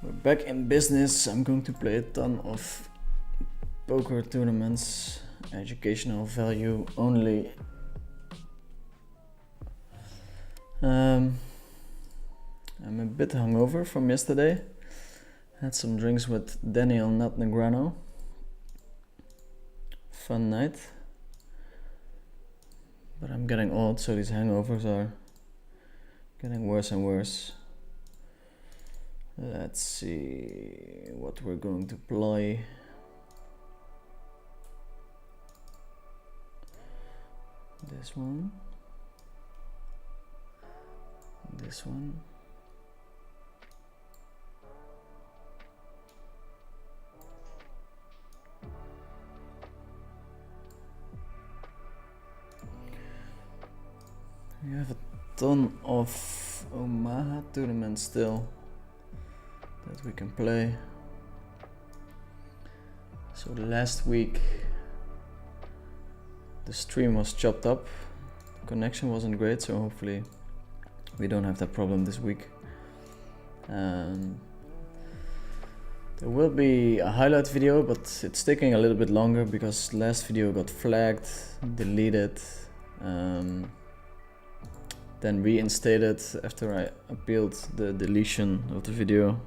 We're back in business. I'm going to play a ton of poker tournaments, educational value only. I'm a bit hungover from yesterday. Had some drinks with Daniel Negrano. Fun night. But I'm getting old, so these hangovers are getting worse and worse. Let's see what we're going to play. This one. This one. We have a ton of Omaha tournaments still that we can play. So last week the stream was chopped up, the connection wasn't great, so hopefully we don't have that problem this week. There will be a highlight video, but it's taking a little bit longer because last video got flagged, deleted, then reinstated after I appealed the deletion of the video.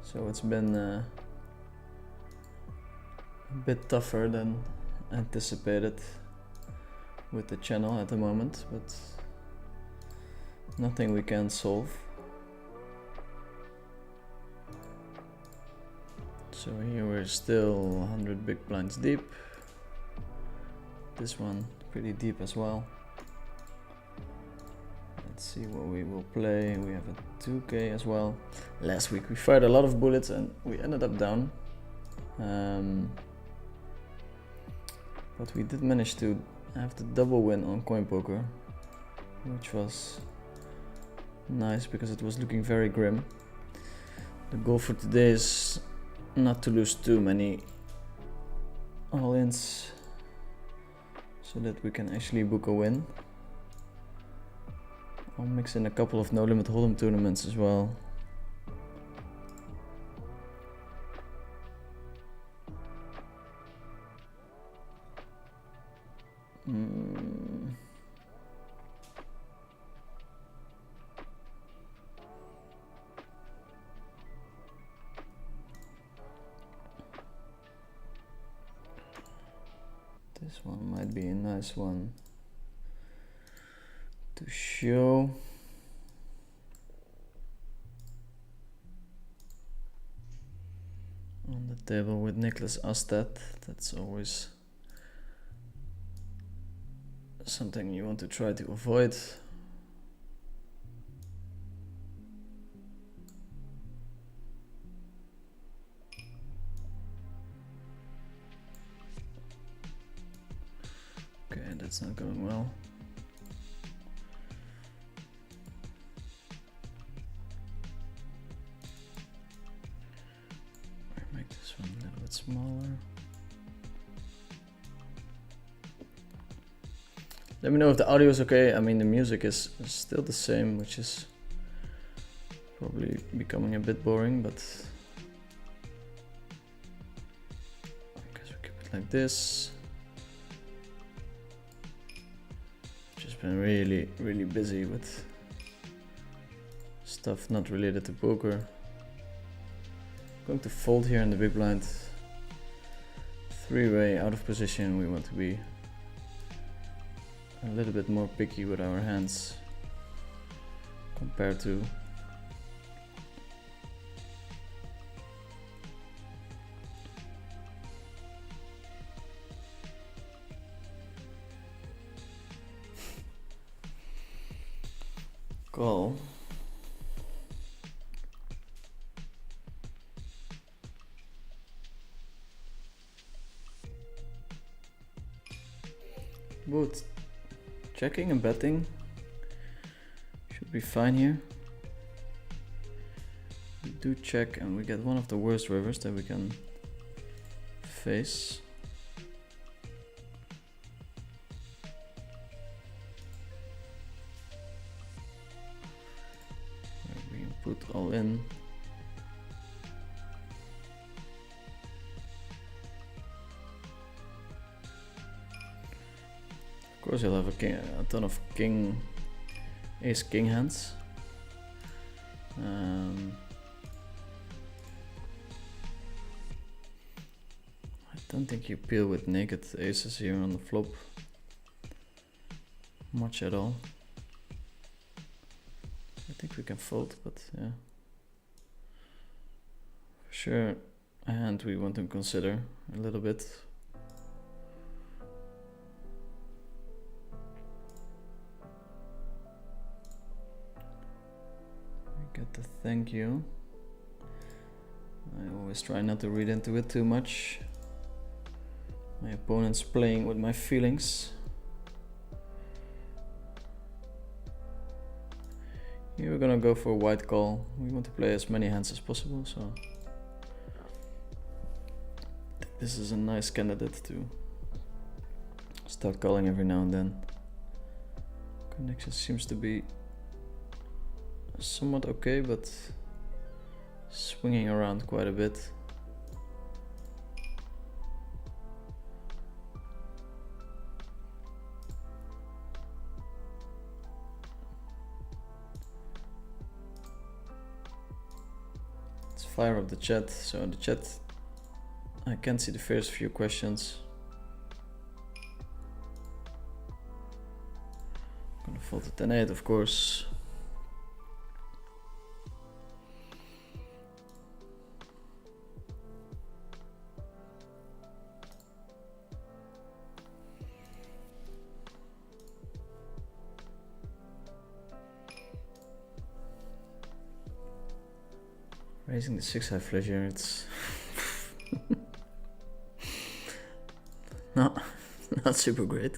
So it's been a bit tougher than anticipated with the channel at the moment, but nothing we can't solve. So here we're still 100 big blinds deep. This one pretty deep as well. Let's see what we will play. We have a 2K as well. Last week we fired a lot of bullets and we ended up down. But we did manage to have the double win on coin poker, which was nice because it was looking very grim. The goal for today is not to lose too many all-ins so that we can actually book a win. I'll mix in a couple of no limit hold'em tournaments as well. This one might be a nice one to show. On the table with Nicholas Astad. That's always something you want to try to avoid. Okay, that's not going well. Make this one a little bit smaller. Let me know if the audio is okay. I mean, the music is still the same, which is probably becoming a bit boring, but I guess we keep it like this. Just been really busy with stuff not related to poker. Going to fold here in the big blind. Three-way out of position. We want to be a little bit more picky with our hands compared to call. Both checking and betting should be fine here. We do check and we get one of the worst rivers that we can face. put all in. Of course he'll have a ton of king, ace king hands. I don't think you peel with naked aces here on the flop much at all. I think we can fold, but yeah. For sure a hand we want to consider a little bit. We get the thank you. I always try not to read into it too much. My opponent's playing with my feelings. Here we're gonna go for a white call. We want to play as many hands as possible, so I think this is a nice candidate to start calling every now and then. Connection seems to be somewhat okay, but swinging around quite a bit. Fire up the chat. So in the chat I can't see the first few questions. I'm gonna fold the 10-8 of course. Raising the 6-high flush here, it's not super great.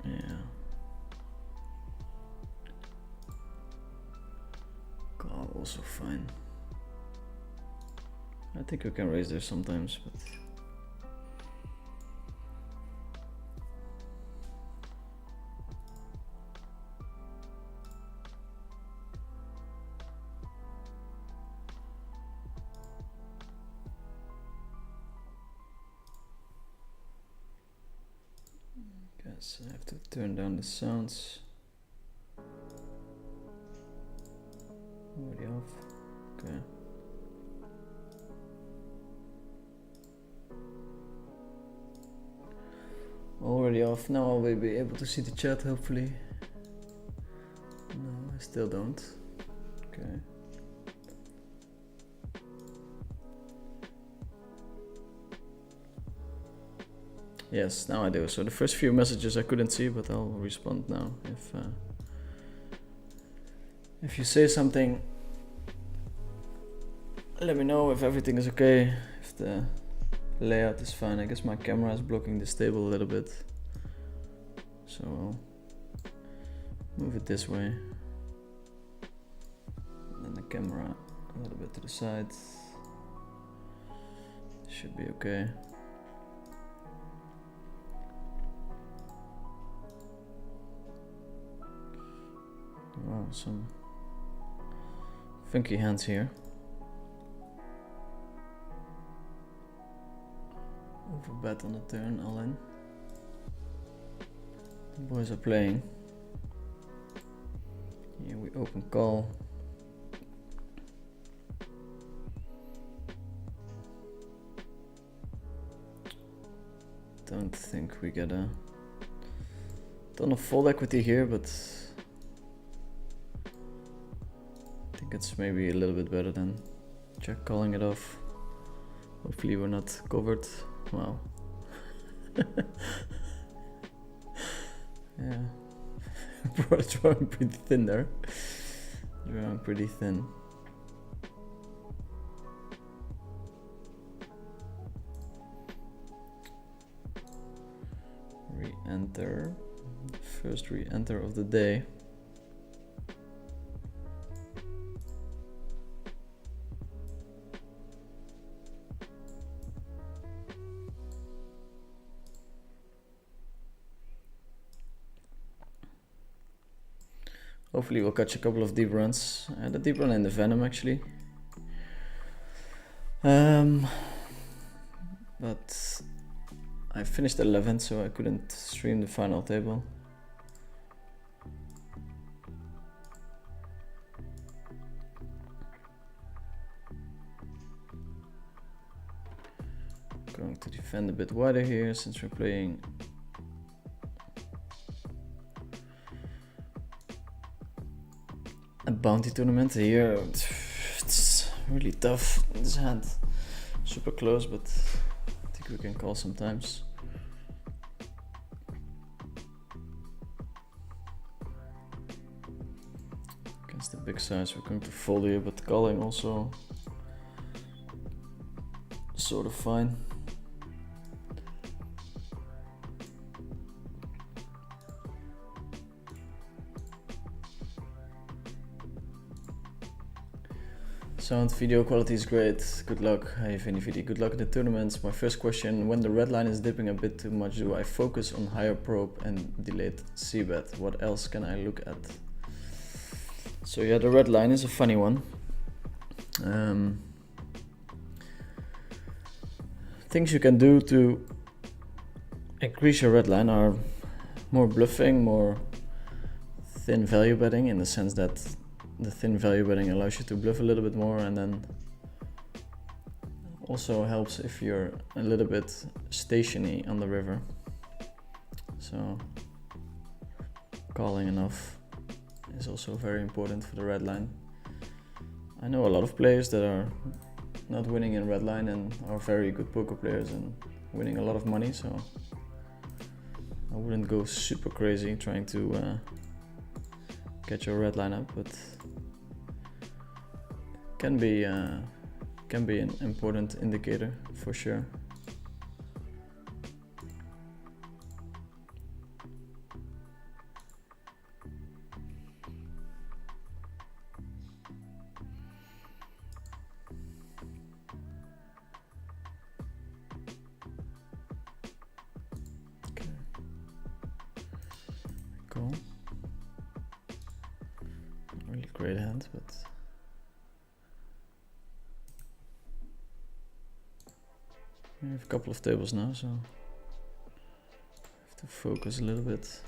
Yeah. Call also fine. I think we can raise there sometimes, but I have to turn down the sounds. Already off. Okay. Already off. Now I will be able to see the chat hopefully. No, I still don't. Okay. Yes, now I do. So the first few messages I couldn't see, but I'll respond now. If you say something, let me know if everything is okay, if the layout is fine. I guess my camera is blocking this table a little bit, so I'll move it this way. And then the camera a little bit to the side. Should be okay. Wow, some funky hands here. Overbet on the turn, all in. The boys are playing. Here we open call. Don't think we get a ton of fold equity here, but it's maybe a little bit better than check calling it off. Hopefully we're not covered. Wow. Yeah. Drawing pretty thin there. Drawing pretty thin. Re-enter. First re-enter of the day. Hopefully we'll catch a couple of deep runs. The deep run in the Venom actually. But I finished 11th, so I couldn't stream the final table. Going to defend a bit wider here since we're playing a bounty tournament here. It's really tough, this hand. Super close, but I think we can call sometimes. Against the big size we're going to fold here, but calling also sort of fine. Sound video quality is great. Good luck. Hey VinnyVD, good luck in the tournaments. My first question, when the red line is dipping a bit too much, do I focus on higher probe and delayed c-bet? What else can I look at? So yeah, the red line is a funny one. Things you can do to increase your red line are more bluffing, more thin value betting, in the sense that the thin value betting allows you to bluff a little bit more, and then also helps if you're a little bit stationy on the river. So calling enough is also very important for the red line. I know a lot of players that are not winning in red line and are very good poker players and winning a lot of money, so I wouldn't go super crazy trying to get your red line up, but can be an important indicator for sure. Okay. Cool. Really great hand, but we have a couple of tables now, so I have to focus a little bit.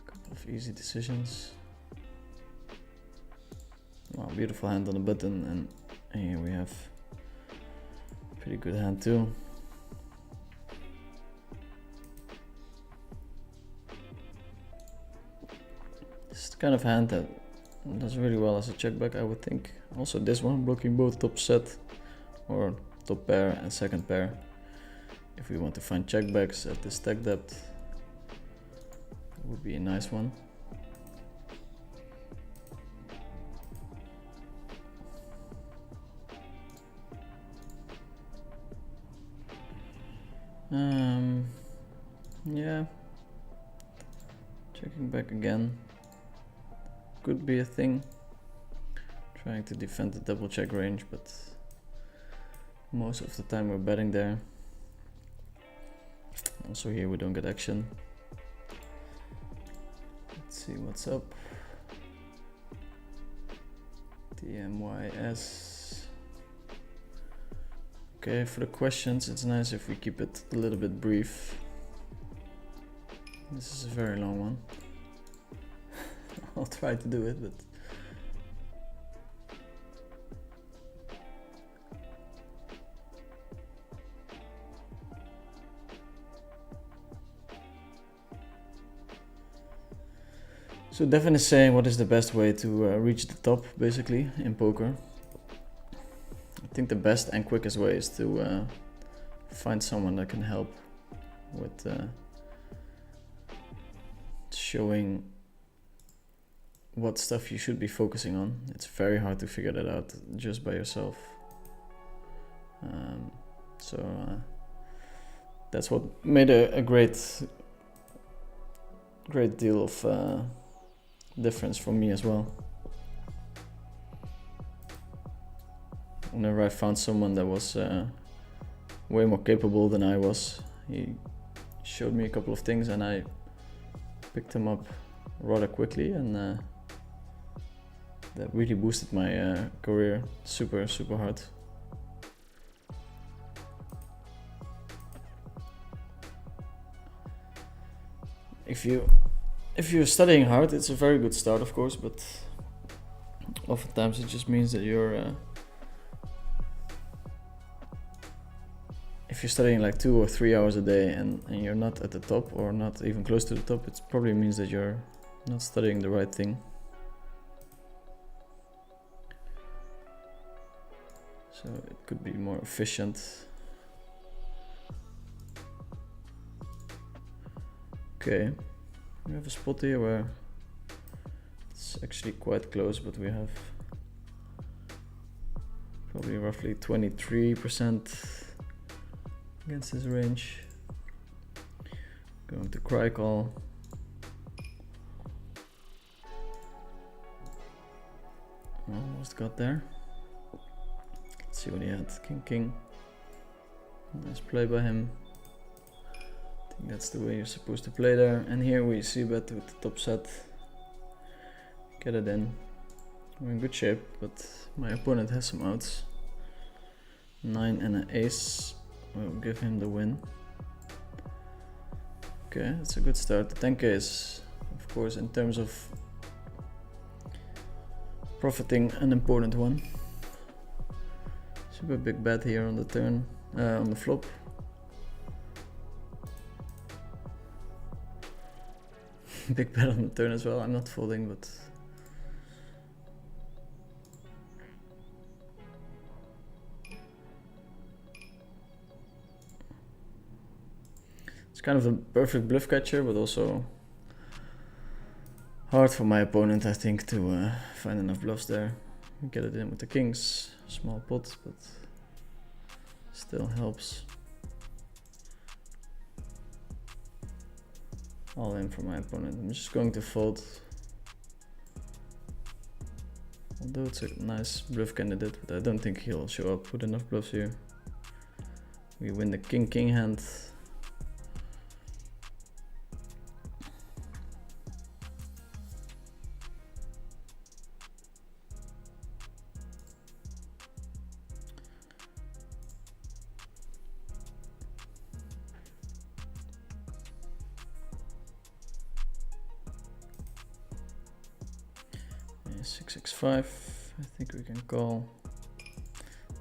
Couple of easy decisions. Wow, beautiful hand on the button, and here we have pretty good hand too. This is the kind of hand that does really well as a check back, I would think. Also this one, blocking both top set or top pair and second pair. If we want to find check backs at the stack depth, it would be a nice one. Yeah, checking back again could be a thing. Trying to defend the double check range, but most of the time we're betting there. Also here we don't get action. Let's see what's up. TMYS. Okay, for the questions, it's nice if we keep it a little bit brief. This is a very long one. I'll try to do it, but so Devin is saying, what is the best way to reach the top, basically, in poker? I think the best and quickest way is to find someone that can help with showing what stuff you should be focusing on. It's very hard to figure that out just by yourself. So that's what made a great great deal of difference for me as well. Whenever I found someone that was way more capable than I was, he showed me a couple of things and I picked him up rather quickly, and that really boosted my career super hard. If you're studying hard, it's a very good start, of course, but oftentimes it just means that if you're studying like 2 or 3 hours a day and you're not at the top or not even close to the top, it probably means that you're not studying the right thing. So it could be more efficient. Okay, we have a spot here where it's actually quite close, but we have probably roughly 23% against his range. Going to cry call. Almost got there. Let's see what he had. King. Nice play by him. I think that's the way you're supposed to play there. And here we see bet with the top set. Get it in. We're in good shape, but my opponent has some outs. 9 and an ace will give him the win. Okay, that's a good start. The 10k is, of course, in terms of profiting, an important one. Super big bet here on the turn, on the flop. Big bet on the turn as well. I'm not folding, but it's kind of a perfect bluff catcher, but also hard for my opponent, I think, to find enough bluffs there. Get it in with the kings. Small pot, but still helps. All in for my opponent. I'm just going to fold. Although it's a nice bluff candidate, but I don't think he'll show up with enough bluffs here. We win the king hand. Yeah, 6x5, I think we can call.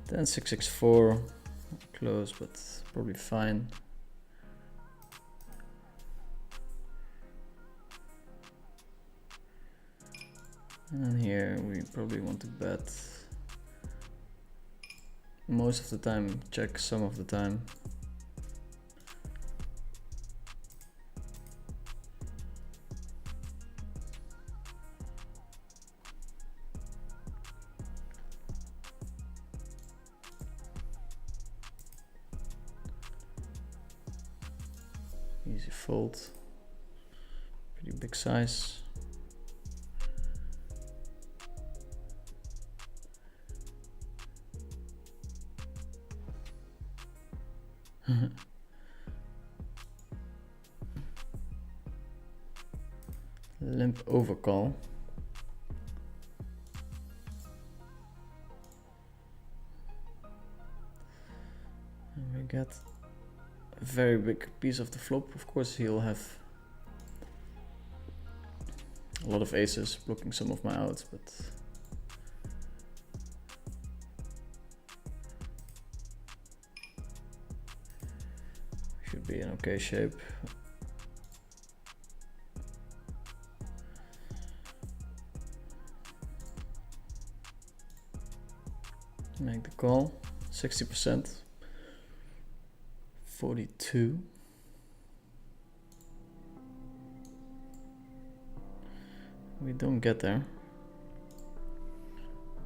Then 6x4, close, but probably fine. And here we probably want to bet. Most of the time, check some of the time. Easy fold, pretty big size. Limp overcall. And we get a very big piece of the flop. Of course, he'll have a lot of aces blocking some of my outs, but should be in okay shape. Make the call, 60%, 42. We don't get there.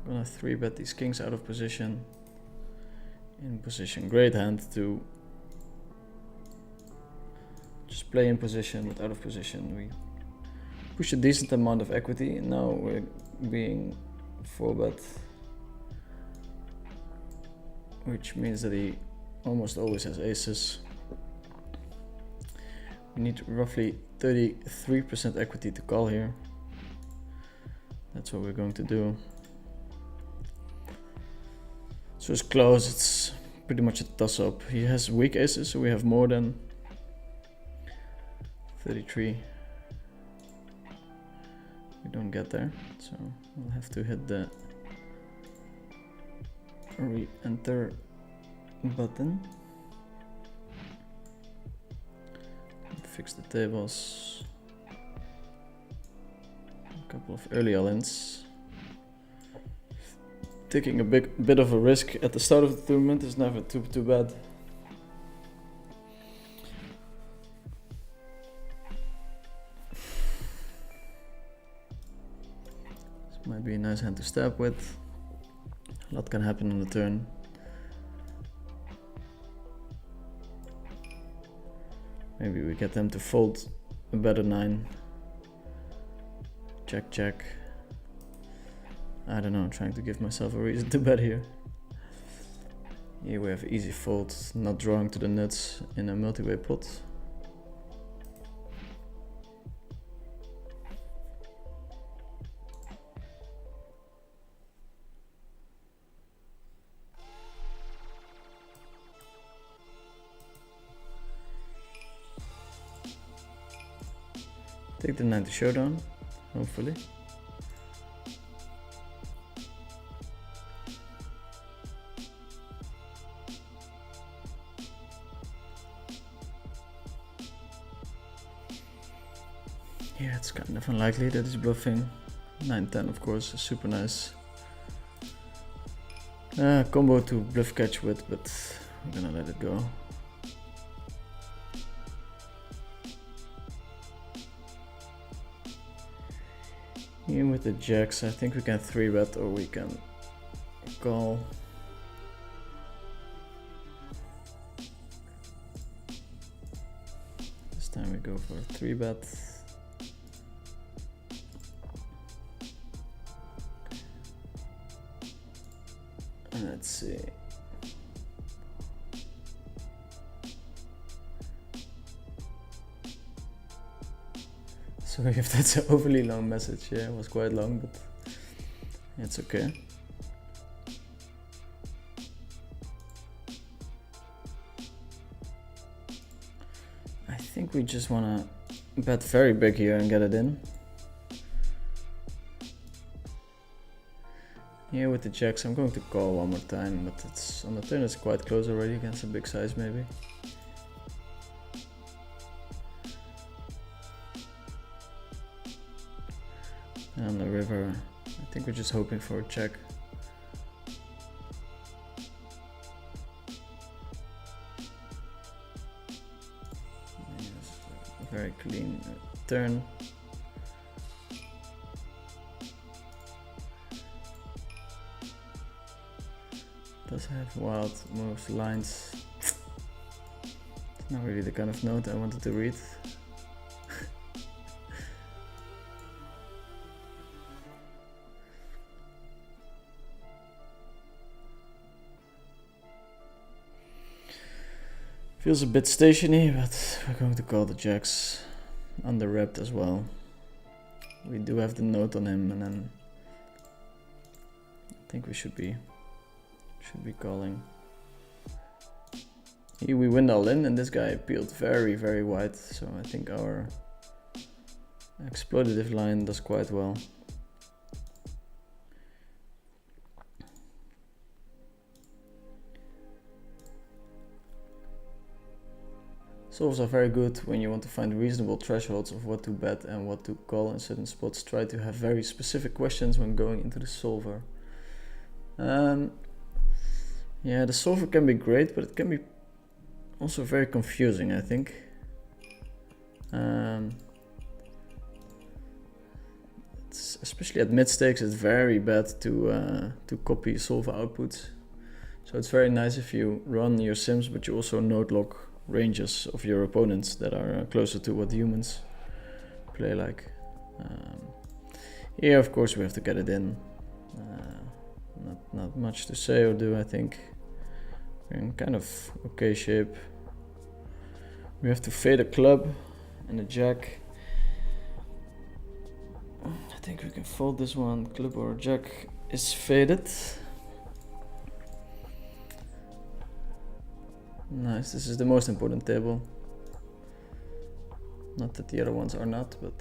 I'm gonna 3-bet these kings out of position. In position, great hand to just play in position, but out of position we push a decent amount of equity, and now we're being 4-bet, which means that he almost always has aces. We need roughly 33% equity to call here. That's what we're going to do. So it's close, it's pretty much a toss-up. He has weak aces, so we have more than 33. We don't get there, so we'll have to hit the re-enter button. Fix the tables. A couple of early all-ins. Taking a bit of a risk at the start of the tournament is never too bad. This might be a nice hand to stab with. A lot can happen on the turn. Maybe we get them to fold a better 9. Check, check. I don't know, I'm trying to give myself a reason to bet here. Here we have easy fold, not drawing to the nuts in a multi-way pot. Take the 9 to showdown, hopefully. Yeah, it's kind of unlikely that he's bluffing. 9-10 of course is super nice. Combo to bluff catch with, but I'm gonna let it go. Here with the jacks, I think we can 3-bet or we can call. This time we go for a 3-bet. Let's see. Sorry if that's an overly long message. Yeah, it was quite long, but it's okay. I think we just wanna bet very big here and get it in. Here with the jacks, I'm going to call one more time, but it's on the turn it's quite close already against a big size maybe. And on the river, I think we're just hoping for a check. A very clean turn. Does have wild moves, lines. It's not really the kind of note I wanted to read. Feels a bit stationy, but we're going to call the jacks under wrapped as well. We do have the note on him, and then I think we should be calling. Here we win all in, and this guy peeled very wide, so I think our exploitative line does quite well. Solves are very good when you want to find reasonable thresholds of what to bet and what to call in certain spots. Try to have very specific questions when going into the solver. Yeah, the solver can be great, but it can be also very confusing, I think. Especially at mid stakes, it's very bad to copy solver outputs. So it's very nice if you run your sims, but you also note log ranges of your opponents that are closer to what humans play like. Here, of course, we have to get it in. Not much to say or do, I think. We're in kind of okay shape. We have to fade a club and a jack. I think we can fold this one. Club or jack is faded. Nice, this is the most important table. Not that the other ones are not, but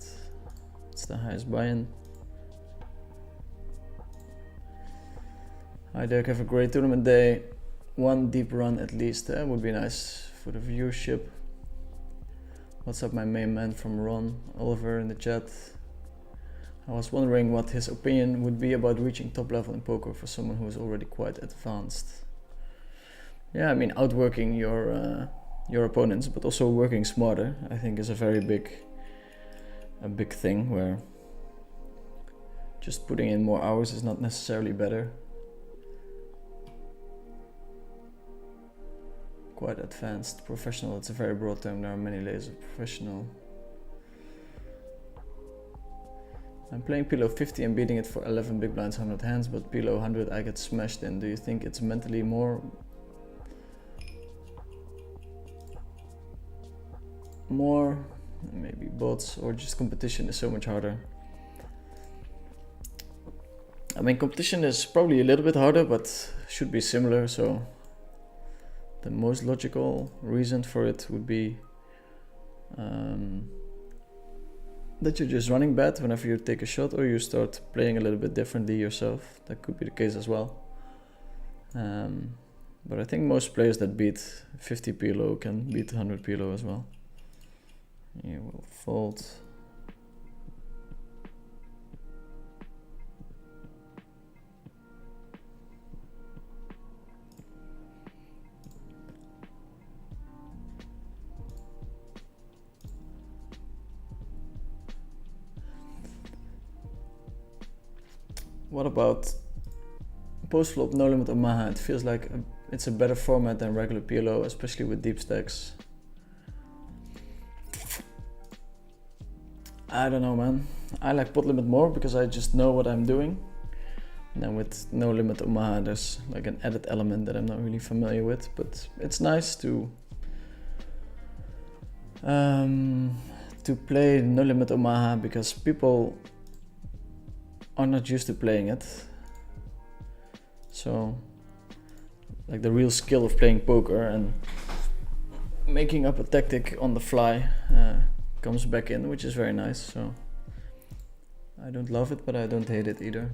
it's the highest buy-in. Hi Dirk, have a great tournament day. One deep run at least, would be nice for the viewership. What's up my main man from Ron Oliver in the chat. I was wondering what his opinion would be about reaching top level in poker for someone who is already quite advanced. Yeah, I mean outworking your opponents, but also working smarter, I think is a very big thing, where just putting in more hours is not necessarily better. Quite advanced, professional, it's a very broad term, there are many layers of professional. I'm playing PLO 50 and beating it for 11 big blinds, 100 hands, but PLO 100 I get smashed in. Do you think it's mentally more, maybe bots, or just competition is so much harder? I mean, competition is probably a little bit harder, but should be similar, so the most logical reason for it would be that you're just running bad whenever you take a shot, or you start playing a little bit differently yourself. That could be the case as well. But I think most players that beat 50 PLO can beat 100 PLO as well. You will fold. What about post-flop no limit Omaha? It feels like it's a better format than regular PLO, especially with deep stacks. I don't know, man. I like pot limit more because I just know what I'm doing. And then with no limit Omaha, there's like an added element that I'm not really familiar with, but it's nice to play no limit Omaha because people are not used to playing it. So like the real skill of playing poker and making up a tactic on the fly comes back in, which is very nice. So I don't love it, but I don't hate it either.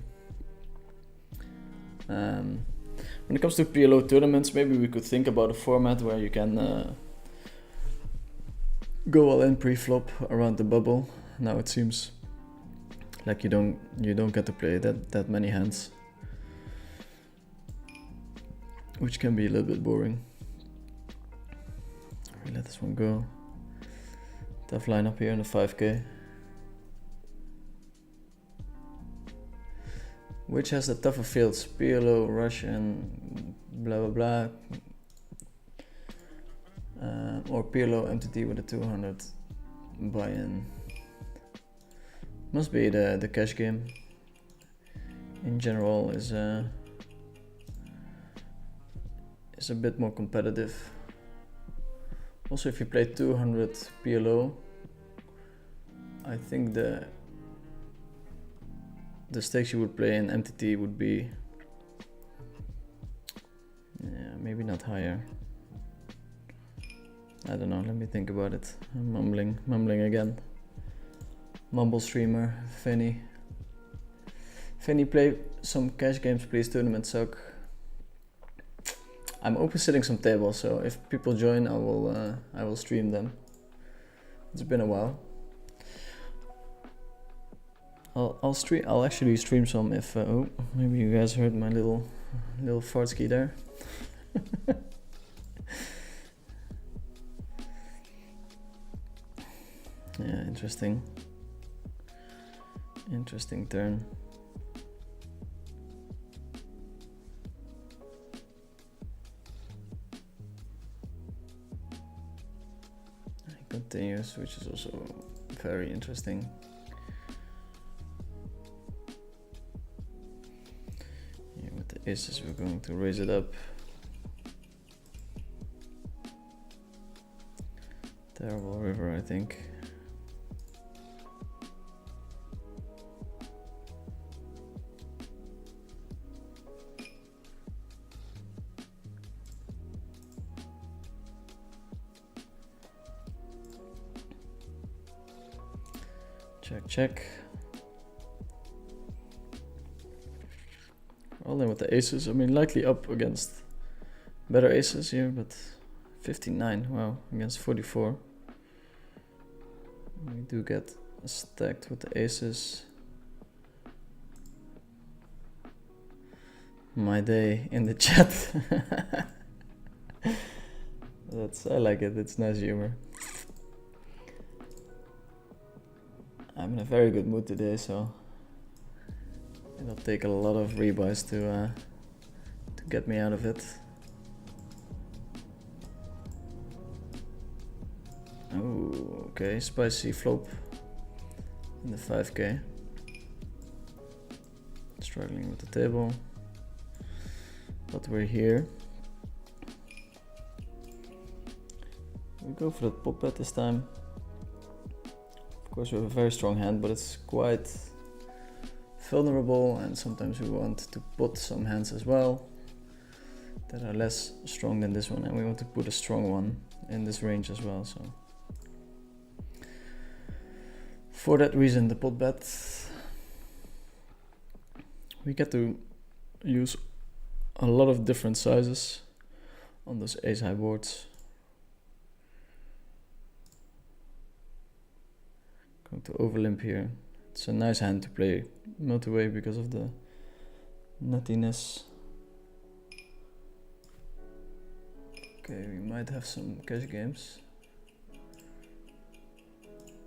When it comes to PLO tournaments, maybe we could think about a format where you can go all in pre-flop around the bubble. Now it seems like you don't get to play that many hands, which can be a little bit boring. Let this one go. Tough lineup here in the 5K. Which has the tougher fields? PLO, Russian, blah blah blah, or PLO MTT with a 200 buy-in. Must be the cash game. In general, is a bit more competitive. Also, if you play 200 PLO, I think the stakes you would play in MTT would be, yeah, maybe not higher. I don't know, let me think about it. I'm mumbling again. Mumble streamer, Fanny, play some cash games please, tournaments suck. I'm open sitting some tables, so if people join, I will stream them. It's been a while. I'll actually stream some if oh, maybe you guys heard my little fart ski there. Yeah, interesting turn. Continues, which is also very interesting. aces, we're going to raise it up. Terrible river, I think. Check, check. All in with the aces. I mean, likely up against better aces here, but 59, wow, against 44. We do get stacked with the aces. My day in the chat. I like it, it's nice humor. I'm in a very good mood today, so it'll take a lot of rebuys to get me out of it. Oh, okay, spicy flop in the 5k. Struggling with the table, but we're here. We go for the pop bet this time. Of course, we have a very strong hand, but it's quite vulnerable, and sometimes we want to put some hands as well that are less strong than this one, and we want to put a strong one in this range as well. So for that reason, the pot bet, we get to use a lot of different sizes on those ace high boards. Going to overlimp here. It's a nice hand to play multi-way because of the nuttiness. Okay, we might have some cash games.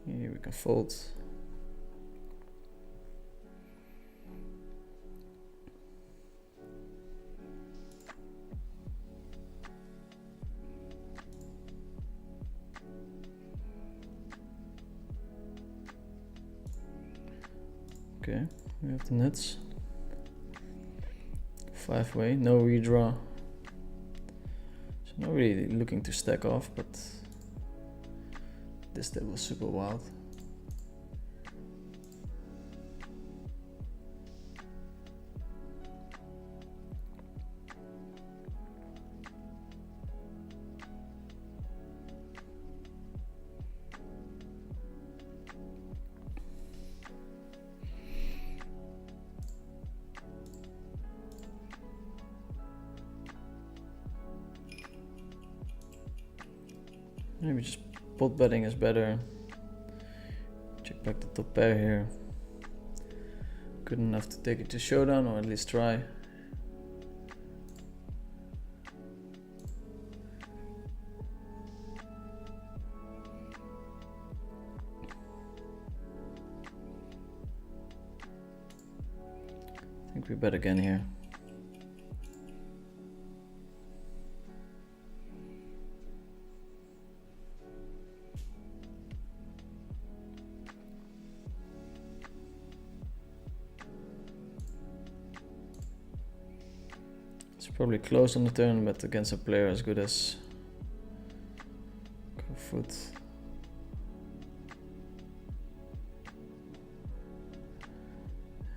Here we can fold. Okay, we have the nuts. 5-way, no redraw. So not really looking to stack off, but this table is super wild. Maybe just pot betting is better. Check back the top pair here. Good enough to take it to showdown, or at least try. I think we bet again here. Probably close on the turn, but against a player as good as foot.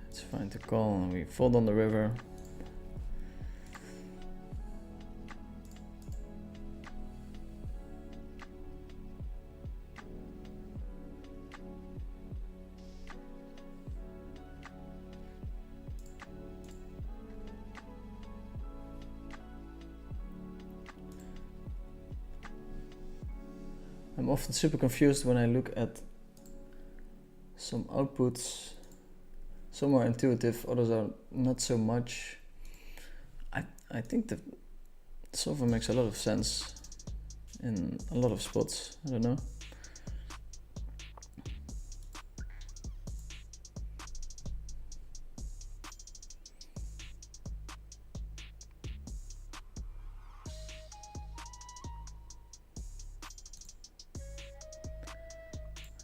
It's fine to call, and we fold on the river. I'm often super confused when I look at some outputs. Some are intuitive, others are not so much. I think that solver makes a lot of sense in a lot of spots. I don't know.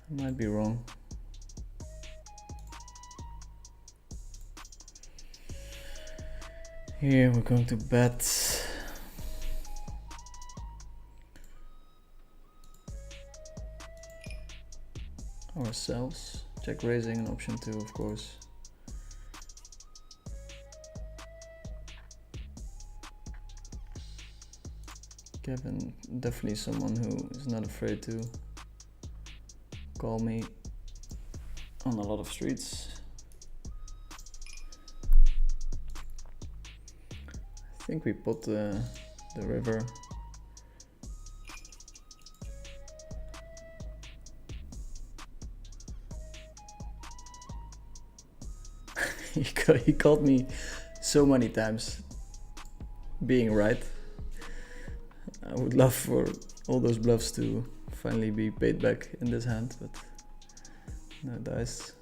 I might be wrong. Here we're going to bet ourselves. Check raising and option 2, of course. Kevin, definitely someone who is not afraid to call me on a lot of streets. I think we put the river. He called me so many times being right. I would love for all those bluffs to finally be paid back in this hand, but no dice.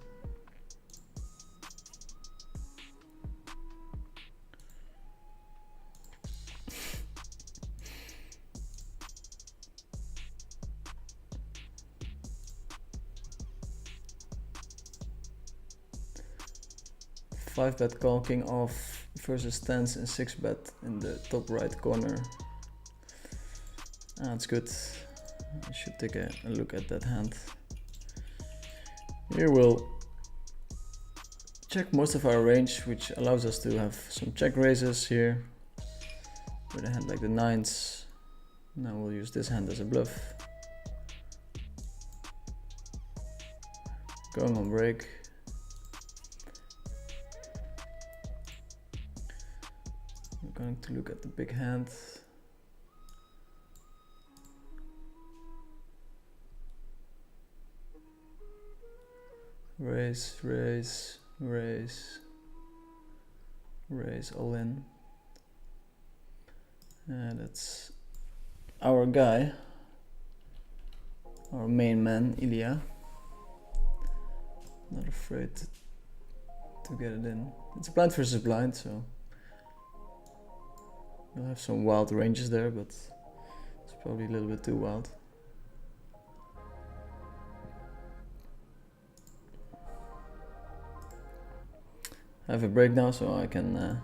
Five bet call king off versus tens and 6 bet in the top right corner. That's good. I should take a look at that hand. Here we'll check most of our range, which allows us to have some check raises here with a hand like the nines. Now we'll use this hand as a bluff. Going on break. We're going to look at the big hand. Raise, raise, raise, raise all in. And that's our guy, our main man, Ilya. Not afraid to get it in. It's blind versus blind, so we'll have some wild ranges there, but it's probably a little bit too wild. I have a break now, so I can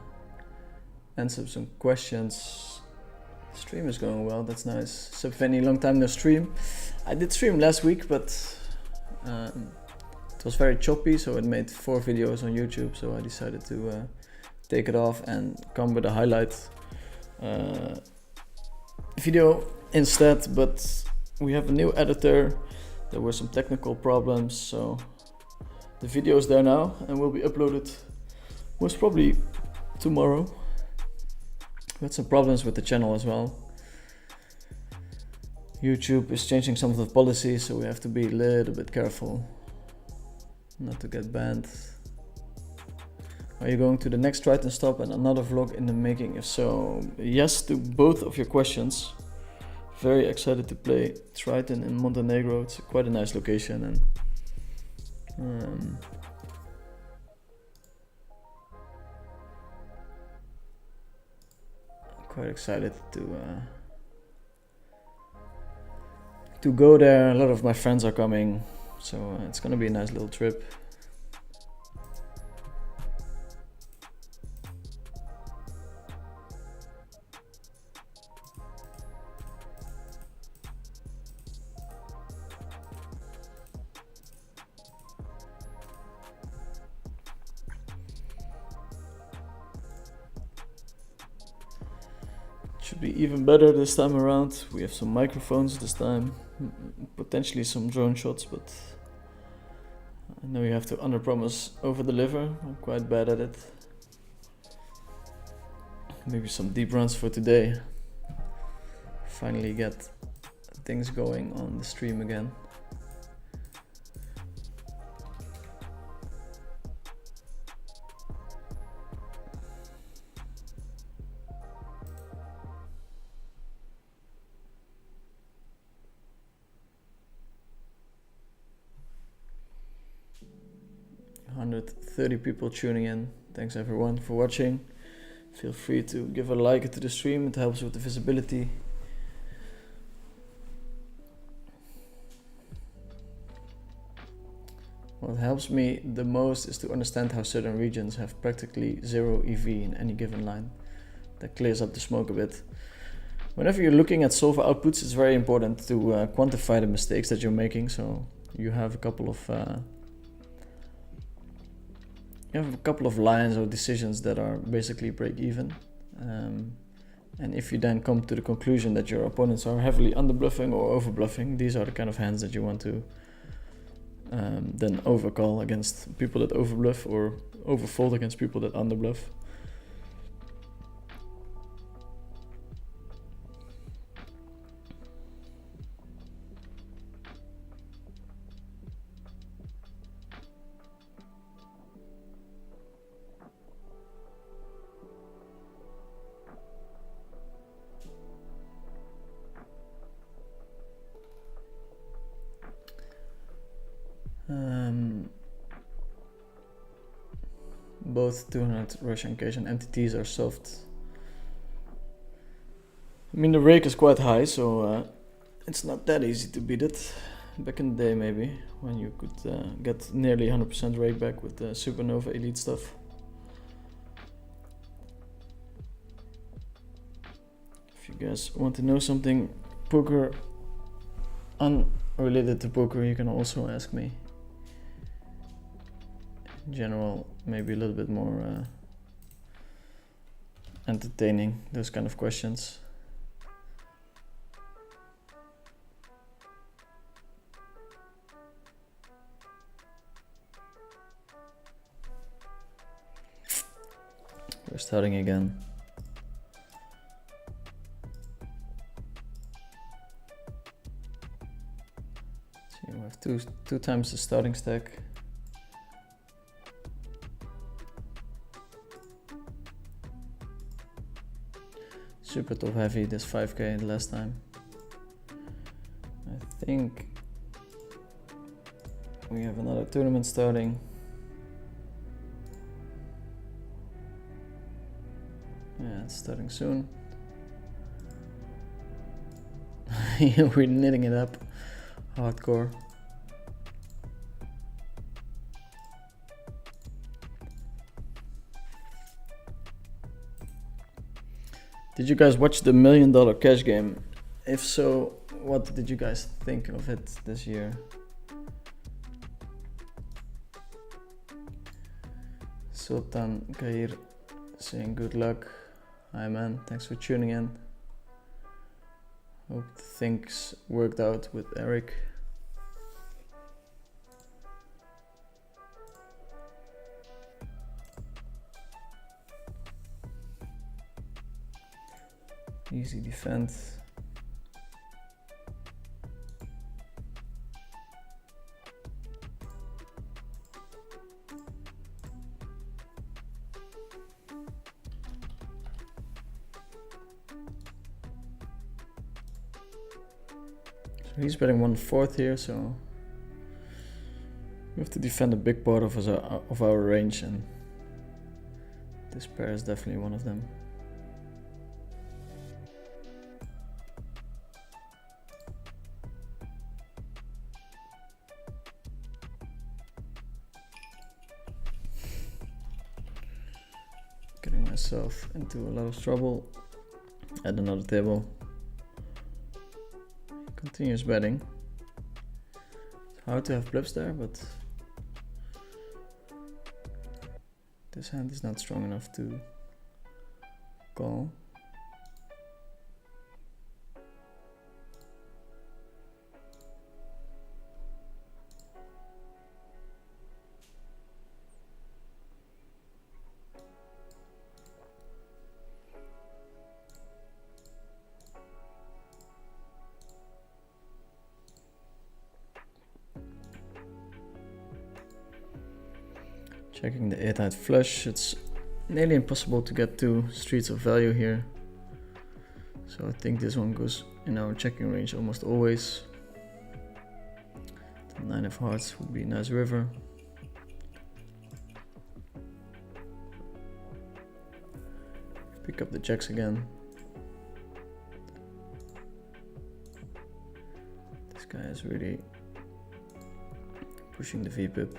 answer some questions. The stream is going well, that's nice. Sup Fanny, long time no stream. I did stream last week, but it was very choppy, so it made 4 videos on YouTube, so I decided to take it off and come with a highlight video instead. But we have a new editor, there were some technical problems, so the video is there now and will be uploaded most probably tomorrow. We had some problems with the channel as well. YouTube is changing some of the policies, so we have to be a little bit careful not to get banned. Are you going to the next Triton stop and another vlog in the making? If so, yes to both of your questions. Very excited to play Triton in Montenegro. It's quite a nice location, and quite excited to go there. A lot of my friends are coming, so it's gonna be a nice little trip. Should be even better this time around. We have some microphones this time, potentially some drone shots, but I know you have to under-promise, over-deliver. I'm quite bad at it. Maybe some deep runs for today. Finally get things going on the stream again. .130 people tuning in. Thanks everyone for watching. Feel free to give a like to the stream, it helps with the visibility. What helps me the most is to understand how certain regions have practically 0 EV in any given line. that clears up the smoke a bit. Whenever you're looking at solver outputs, it's very important to quantify the mistakes that you're making. So you have a couple of lines or decisions that are basically break even. And if you then come to the conclusion that your opponents are heavily underbluffing or overbluffing, these are the kind of hands that you want to then overcall against people that overbluff or overfold against people that underbluff. Both 200 Russian cash and MTTs are soft. I mean, the rake is quite high, so it's not that easy to beat it. Back in the day, maybe, when you could get nearly 100% rake back with the Supernova Elite stuff. If you guys want to know something poker unrelated to poker, you can also ask me. In general, maybe a little bit more entertaining, those kind of questions. We're starting again. So we have two times the starting stack. Super top heavy, this 5k the last time. I think we have another tournament starting. Yeah, it's starting soon. We're knitting it up hardcore. Did you guys watch the $1 Million Cash Game? If so, what did you guys think of it this year? Sultan Kair saying good luck. Hi man, thanks for tuning in. Hope things worked out with Eric. Easy defense. So he's betting 1/4 here, so we have to defend a big part of our range, and this pair is definitely one of them. Getting myself into a lot of trouble at another table. Continuous betting. It's hard to have flips there, but this hand is not strong enough to call. Checking the 8-eyed flush, it's nearly impossible to get 2 streets of value here. So I think this one goes in our checking range almost always. The 9 of hearts would be a nice river. Pick up the jacks again. This guy is really pushing the VPIP.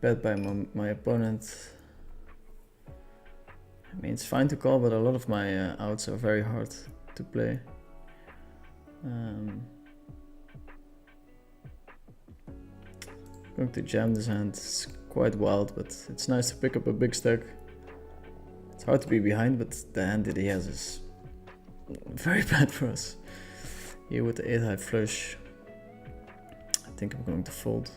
bet by my opponent. I mean, it's fine to call, but a lot of my outs are very hard to play. Going to jam this hand. It's quite wild, but it's nice to pick up a big stack. It's hard to be behind, but the hand that he has is very bad for us. Here with the 8 high flush, I think I'm going to fold.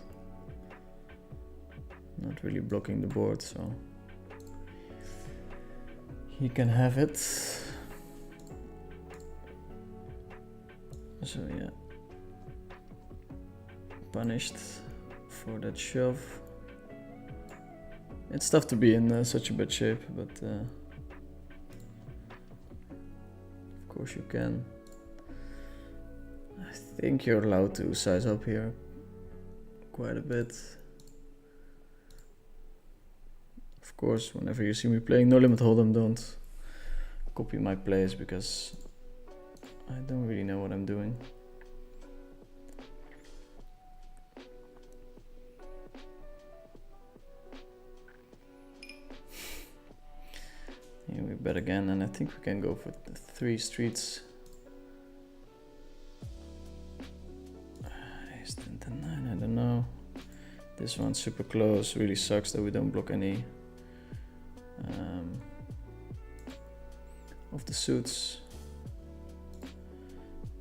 Not really blocking the board, so he can have it. So yeah, punished for that shove. It's tough to be in such a bad shape, but of course you can. I think you're allowed to size up here quite a bit. Of course, whenever you see me playing No Limit Hold'em, don't copy my plays because I don't really know what I'm doing. Here we bet again, and I think we can go for the 3 streets. Ace 10 10 9, I don't know. This one's super close. Really sucks that we don't block any of the suits.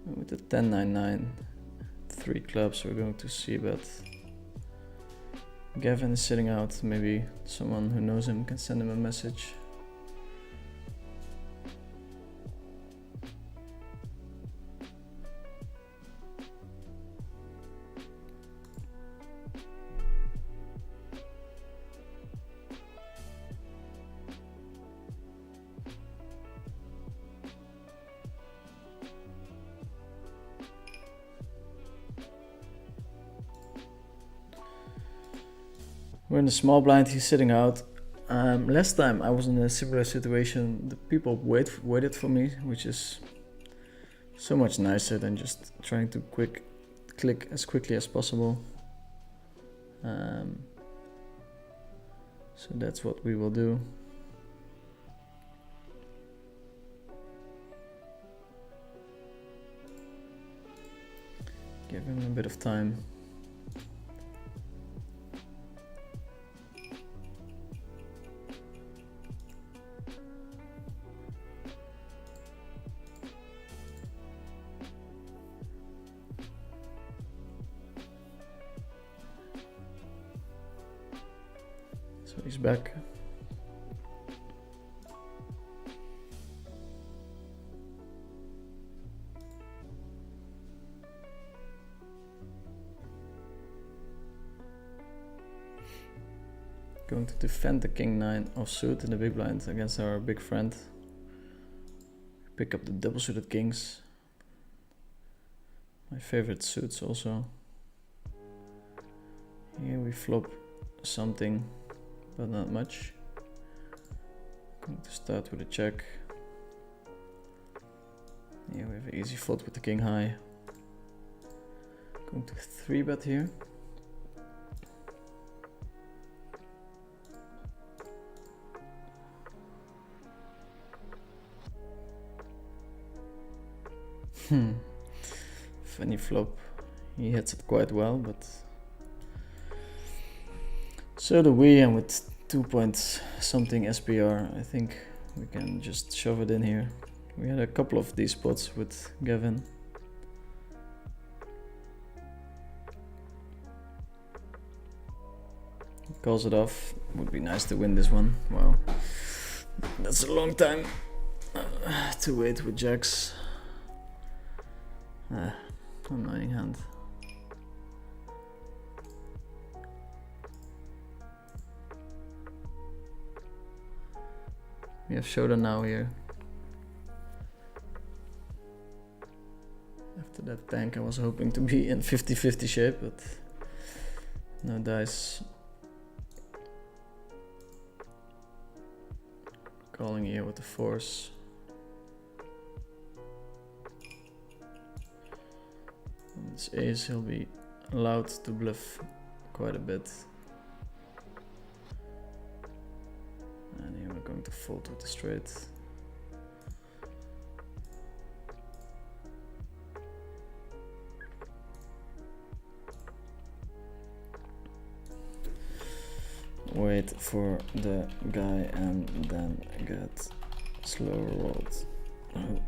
With the 10 9 9, 3 clubs, we're going to see bet. Gavin is sitting out. Maybe someone who knows him can send him a message. We're in a small blind, he's sitting out. Last time I was in a similar situation, the people waited for me, which is so much nicer than just trying to click as quickly as possible. So that's what we will do. Give him a bit of time. So he's back. Going to defend the king 9 offsuit in the big blind against our big friend. Pick up the double suited kings. My favorite suits also. Here we flop something, but not much. Going to start with a check. Here we have an easy fold with the king high. Going to 3-bet here. Funny flop. He hits it quite well, but so do we, and with 2 point something SPR, I think we can just shove it in here. We had a couple of these spots with Gavin. He calls it off. Would be nice to win this one. Wow, that's a long time to wait with jacks. Annoying hand. We have showdown now here. After that tank I was hoping to be in 50-50 shape, but no dice. Calling here with the force. On this ace he'll be allowed to bluff quite a bit. And here we're going to fold with the straight. Wait for the guy and then get slow rolled. Oh.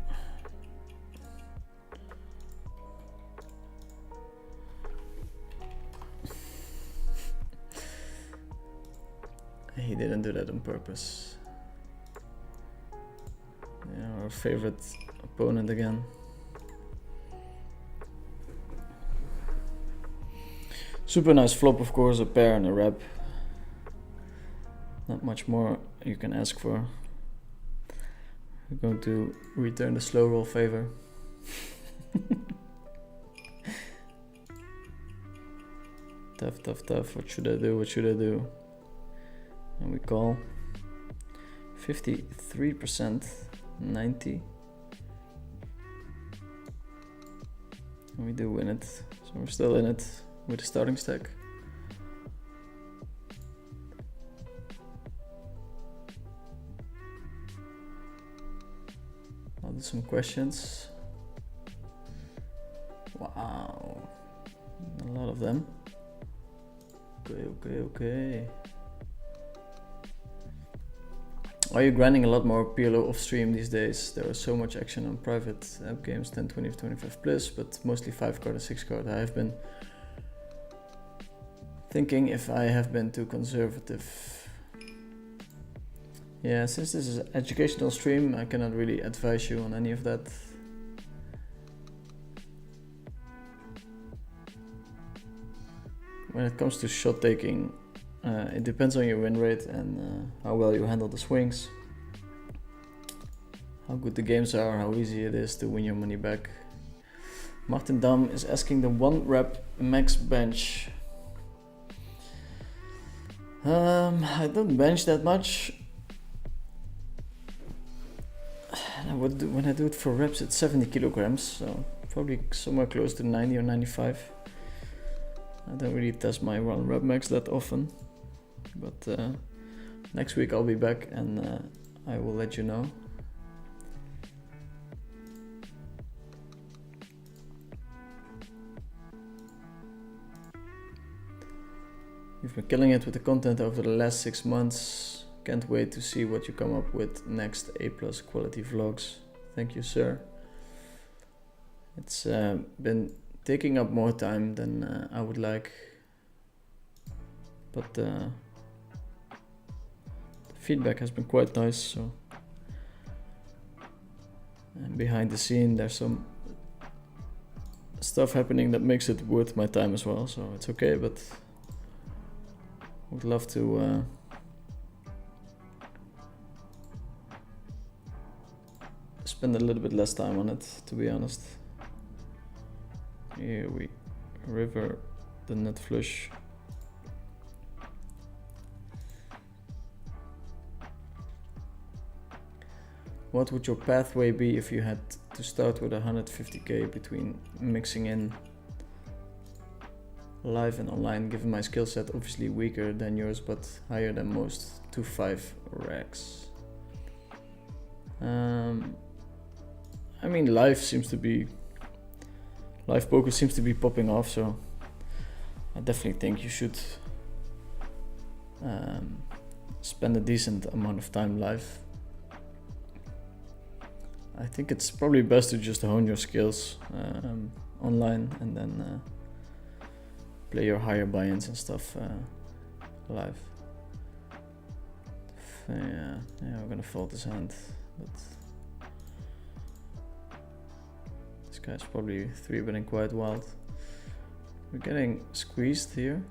He didn't do that on purpose. Yeah, our favorite opponent again. Super nice flop, of course, a pair and a rep. Not much more you can ask for. We're going to return the slow roll favor. Tough, tough, tough. What should I do? What should I do? And we call 53%, 90. And we do win it. So we're still in it with the starting stack. I'll do some questions. Wow, a lot of them. Okay. Are you grinding a lot more PLO off stream these days? There is so much action on private app games, 10, 20, 25 plus, but mostly 5 card and 6 card. I have been thinking if I have been too conservative. Yeah, since this is an educational stream, I cannot really advise you on any of that. When it comes to shot taking, it depends on your win rate and how well you handle the swings, how good the games are, how easy it is to win your money back. Martin Dam is asking the 1 rep max bench. I don't bench that much. When I do it for reps, it's 70 kilograms, so probably somewhere close to 90 or 95. I don't really test my 1 rep max that often, but next week I'll be back and I will let you know. You've been killing it with the content over the last 6 months. Can't wait to see what you come up with next A+ quality vlogs. Thank you, sir. It's been taking up more time than I would like, but the feedback has been quite nice. So, and behind the scene, there's some stuff happening that makes it worth my time as well. So it's okay, but I would love to spend a little bit less time on it, to be honest. Here we river the nut flush. What would your pathway be if you had to start with 150k between mixing in live and online? Given my skill set, obviously weaker than yours but higher than most, to 5 racks. I mean, live poker seems to be popping off, so I definitely think you should spend a decent amount of time live. I think it's probably best to just hone your skills online and then play your higher buy-ins and stuff live. Yeah, we're gonna fold this hand, but this guy's probably 3-betting quite wild. We're getting squeezed here.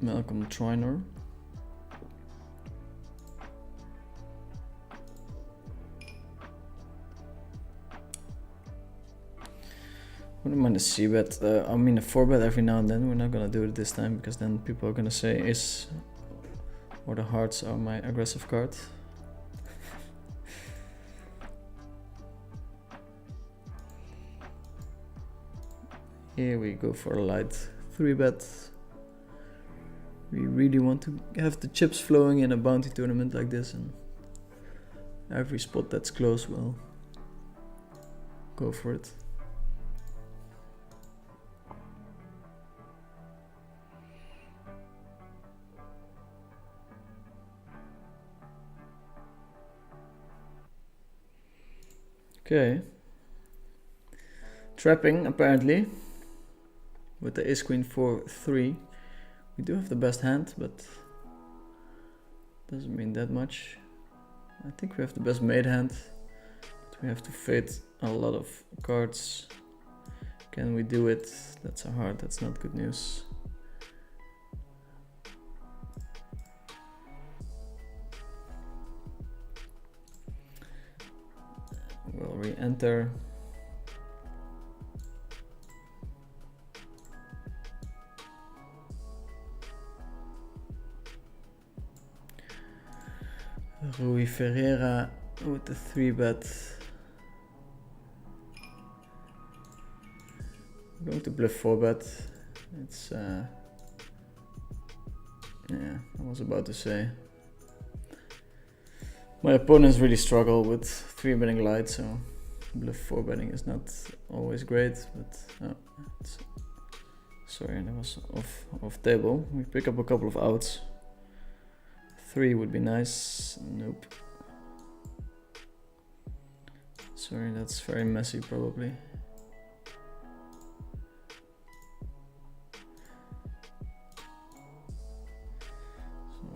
Malcolm Trainer. Wouldn't mind a c-bet, I mean a 4-bet every now and then. We're not gonna do it this time because then people are gonna say ace or the hearts are my aggressive card. Here we go for a light 3-bet. We really want to have the chips flowing in a bounty tournament like this, and every spot that's close, we'll go for it. Okay. Trapping, apparently, with the ace queen 4-3. We do have the best hand, but doesn't mean that much. I think we have the best made hand, but we have to fade a lot of cards. Can we do it? That's a heart, that's not good news. We'll re-enter. Rui Ferreira with the 3-bet. I'm going to bluff 4-bet. It's yeah, I was about to say. My opponents really struggle with 3-betting light, so bluff 4-betting is not always great, but sorry, that was off table. We pick up a couple of outs. 3 would be nice. Nope. Sorry, that's very messy probably.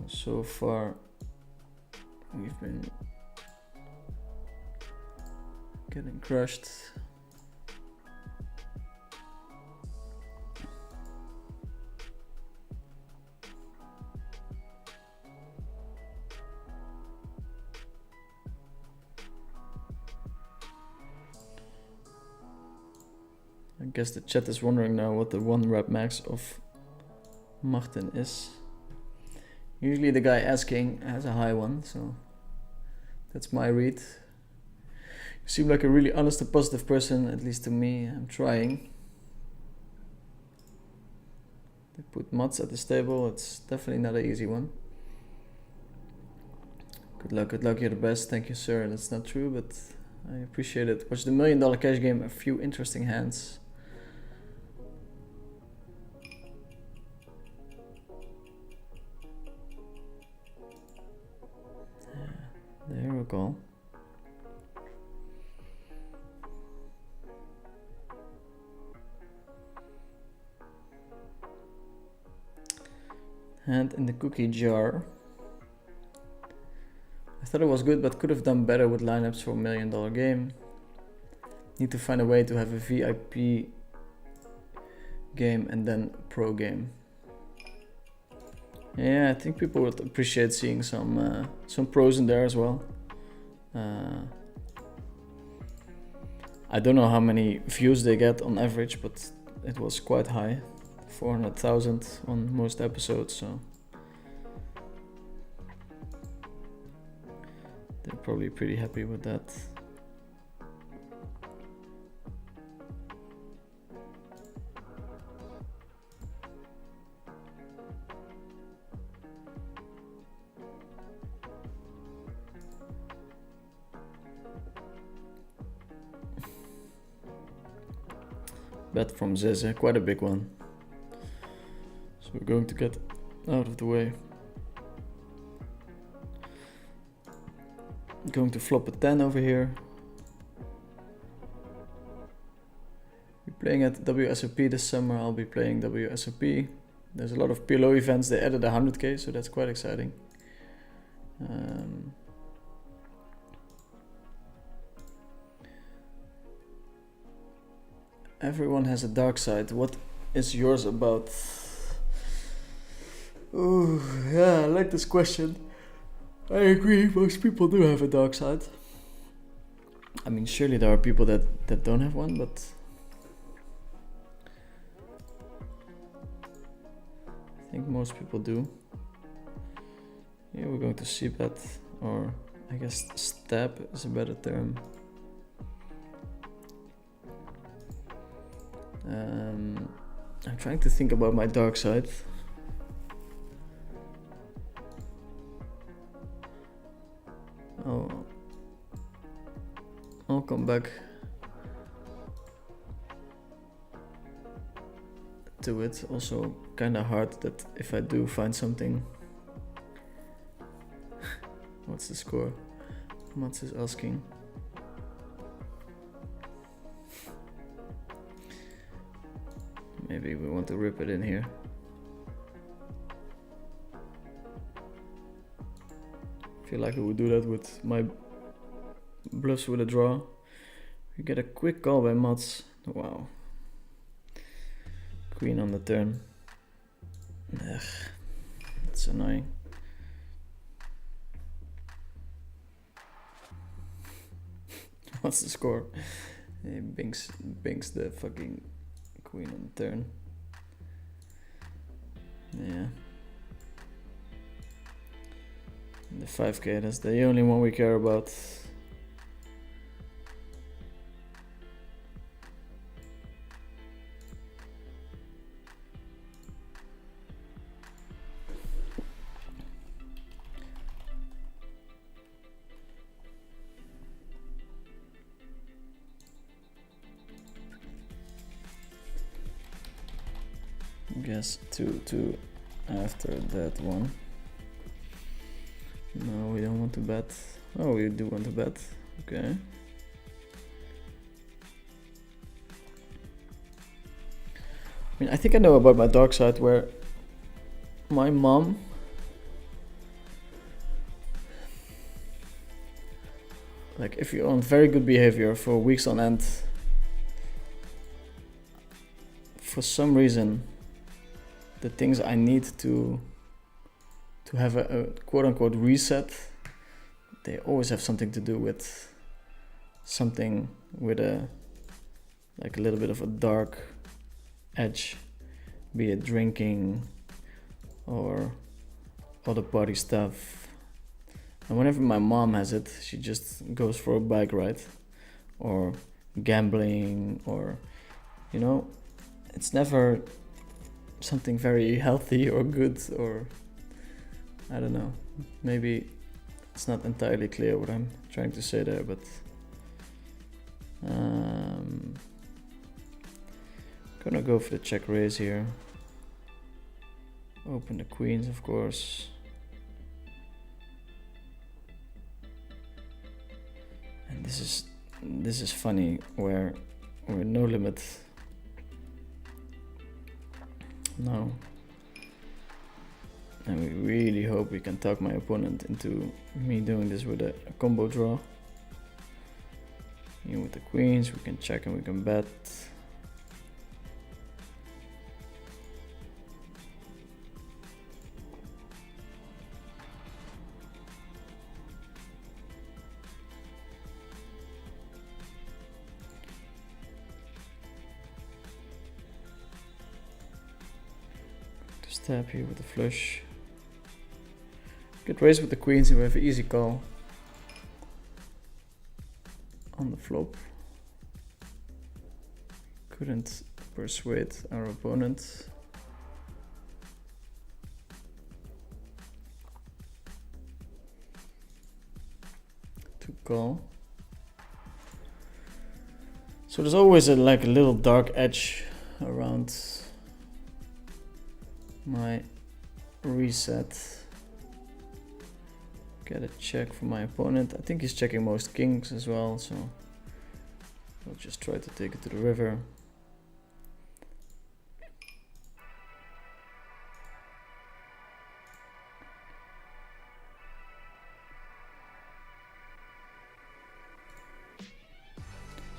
So far we've been getting crushed. I guess the chat is wondering now what the 1 rep max of Martin is. Usually the guy asking has a high one, so that's my read. You seem like a really honest and positive person, at least to me. I'm trying. They put mods at this table, it's definitely not an easy one. Good luck, you're the best. Thank you, sir. That's not true, but I appreciate it. Watch the $1 Million Cash Game, a few interesting hands. There we go. Hand in the cookie jar. I thought it was good, but could have done better with lineups for $1 million game. Need to find a way to have a VIP game and then pro game. Yeah, I think people would appreciate seeing some pros in there as well. I don't know how many views they get on average, but it was quite high, 400,000 on most episodes, so they're probably pretty happy with that. Bet from Zeze, quite a big one. So we're going to get out of the way. Going to flop a 10 over here. We're playing at WSOP this summer. I'll be playing WSOP. There's a lot of PLO events. They added 100k, so that's quite exciting. Everyone has a dark side. What is yours about? Oh, yeah, I like this question. I agree, most people do have a dark side. I mean, surely there are people that don't have one, but I think most people do. Yeah, we're going to c-bet, or I guess stab is a better term. I'm trying to think about my dark side. come back to it. Also kind of hard that if I do find something. What's the score? Mats is asking. Maybe we want to rip it in here. I feel like we would do that with my bluffs with a draw. We get a quick call by Mats. Wow. Queen on the turn. Ugh, that's annoying. What's the score? He binks the fucking queen on the turn. Yeah. The 5k, that's the only one we care about. Guess 2-2 after that one. No, we don't want to bet. Oh, we do want to bet. Okay. I mean, I think I know about my dark side where my mom like if you're on very good behavior for weeks on end, for some reason the things I need to have a quote-unquote reset, they always have something to do with something with a like a little bit of a dark edge, be it drinking or other party stuff. And whenever my mom has it, she just goes for a bike ride or gambling, or you know, it's never something very healthy or good, or I don't know, maybe it's not entirely clear what I'm trying to say there, but gonna go for the check raise here. Open the queens, of course. And this is funny where we're no limit. No. And we really hope we can talk my opponent into me doing this with a combo draw. Here with the queens, we can check and we can bet. Stab here with the flush. Good raise with the queens and we have an easy call on the flop. Couldn't persuade our opponent. To call. So there's always a like a little dark edge around my reset. Get a check from my opponent. I think he's checking most kings as well, so I'll just try to take it to the river.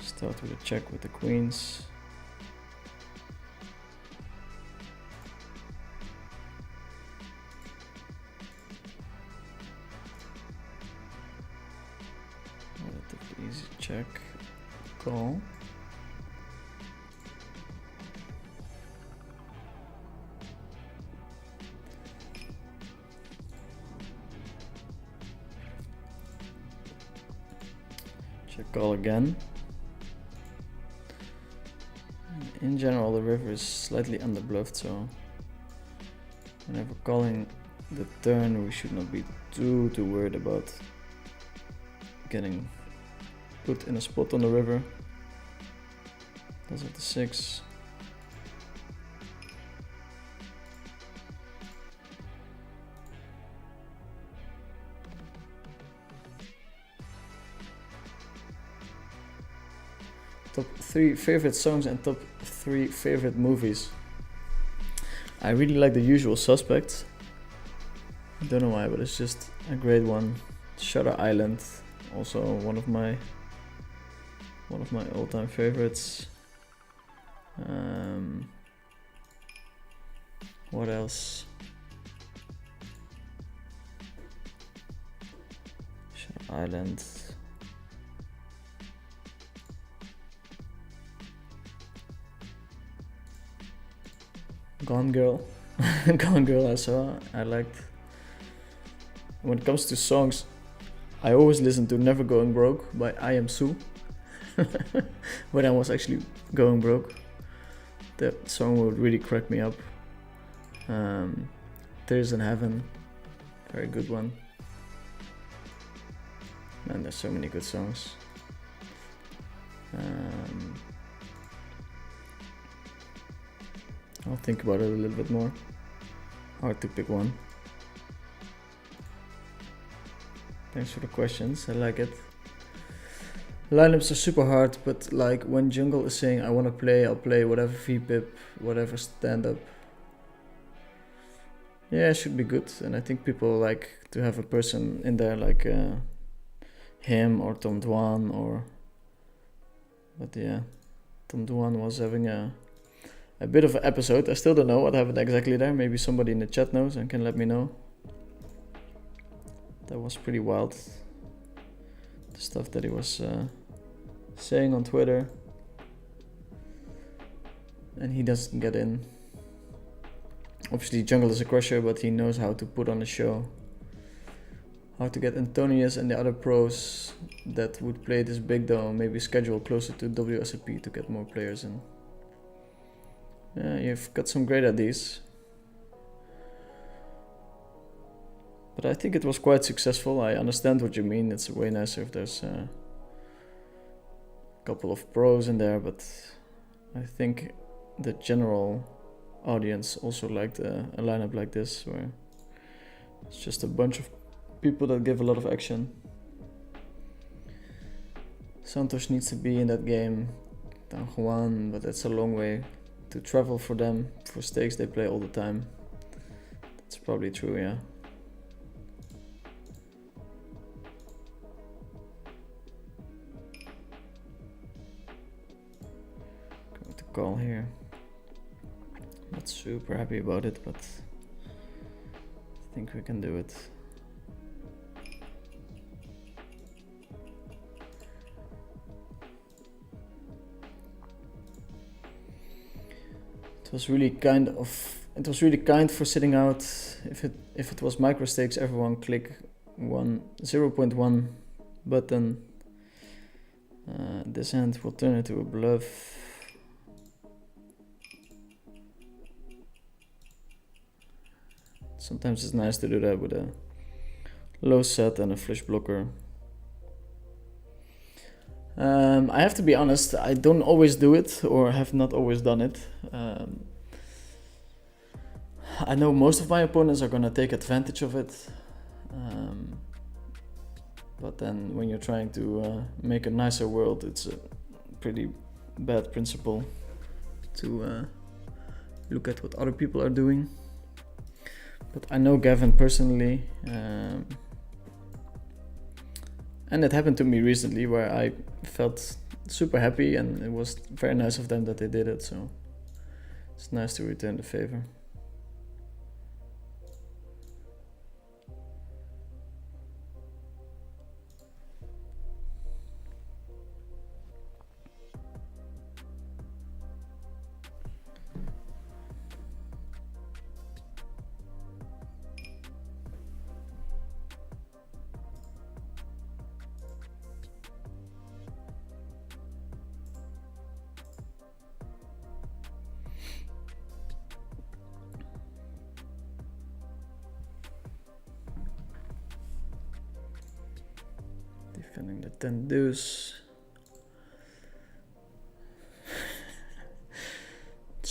Start with a check with the queens. Relatively easy check, call. Check call again. In general, the river is slightly underbluffed, so whenever calling the turn, we should not be too worried about getting put in a spot on the river. Those are the 6. Top 3 favorite songs and top 3 favorite movies. I really like The Usual Suspects. I don't know why, but it's just a great one. Shutter Island, also one of my all-time favorites. What else? Shutter Island. Gone Girl. Gone Girl I liked. When it comes to songs, I always listen to Never Going Broke by I Am Sue. When I was actually going broke. That song would really crack me up. Tears in Heaven. Very good one. Man, there's so many good songs. I'll think about it a little bit more. Hard to pick one. Thanks for the questions, I like it. Lineups are super hard, but like when Jungle is saying I wanna play, I'll play whatever VPIP, whatever stand-up. Yeah, it should be good, and I think people like to have a person in there like him or Tom Dwan or... But yeah, Tom Dwan was having a bit of an episode. I still don't know what happened exactly there. Maybe somebody in the chat knows and can let me know. That was pretty wild. The stuff that he was saying on Twitter. And he doesn't get in. Obviously Jungle is a crusher, but he knows how to put on a show. How to get Antonius and the other pros that would play this big dome, maybe schedule closer to WSOP to get more players in. Yeah, you've got some great ideas. But I think it was quite successful. I understand what you mean. It's way nicer if there's a couple of pros in there, but I think the general audience also liked a lineup like this, where it's just a bunch of people that give a lot of action. Santos needs to be in that game. Don Juan, but that's a long way to travel for them. For stakes they play all the time. That's probably true, yeah. Going to call here. Not super happy about it, but I think we can do it. It was really kind for sitting out. If it was micro stakes, everyone click 0.1 button. This hand will turn into a bluff. Sometimes it's nice to do that with a low set and a flush blocker. I have to be honest, I don't always do it, or have not always done it. I know most of my opponents are gonna take advantage of it. But then when you're trying to make a nicer world, it's a pretty bad principle to look at what other people are doing. But I know Gavin personally, and it happened to me recently where I felt super happy, and it was very nice of them that they did it, so it's nice to return the favor. Defending the 10 deuce.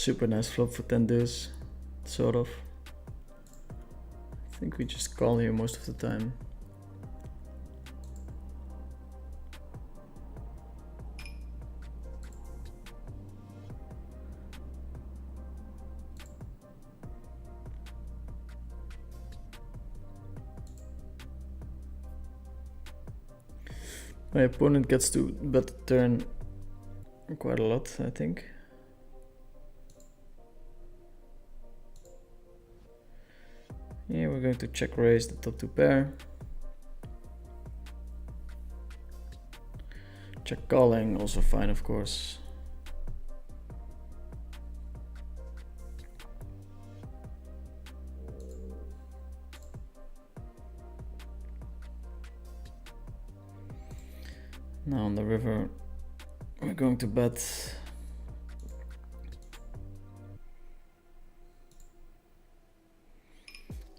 super nice flop for 10 deuce, sort of. I think we just call here most of the time. My opponent gets to bet the turn quite a lot, I think. Yeah, we're going to check raise the top 2 pair. Check calling, also fine, of course. Now on the river, we're going to bet.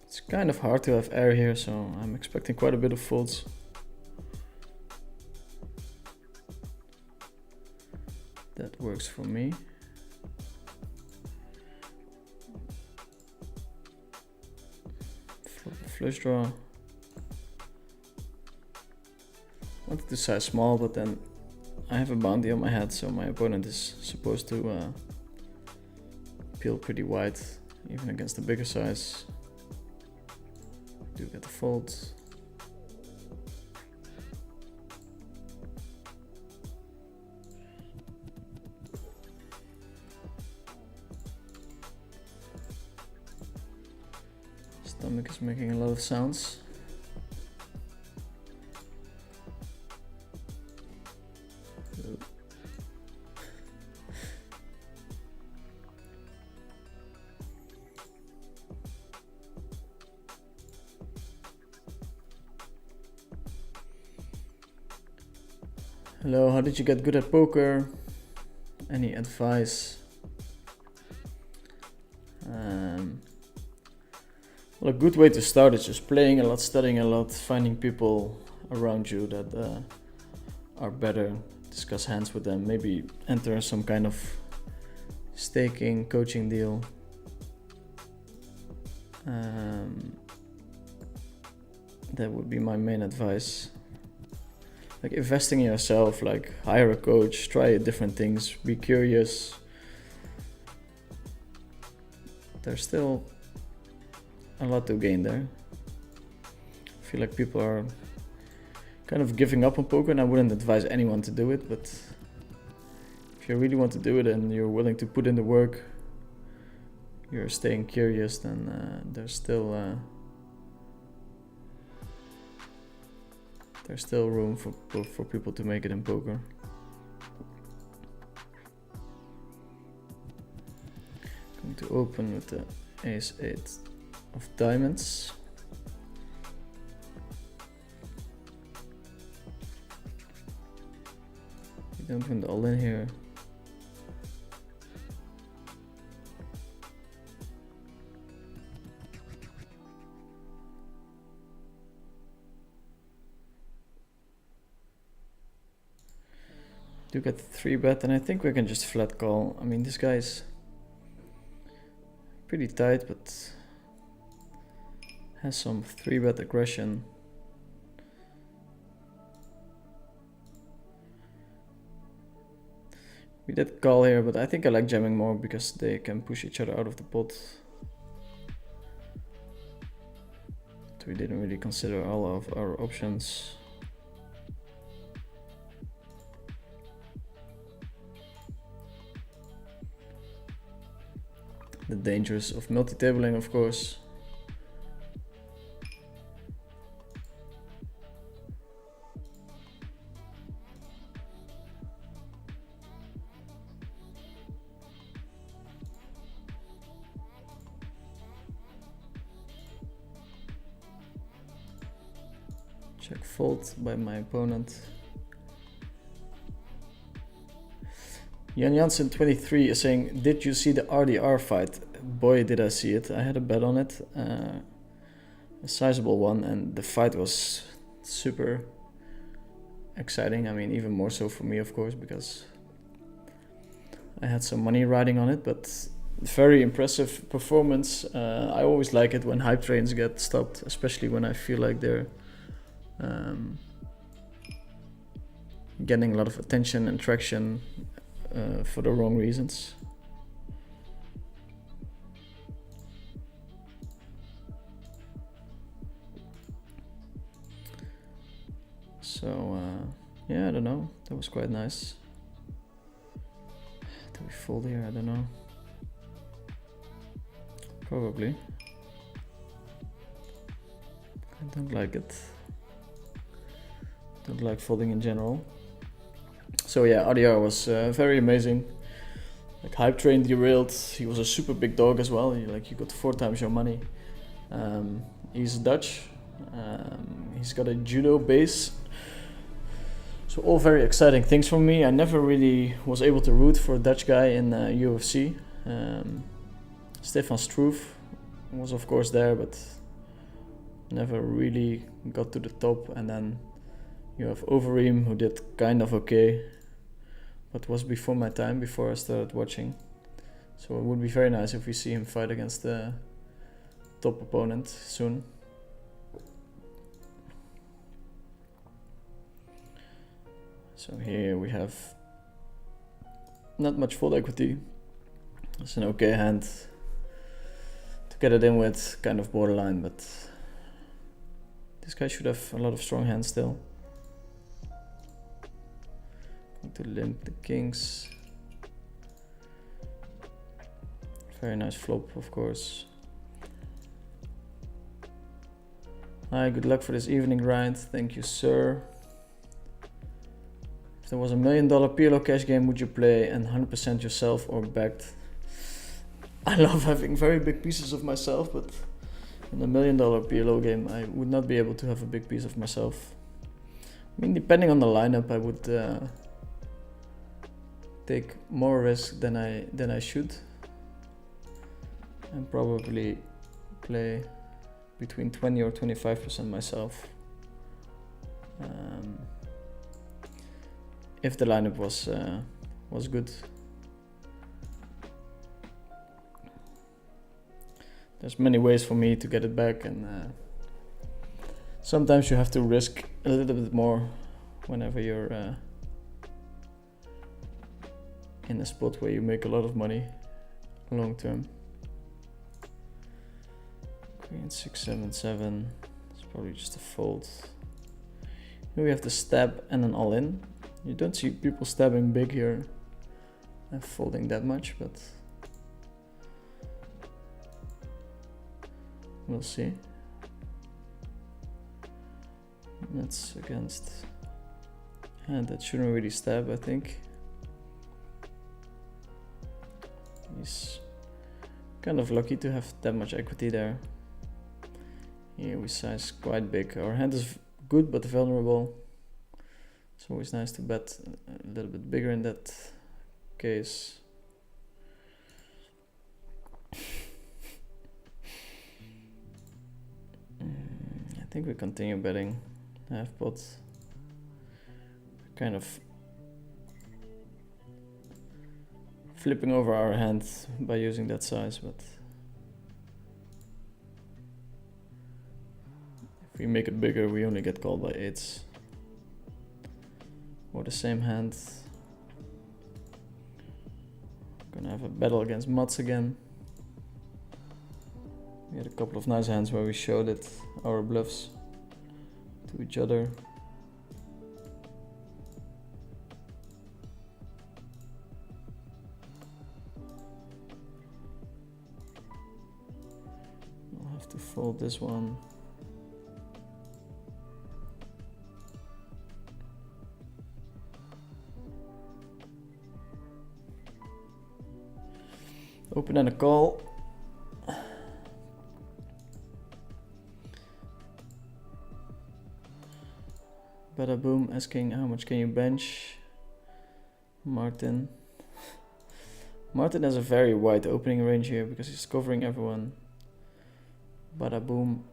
It's kind of hard to have air here, so I'm expecting quite a bit of folds. That works for me. Flush draw. Wanted to size small, but then I have a bounty on my head, so my opponent is supposed to peel pretty wide, even against the bigger size. Do get the fold. Stomach is making a lot of sounds. Hello, how did you get good at poker? Any advice? Well, a good way to start is just playing a lot, studying a lot, finding people around you that are better, discuss hands with them, maybe enter some kind of staking, coaching deal. That would be my main advice. Like investing in yourself, like hire a coach, try different things, be curious. There's still a lot to gain there. I feel like people are kind of giving up on poker, and I wouldn't advise anyone to do it, but if you really want to do it and you're willing to put in the work, you're staying curious, then there's still room for people to make it in poker. Going to open with the ace-8 of diamonds. We don't win the all-in here. Do get the 3-bet, and I think we can just flat call. I mean, this guy's pretty tight, but has some 3-bet aggression. We did call here, but I think I like jamming more because they can push each other out of the pot. So we didn't really consider all of our options. The dangers of multi-tabling, of course. Check fold by my opponent. Jan Jansen 23 is saying, did you see the RDR fight? Boy, did I see it. I had a bet on it, a sizable one, and the fight was super exciting. I mean, even more so for me, of course, because I had some money riding on it, but very impressive performance. I always like it when hype trains get stopped, especially when I feel like they're getting a lot of attention and traction for the wrong reasons. So yeah, I don't know, that was quite nice. Do we fold here? I don't know. Probably. I don't like it. Don't like folding in general. So yeah, RDR was very amazing. Like hype train derailed. He was a super big dog as well. You got 4 times your money. He's Dutch. He's got a judo base. So all very exciting things for me. I never really was able to root for a Dutch guy in UFC. Stefan Struve was of course there, but never really got to the top. And then you have Overeem, who did kind of okay, but was before my time, before I started watching. So it would be very nice if we see him fight against the top opponent soon. So here we have not much fold equity. It's an okay hand to get it in with, kind of borderline, but this guy should have a lot of strong hands still. Going to limp the kings. Very nice flop, of course. Hi, good luck for this evening grind. Thank you, sir. If there was $1 million PLO cash game, would you play and 100% yourself or backed? I love having very big pieces of myself, but in a $1 million PLO game, I would not be able to have a big piece of myself. I mean, depending on the lineup, I would take more risk than I should, and probably play between 20 or 25% myself. If the lineup was good. There's many ways for me to get it back, and sometimes you have to risk a little bit more whenever you're in a spot where you make a lot of money long term. Queen 6, 7, 7. It's probably just a fold. Here we have the stab and an all-in. You don't see people stabbing big here and folding that much, but we'll see. That's against hand that shouldn't really stab, I think. He's kind of lucky to have that much equity there. Here we size quite big. Our hand is good but vulnerable. It's always nice to bet a little bit bigger in that case. I think we continue betting half pot. Kind of flipping over our hand by using that size, but if we make it bigger, we only get called by 8s. Or the same hand. Gonna have a battle against Mats again. We had a couple of nice hands where we showed it, our bluffs to each other. I'll have to fold this one. Open and a call. Bada boom, asking how much can you bench? Martin. Martin has a very wide opening range here because he's covering everyone. Bada boom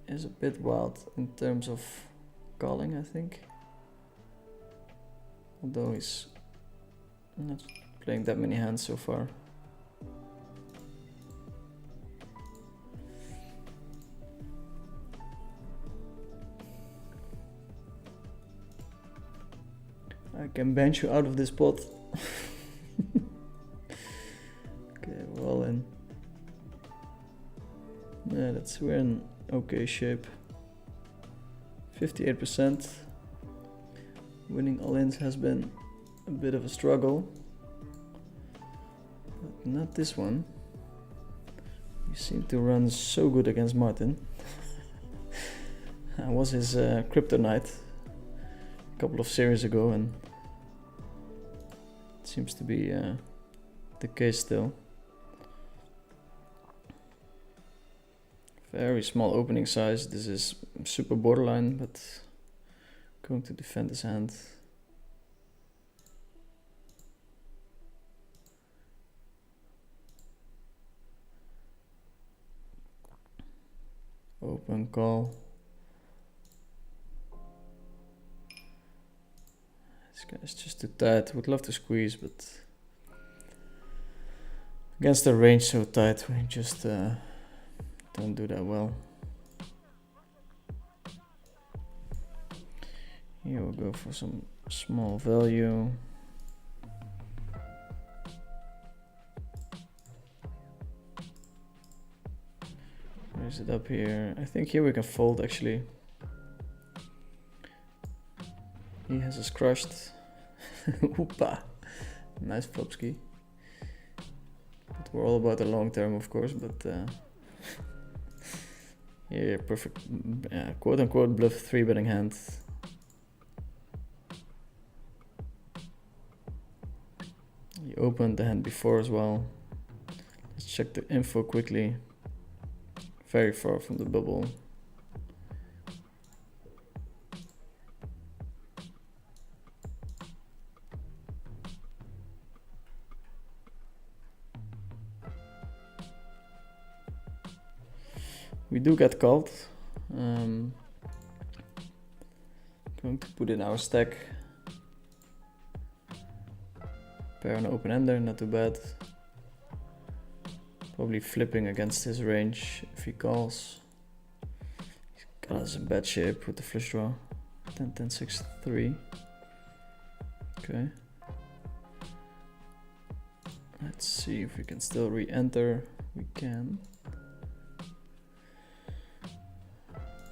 is a bit wild in terms of calling, I think. Although he's not playing that many hands so far. can bench you out of this pot. Okay, well in. Yeah, we're in okay shape. 58%. Winning all-ins has been a bit of a struggle, but not this one. You seem to run so good against Martin. I was his kryptonite a couple of series ago, and it seems to be the case still. Very small opening size. This is super borderline, but going to defend his hand. Open call. This guy's just too tight. Would love to squeeze, but against the range so tight, we just don't do that well. Here we'll go for some small value. Raise it up here. I think here we can fold actually. He has us crushed. Hoopa! Nice flop ski. But we're all about the long term, of course, but yeah, perfect, quote unquote bluff 3-betting hand. He opened the hand before as well. Let's check the info quickly. Very far from the bubble. We do get called. Going to put in our stack. Pair an open ender, not too bad. Probably flipping against his range if he calls. He's got us in bad shape with the flush draw. 10, 10, 6, 3. Okay. Let's see if we can still re-enter. We can.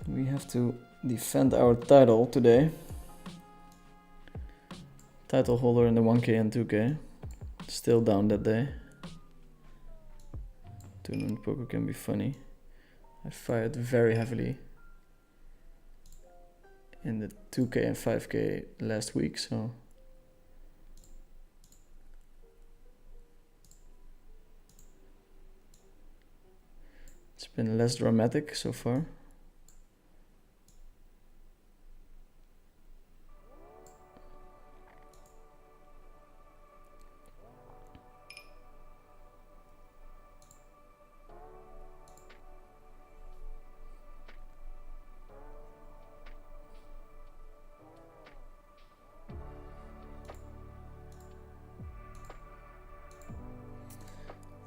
We have to defend our title today. Title holder in the 1K and 2K. Still down that day. Tournament poker can be funny. I fired very heavily in the 2K and 5K last week, so it's been less dramatic so far.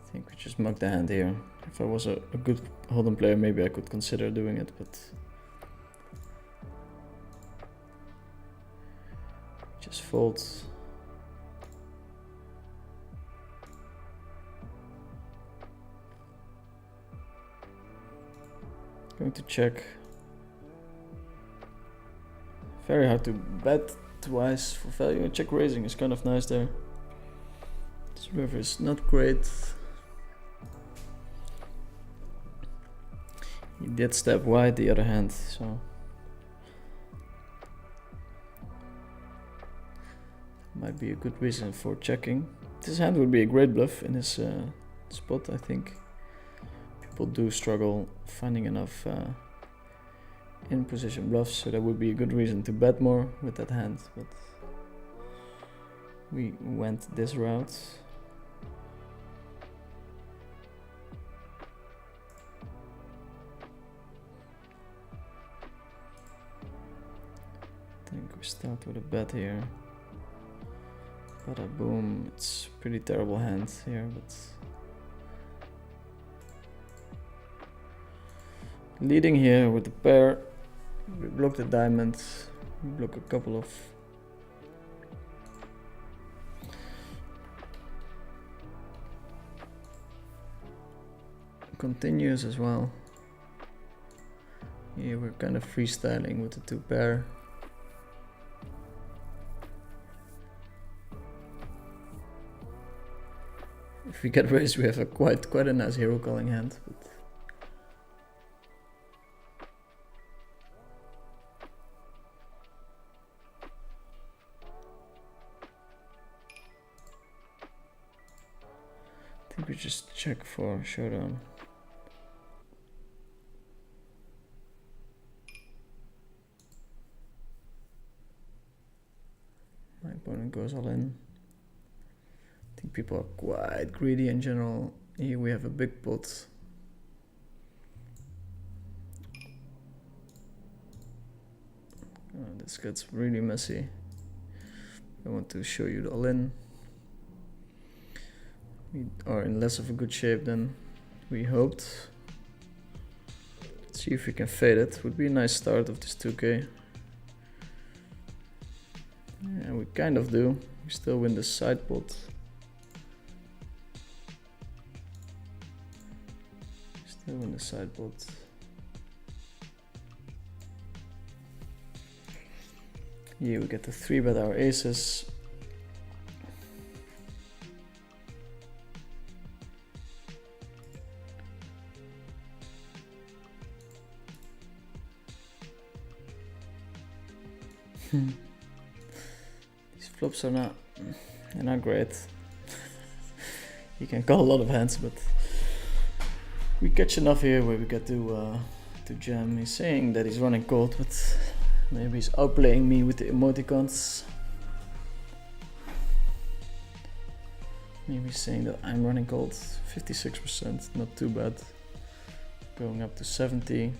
I think we just mugged the hand here. If I was a good hold'em player, maybe I could consider doing it, but just fold. Going to check. Very hard to bet twice for value. Check raising is kind of nice there. This river is not great. He did step wide the other hand, so might be a good reason for checking. This hand would be a great bluff in his spot, I think. People do struggle finding enough in position bluffs, so that would be a good reason to bet more with that hand, but we went this route. I think we start with a bet here. Bada boom, it's pretty terrible hand here, but leading here with the pair. We block the diamond, we block a couple of continues as well. Here we're kind of freestyling with the 2 pair. If we get raised, we have a quite a nice hero calling hand. But I think we just check for showdown. My opponent goes all in. I think people are quite greedy in general. Here we have a big pot. Oh, this gets really messy. I want to show you the all-in. We are in less of a good shape than we hoped. Let's see if we can fade it. Would be a nice start of this 2K. Yeah, we kind of do. We still win the side pot. Still win the side pot. Here we get to 3-bet our aces. These flops are not, they're not great. You can call a lot of hands, but we catch enough here where we get to jam. He's saying that he's running cold, but maybe he's outplaying me with the emoticons. Maybe he's saying that I'm running cold. 56%, not too bad. Going up to 70.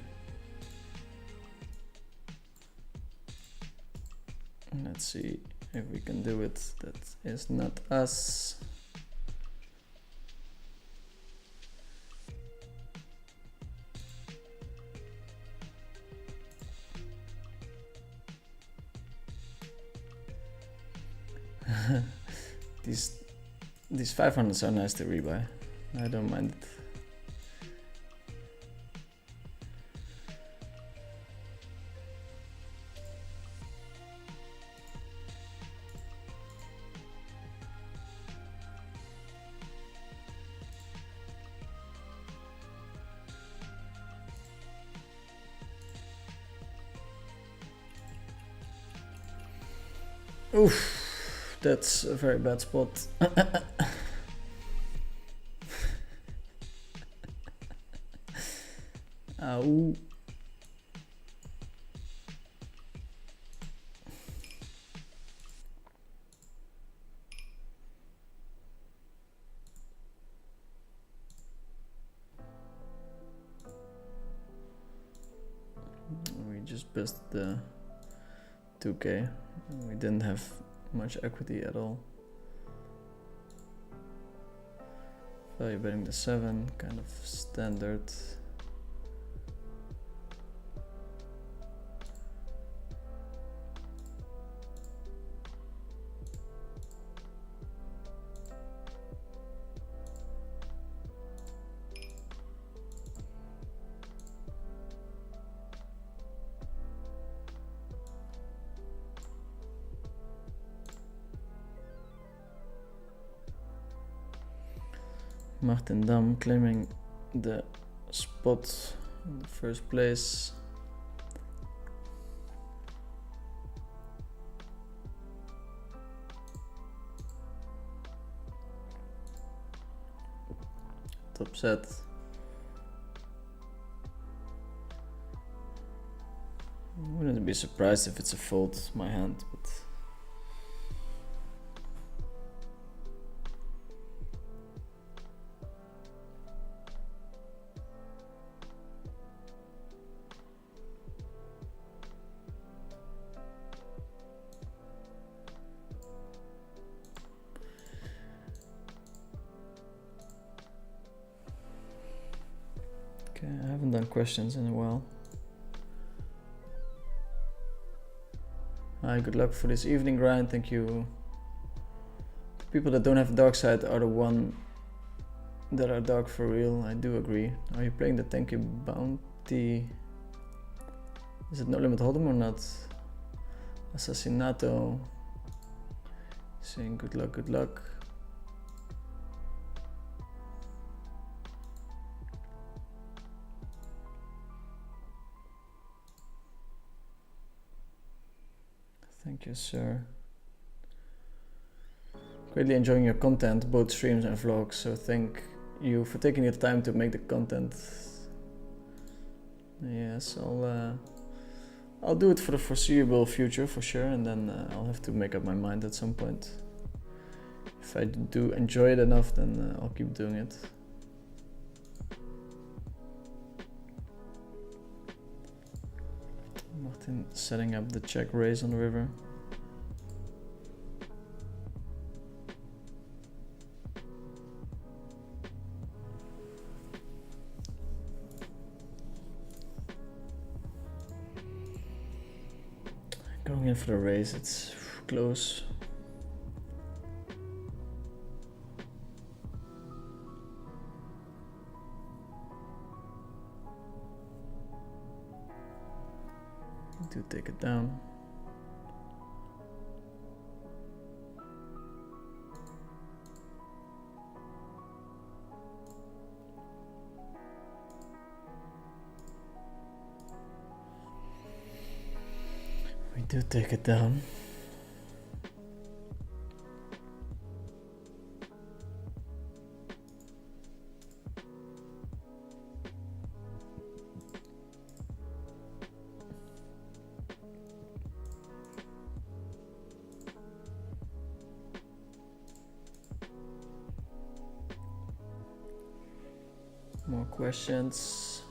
Let's see if we can do it. That is not us. These 500s are nice to rebuy. I don't mind it. Oof, that's a very bad spot. Ow. We just bested the 2K. We didn't have much equity at all. Value betting the 7, kind of standard. Martin Dam claiming the spot in the first place. Top set. Wouldn't be surprised if it's a fold, my hand, but okay, I haven't done questions in a while. Hi, good luck for this evening grind, thank you. The people that don't have a dark side are the one that are dark for real. I do agree. Are you playing the tanky bounty? Is it no limit hold'em or not? Assassinato. Saying good luck, good luck. Thank you, sir. Greatly enjoying your content, both streams and vlogs, so thank you for taking your time to make the content. Yes, I'll do it for the foreseeable future for sure, and then I'll have to make up my mind at some point. If I do enjoy it enough, then I'll keep doing it. Martin setting up the check raise on the river. Going in for the raise, it's close. Do take it down. We do take it down. More questions.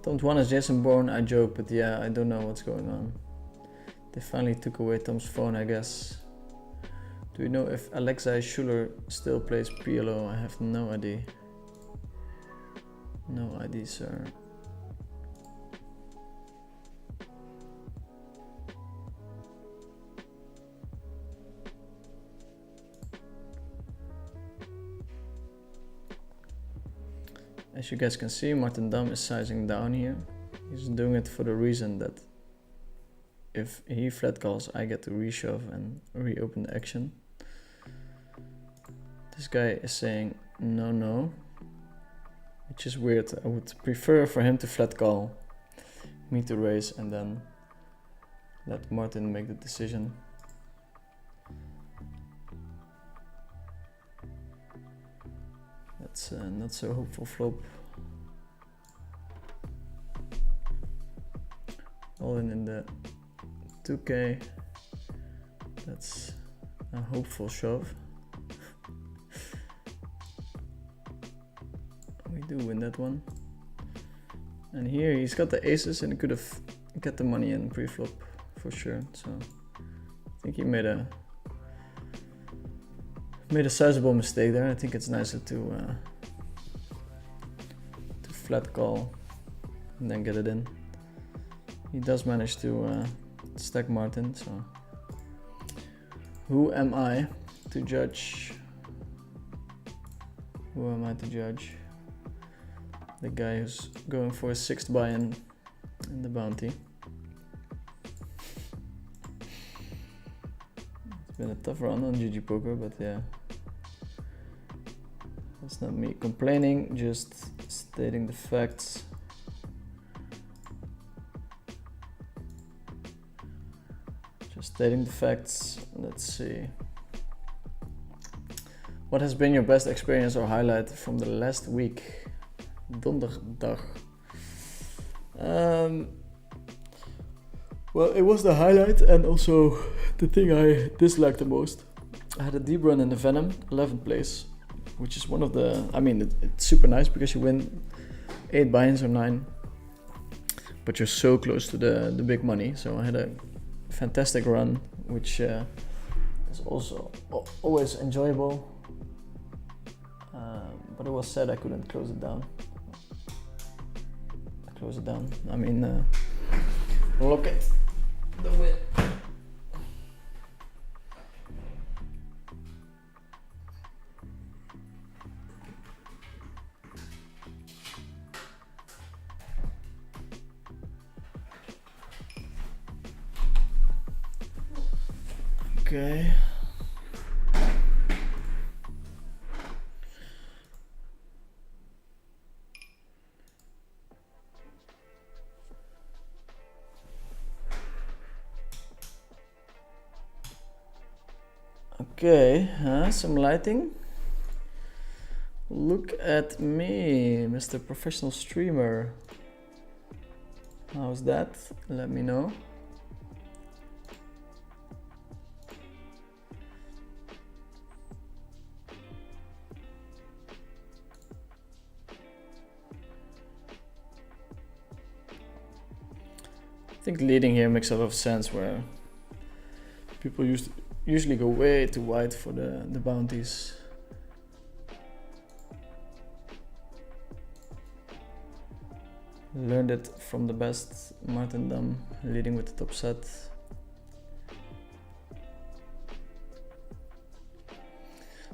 Tom's one is Jason Bourne, I joke, but yeah, I don't know what's going on. They finally took away Tom's phone, I guess. Do you know if Alexei Schuler still plays PLO? I have no idea. No idea, sir. As you guys can see, Martin Dam is sizing down here. He's doing it for the reason that if he flat calls, I get to reshove and reopen the action. This guy is saying no, no, which is weird. I would prefer for him to flat call, me to raise, and then let Martin make the decision. That's not so hopeful flop. All in the 2K. That's a hopeful shove. We do win that one. And here he's got the aces and he could have got the money in pre-flop for sure. So I think he made a sizable mistake there. I think it's nicer to flat call and then get it in. He does manage to stack Martin, so who am I to judge? Who am I to judge? The guy who's going for a 6th buy-in in the bounty. It's been a tough run on GG Poker, but yeah. That's not me complaining, just stating the facts. Just stating the facts. Let's see. What has been your best experience or highlight from the last week? Donderdag. Well, it was the highlight and also the thing I disliked the most. I had a deep run in the Venom, 11th place, which is one of the, I mean, it's super nice because you win 8 buy-ins or 9, but you're so close to the big money. So I had a fantastic run, which is also always enjoyable, but it was sad I couldn't close it down. I mean, look at the win. Okay. Okay, some lighting. Look at me, Mr. Professional Streamer. How's that? Let me know. I think leading here makes a lot of sense, where people usually go way too wide for the bounties. Learned it from the best, Martin Dam, leading with the top set.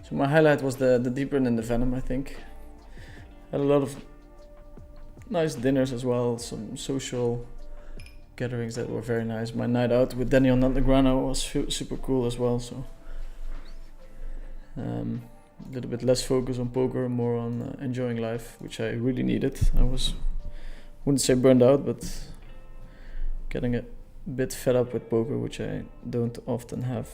So my highlight was the deeper than the Venom, I think. Had a lot of nice dinners as well, some social gatherings that were very nice. My night out with Daniel Nandagrano was super cool as well, so a little bit less focus on poker, more on enjoying life, which I really needed. I wouldn't say burned out, but getting a bit fed up with poker, which I don't often have.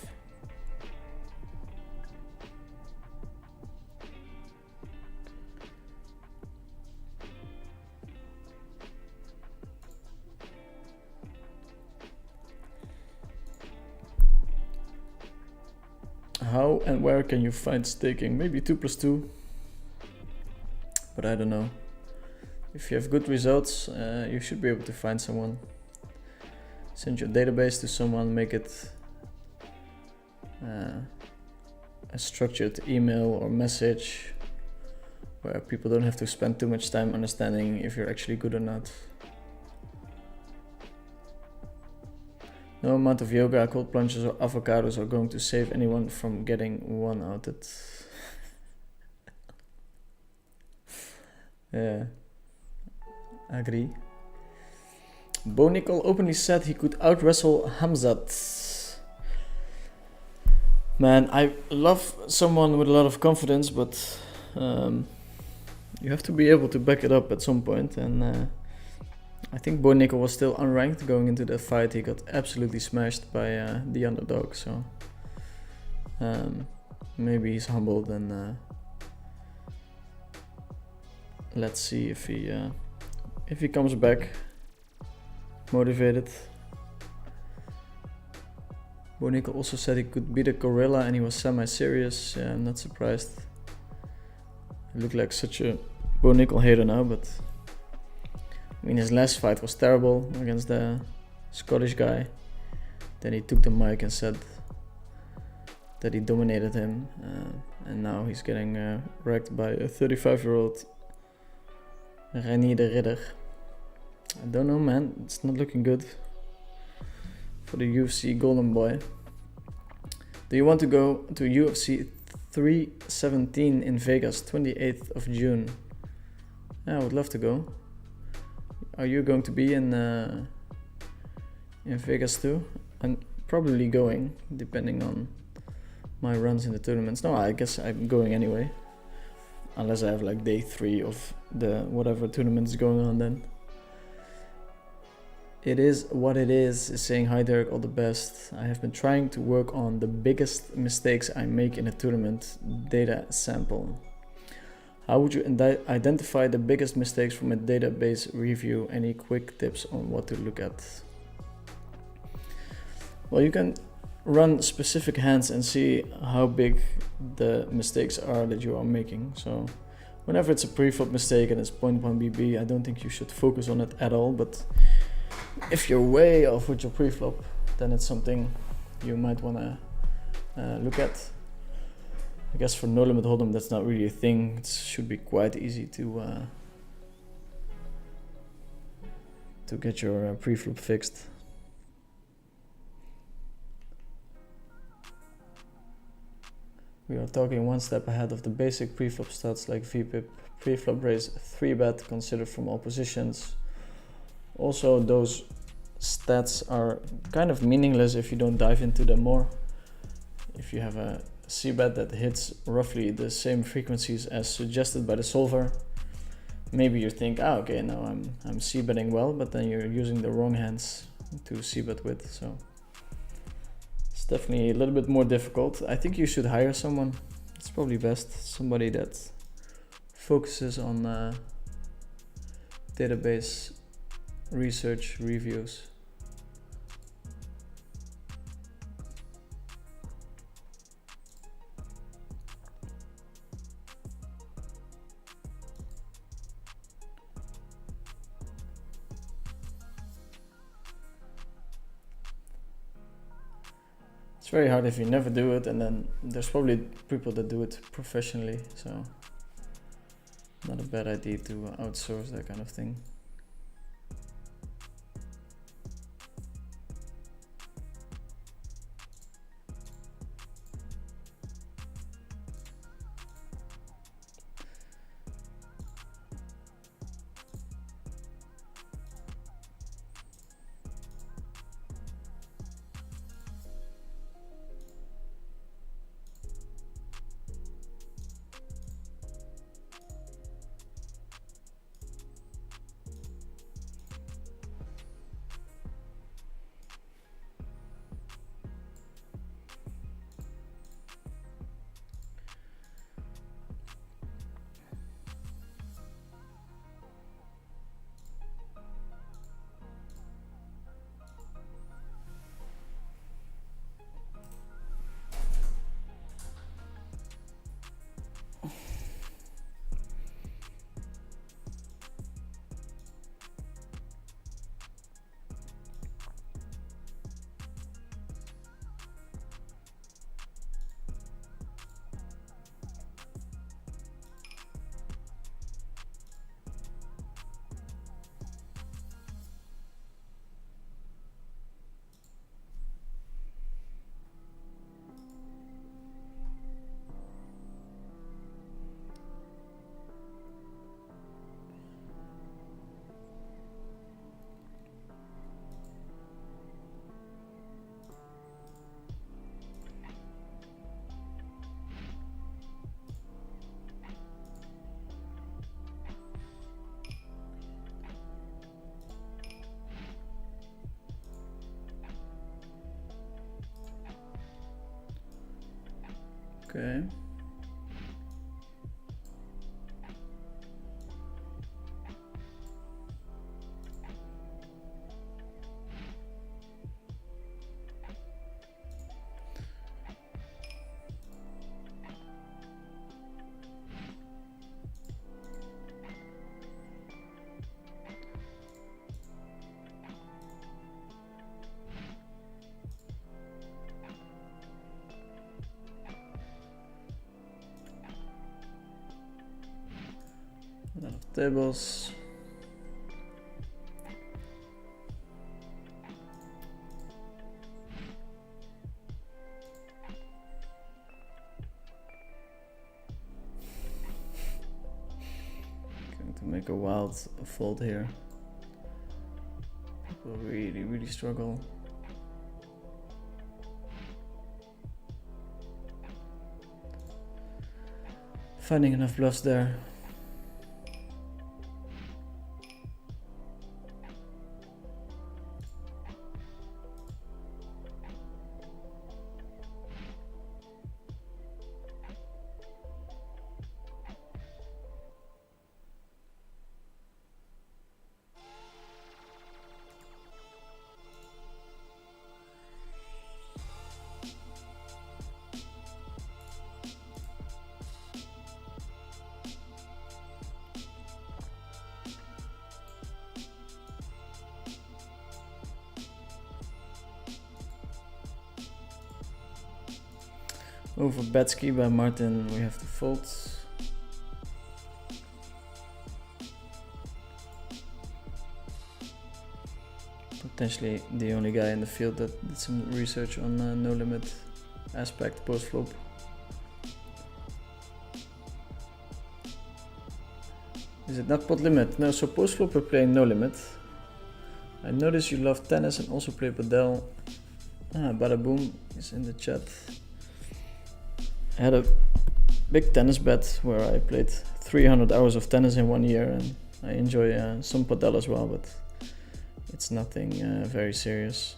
How and where can you find staking? Maybe 2+2, but I don't know. If you have good results, you should be able to find someone. Send your database to someone, make it a structured email or message where people don't have to spend too much time understanding if you're actually good or not. No amount of yoga, cold plunges or avocados are going to save anyone from getting one outed. Yeah, agree. Bo Nickel openly said he could out-wrestle Hamzat. Man, I love someone with a lot of confidence, but you have to be able to back it up at some point, and I think Bo Nickel was still unranked going into that fight. He got absolutely smashed by the underdog, so maybe he's humbled, and let's see if he comes back motivated. Bo Nickel also said he could beat a gorilla and he was semi-serious. Yeah, I'm not surprised. He looked like such a Bo Nickel hater now, but I mean, his last fight was terrible against the Scottish guy. Then he took the mic and said that he dominated him, and now he's getting wrecked by a 35-year-old Reinier de Ridder. I don't know, man. It's not looking good for the UFC golden boy. Do you want to go to UFC 317 in Vegas, 28th of June? Yeah, I would love to go. Are you going to be in Vegas too? I'm probably going, depending on my runs in the tournaments. No, I guess I'm going anyway. Unless I have like day 3 of the whatever tournament is going on then. It is what it is saying hi Derek, all the best. I have been trying to work on the biggest mistakes I make in a tournament data sample. How would you identify the biggest mistakes from a database review? Any quick tips on what to look at? Well, you can run specific hands and see how big the mistakes are that you are making. So whenever it's a pre-flop mistake and it's 0.1 BB, I don't think you should focus on it at all. But if you're way off with your pre-flop, then it's something you might want to look at. I guess for no limit hold'em that's not really a thing. It should be quite easy to get your pre-flop fixed. We are talking one step ahead of the basic pre-flop stats like VPIP, pre-flop raise, 3-bet considered from all positions. Also, those stats are kind of meaningless if you don't dive into them more. if you have a c-bet that hits roughly the same frequencies as suggested by the solver, maybe you think, okay, now I'm c-betting well, but then you're using the wrong hands to c-bet with, so it's definitely a little bit more difficult. I think you should hire someone. It's probably best, somebody that focuses on database research reviews. It's very hard if you never do it, and then there's probably people that do it professionally, so not a bad idea to outsource that kind of thing. Okay. A lot of tables. Going to make a wild fold here. People really struggle. Finding enough bluffs there. Over Betsky by Martin, we have to fold. Potentially the only guy in the field that did some research on no limit aspect post flop. Is it not pot limit? No, so post flop we're playing no limit. I notice you love tennis and also play padel. Bada Boom is in the chat. I had a big tennis bet where I played 300 hours of tennis in 1 year, and I enjoy some padel as well, but it's nothing very serious.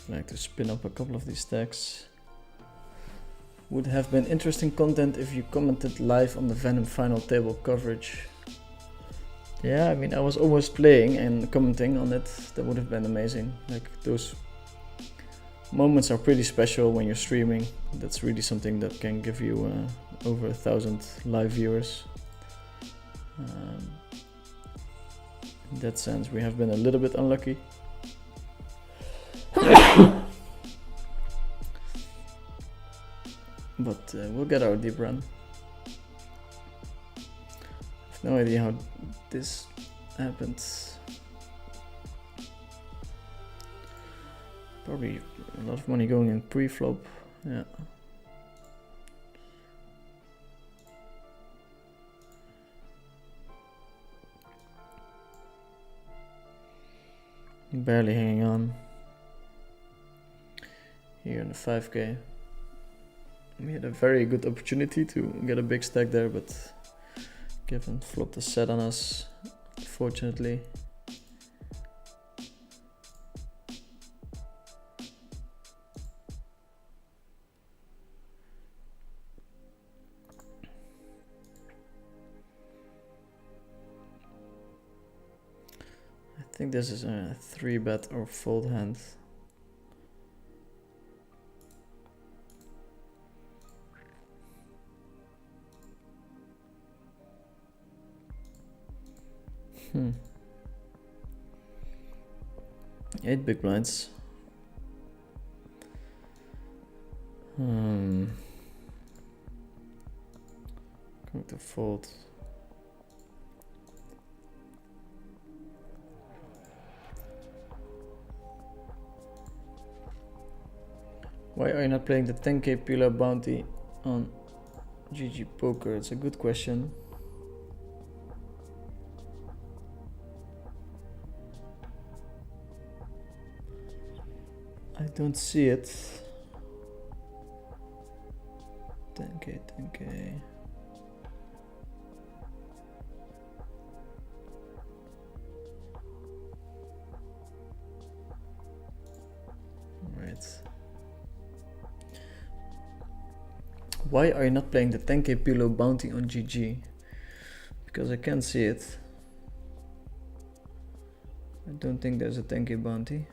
I'd like to spin up a couple of these stacks. Would have been interesting content if you commented live on the Venom final table coverage. Yeah, I mean, I was almost playing and commenting on it. That would have been amazing. Like, those moments are pretty special when you're streaming. That's really something that can give you over 1,000 live viewers. In that sense, we have been a little bit unlucky. But we'll get our deep run. I have no idea how this happened. Probably a lot of money going in pre-flop. Yeah. Barely hanging on. Here in the 5k. We had a very good opportunity to get a big stack there, but Kevin flopped a set on us, fortunately. I think this is a 3-bet or fold hand. Hmm. 8 big blinds. Going to fold. Why are you not playing the 10k PLO bounty on GG Poker? It's a good question. I don't see it. 10k, 10k. Right. Why are you not playing the 10k PLO bounty on GG? Because I can't see it. I don't think there's a 10k bounty.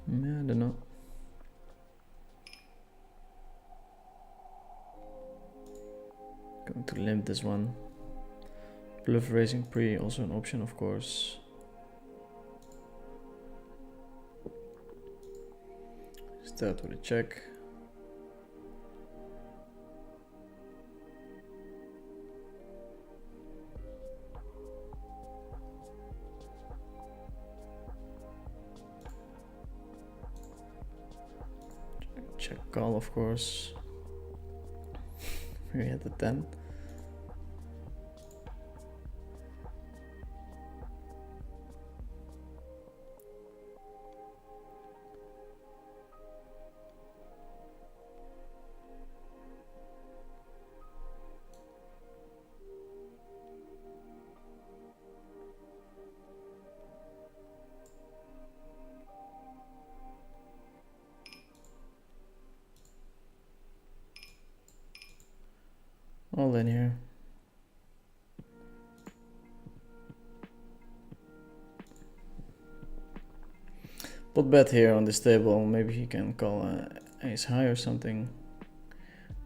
Yeah, I don't know. Going to limp this one. Bluff raising pre, also an option, of course. Start with a check. Check call, of course. We had the 10. All in here. Pot bet here on this table. Maybe he can call ace high or something.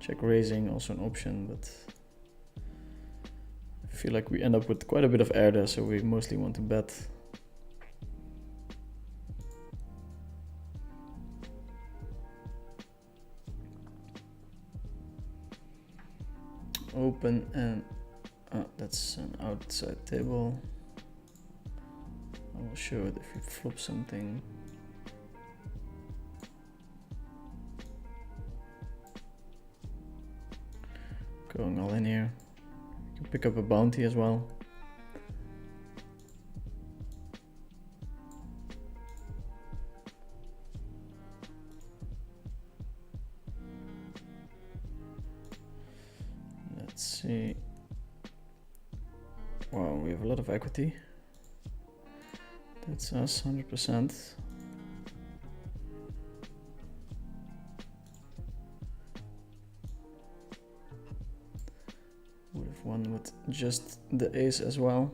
Check raising, also an option, but I feel like we end up with quite a bit of air there, so we mostly want to bet. Open and Oh, that's an outside table. I will show it if you flop something. Going all in here. You can pick up a bounty as well. Let's see. Wow, we have a lot of equity. That's us, 100%. Would have won with just the ace as well.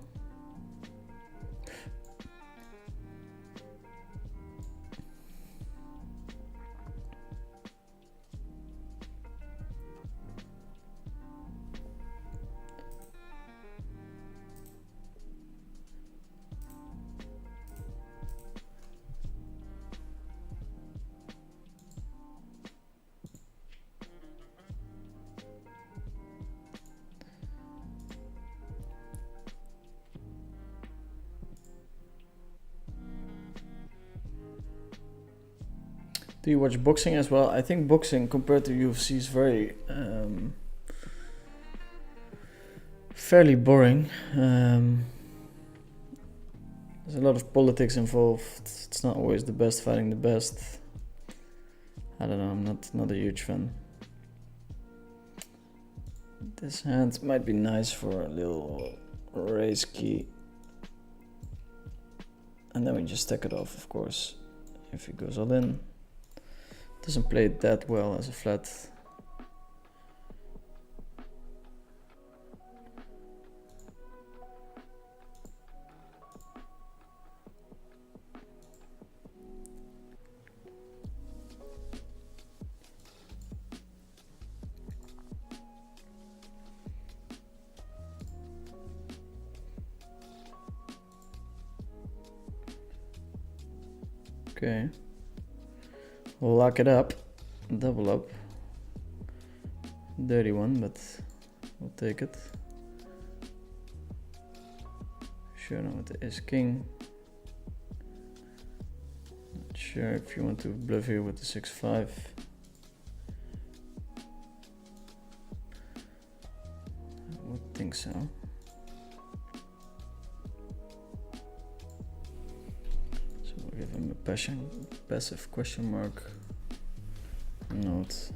Do you watch boxing as well? I think boxing compared to UFC is very fairly boring. There's a lot of politics involved. It's not always the best fighting the best. I don't know, I'm not a huge fan. This hand might be nice for a little raise key. And then we just stack it off, of course, if he goes all in. Doesn't play it that well as a flat. Okay. Lock it up. Double up. Dirty one, but we'll take it. Sure, now with the ace king. Not sure if you want to bluff here with the 6-5. I would think so. So we'll give him a passive question mark. Note.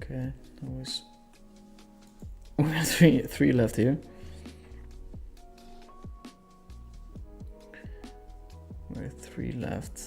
Okay, always. We have three left here. We're 3 left.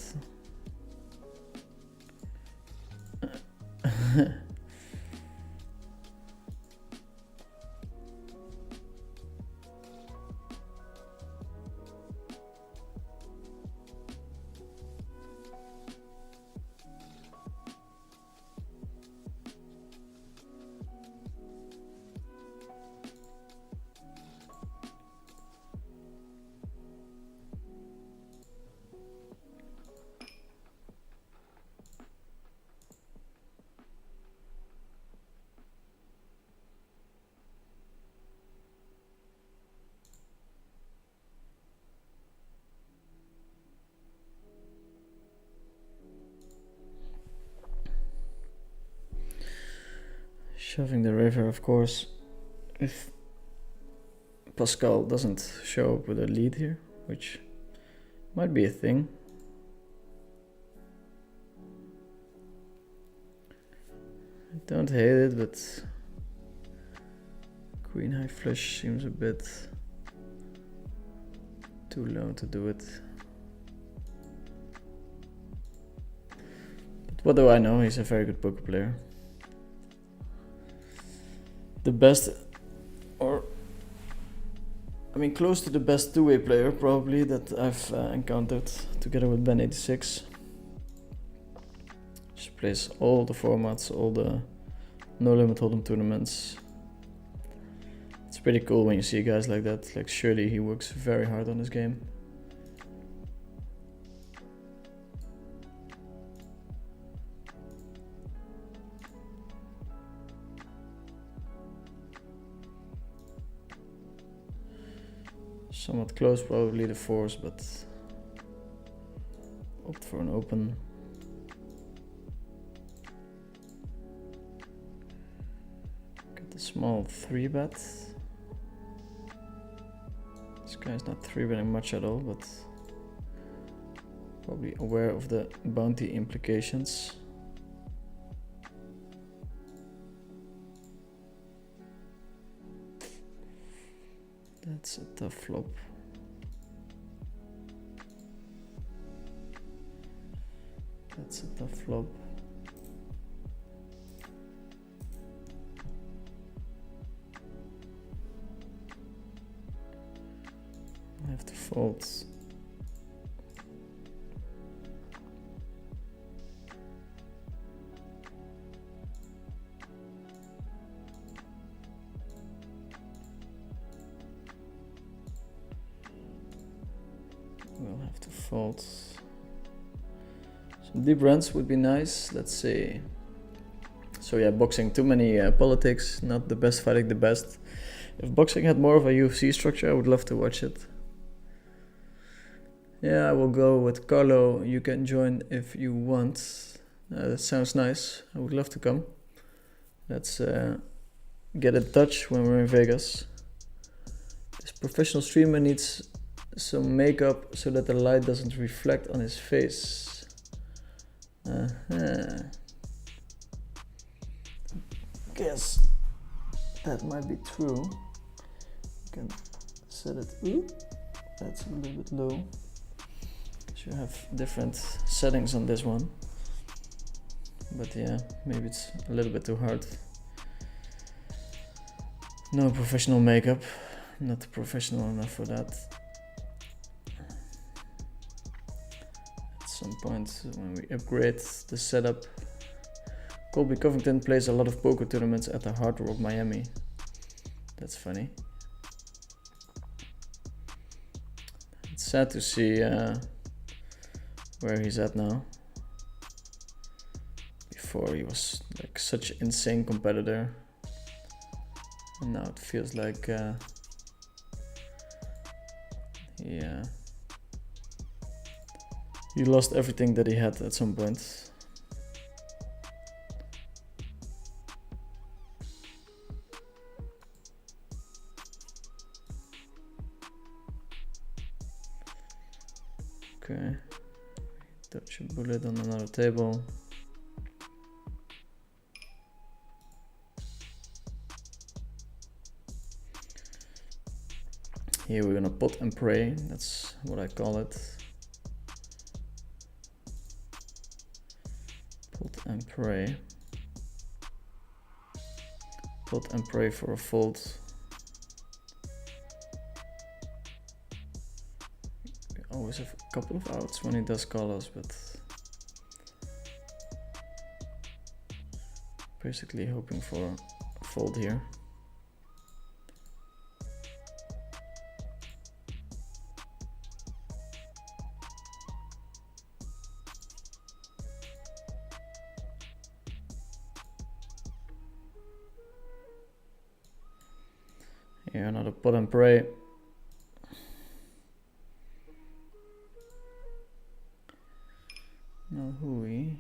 Shoving the river, of course, if Pascal doesn't show up with a lead here, which might be a thing. I don't hate it, but Queen high flush seems a bit too low to do it. But what do I know? He's a very good poker player. The best, or I mean close to the best two-way player probably that I've encountered, together with Ben86. She plays all the formats, all the no limit hold'em tournaments. It's pretty cool when you see guys like that. Like surely he works very hard on his game. Somewhat close, probably the fours, but opt for an open. Get the small 3-bet. This guy's not 3-betting much at all, but probably aware of the bounty implications. That's a tough flop. That's a tough flop. I have to fold. We'll have to fold. Some deep runs would be nice. Let's see. So yeah, boxing, too many politics, not the best fighting the best. If boxing had more of a UFC structure, I would love to watch it. Yeah, I will go with Carlo. You can join if you want. That sounds nice. I would love to come. Let's get in touch when we're in Vegas. This professional streamer needs some makeup so that the light doesn't reflect on his face. Guess that might be true. You can set it. Ooh, that's a little bit low. You have different settings on this one, but yeah, maybe it's a little bit too hard. No professional makeup, not professional enough for that. At some point when we upgrade the setup. Colby Covington plays a lot of poker tournaments at the Hard Rock Miami. That's funny. It's sad to see where he's at now. Before he was like such an insane competitor, and now it feels like he lost everything that he had at some point. Okay. Touch a bullet on another table. Here we're gonna pot and pray. That's what I call it. Pot and pray. Pot and pray for a fold. Always have a couple of outs when he does call us, but basically hoping for a fold here. Here another pot and pray. NLHE.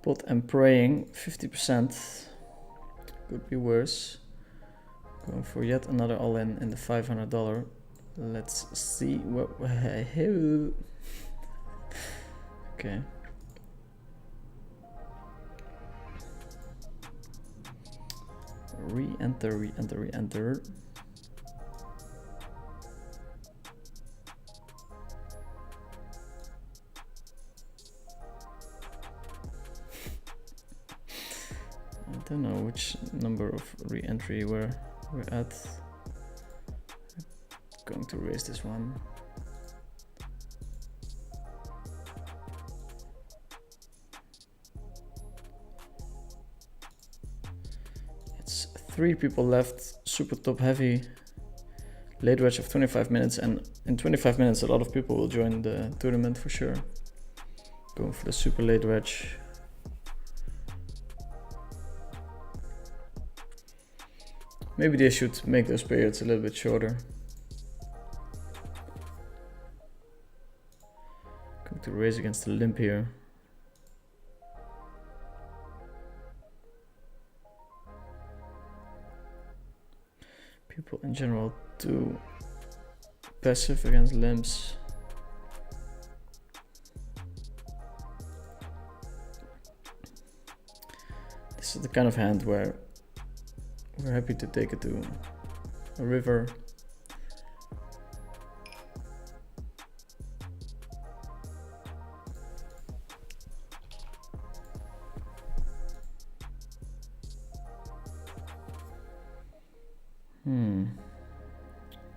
Pot and praying 50%. Could be worse. Going for yet another all-in in the $500. Let's see what... Okay. Re-enter, re-enter, re-enter. I don't know which number of re-entry we're at. I'm going to raise this one. It's 3 people left, super top heavy. Late wedge of 25 minutes, and in 25 minutes a lot of people will join the tournament for sure. Going for the super late wedge. Maybe they should make those periods a little bit shorter. Going to raise against the limp here. People in general too passive against limps. This is the kind of hand where we're happy to take it to a river.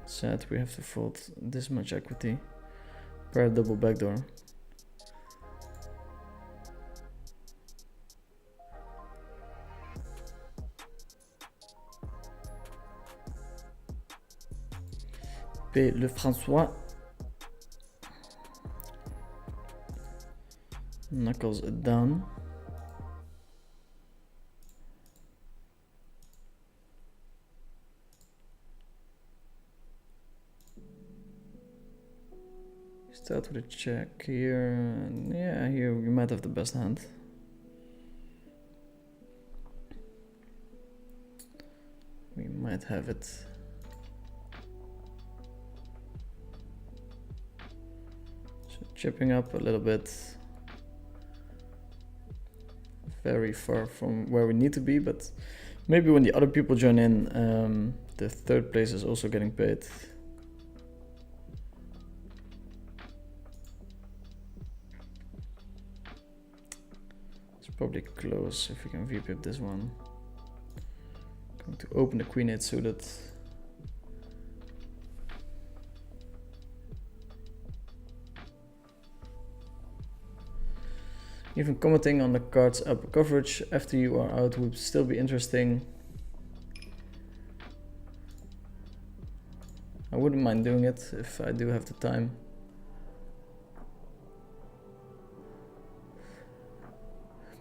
Sad we have to fold this much equity per double backdoor. P. Le François knuckles it down. Start with a check here. Yeah, here we might have the best hand. We might have it. So chipping up a little bit. Very far from where we need to be, but maybe when the other people join in, the third place is also getting paid. Probably close if we can VPip this one. Going to open the queen 8 suited. Even commenting on the cards up coverage after you are out would still be interesting. I wouldn't mind doing it if I do have the time.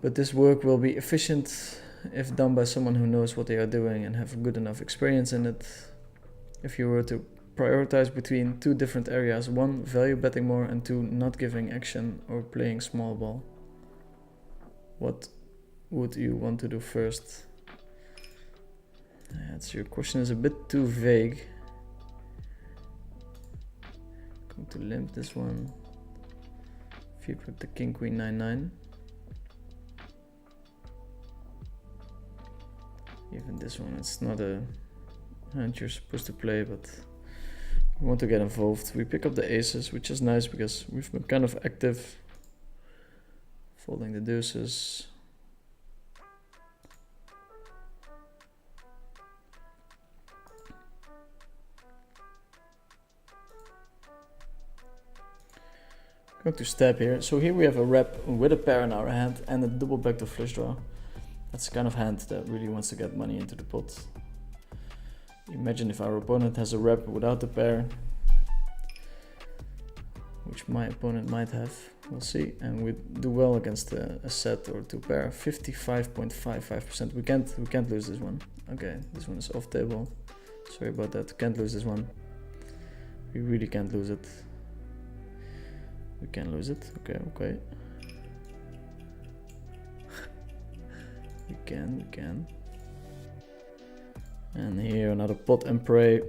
But this work will be efficient if done by someone who knows what they are doing and have good enough experience in it. If you were to prioritize between 2 different areas, 1 value betting more and 2 not giving action or playing small ball, what would you want to do first? Your question is a bit too vague. Going to limp this one. If you put the king queen 9-9. Even this one, it's not a hand you're supposed to play, but we want to get involved. We pick up the aces, which is nice because we've been kind of active. Folding the deuces. Going to step here. So here we have a rep with a pair in our hand and a double backdoor flush draw. That's the kind of hand that really wants to get money into the pot. Imagine if our opponent has a rep without the pair, which my opponent might have, we'll see. And we do well against a set or 2 pair, 55.55%. We can't lose this one. Okay, this one is off table. Sorry about that, can't lose this one. We really can't lose it. We can lose it, okay. We can. And here another pot and pray.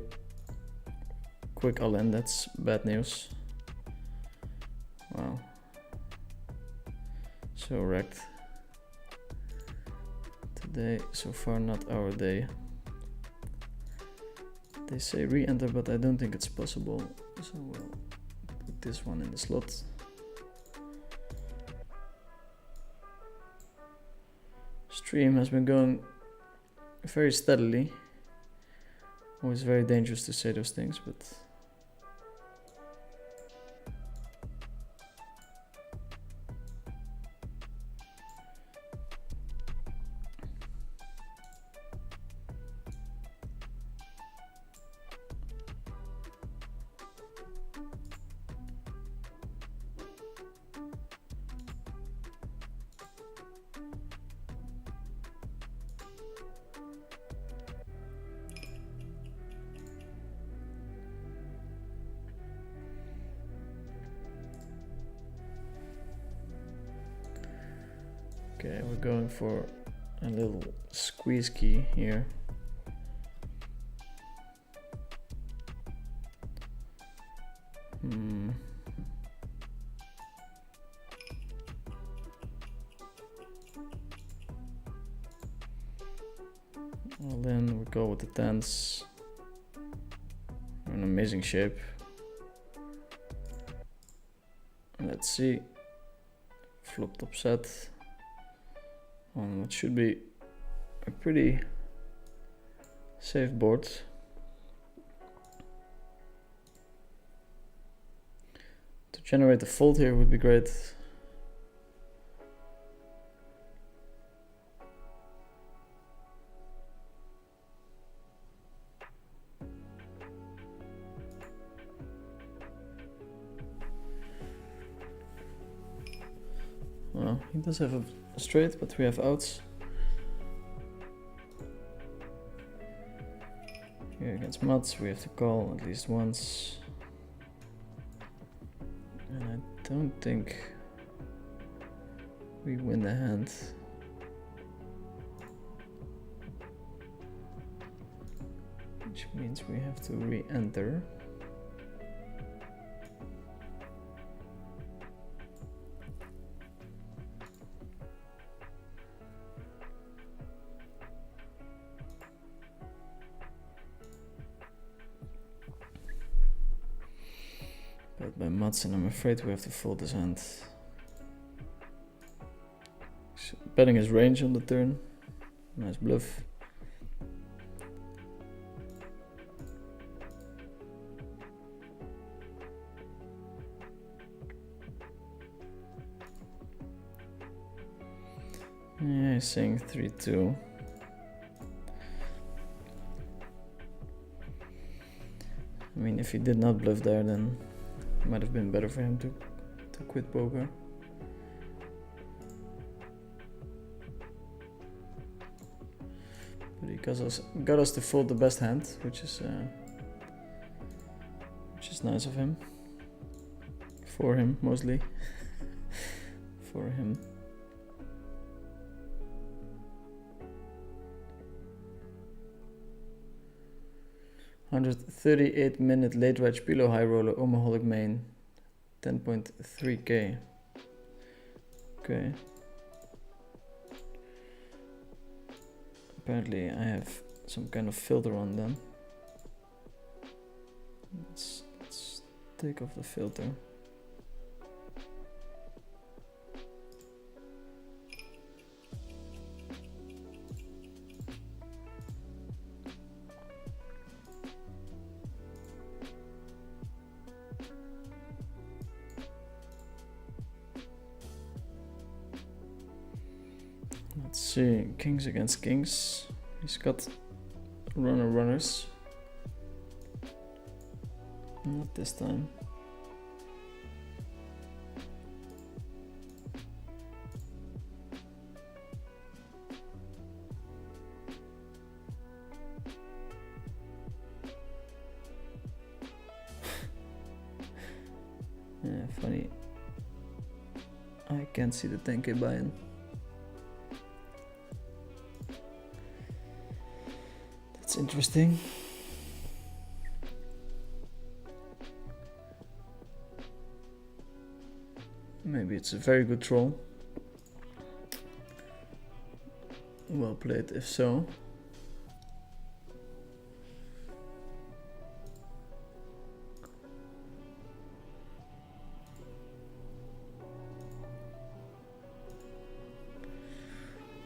Quick all-in, that's bad news. Wow. So wrecked. Today, so far not our day. They say re-enter, but I don't think it's possible. So we'll put this one in the slot. Stream has been going very steadily. Always very dangerous to say those things, but okay, we're going for a little squeeze key here. Well, then we go with the tens. We're in amazing shape. Let's see. Flop top set on what should be a pretty safe board. To generate a fold here would be great. Well, he does have a straight, but we have outs. Here against Mats, we have to call at least once. And I don't think we win the hand. Which means we have to re-enter. But by Mats, and I'm afraid we have to fold this hand. So betting his range on the turn. Nice bluff. Yeah, he's saying 3-2. I mean, if he did not bluff there, then it might have been better for him to quit poker. But he got us to fold the best hand, which is nice of him. For him, mostly. For him. $138-minute late reg pillow high roller Omaholic main, 10.3k. Okay. Apparently I have some kind of filter on then. Let's take off the filter. Let's see, kings against kings. He's got runners. Not this time. Yeah, funny. I can't see the 10k buy-in. That's interesting. Maybe it's a very good troll. Well played if so.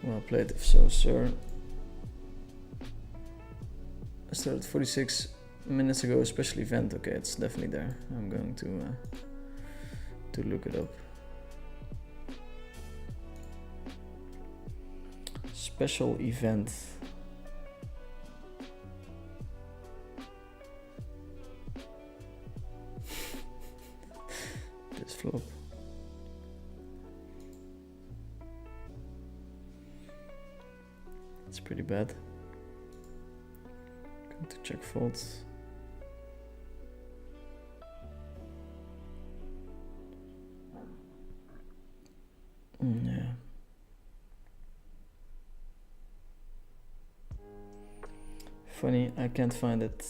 Well played if so, sir. I started 46 minutes ago, special event. Okay, it's definitely there. I'm going to look it up. Special event. This flop. It's pretty bad. Going to check faults. Yeah. Funny, I can't find it.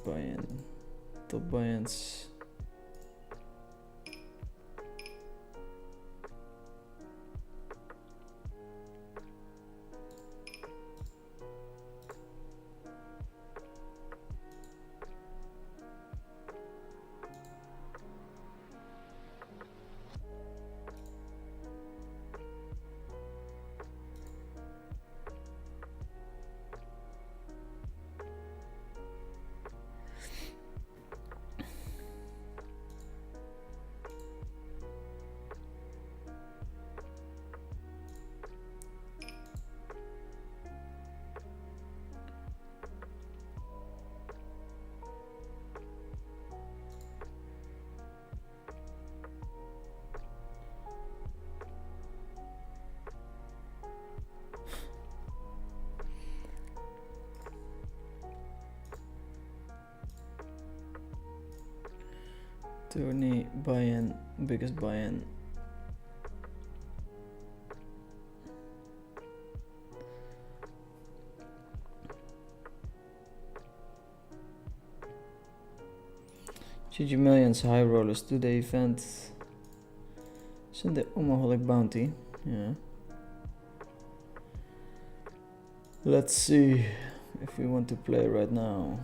Buy-in. Top buy-ins. Tourney buy-in, biggest buy-in. GG Millions high rollers today event. Isn't the Omaholic bounty? Yeah. Let's see if we want to play right now.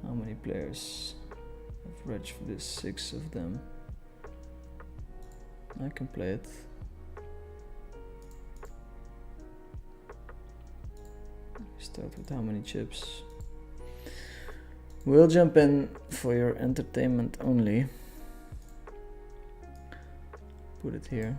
How many players? I've read for this 6 of them. I can play it. Start with how many chips? We'll jump in for your entertainment only. Put it here.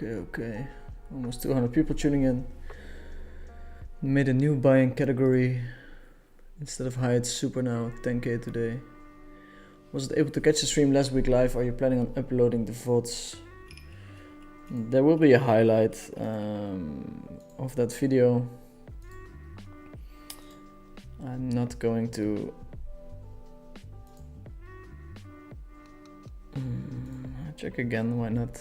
Okay. Almost 200 people tuning in. Made a new buying category. Instead of high, it's super now. 10k today. Wasn't able to catch the stream last week live. Are you planning on uploading the VODs? There will be a highlight of that video. I'm not going to check again, why not?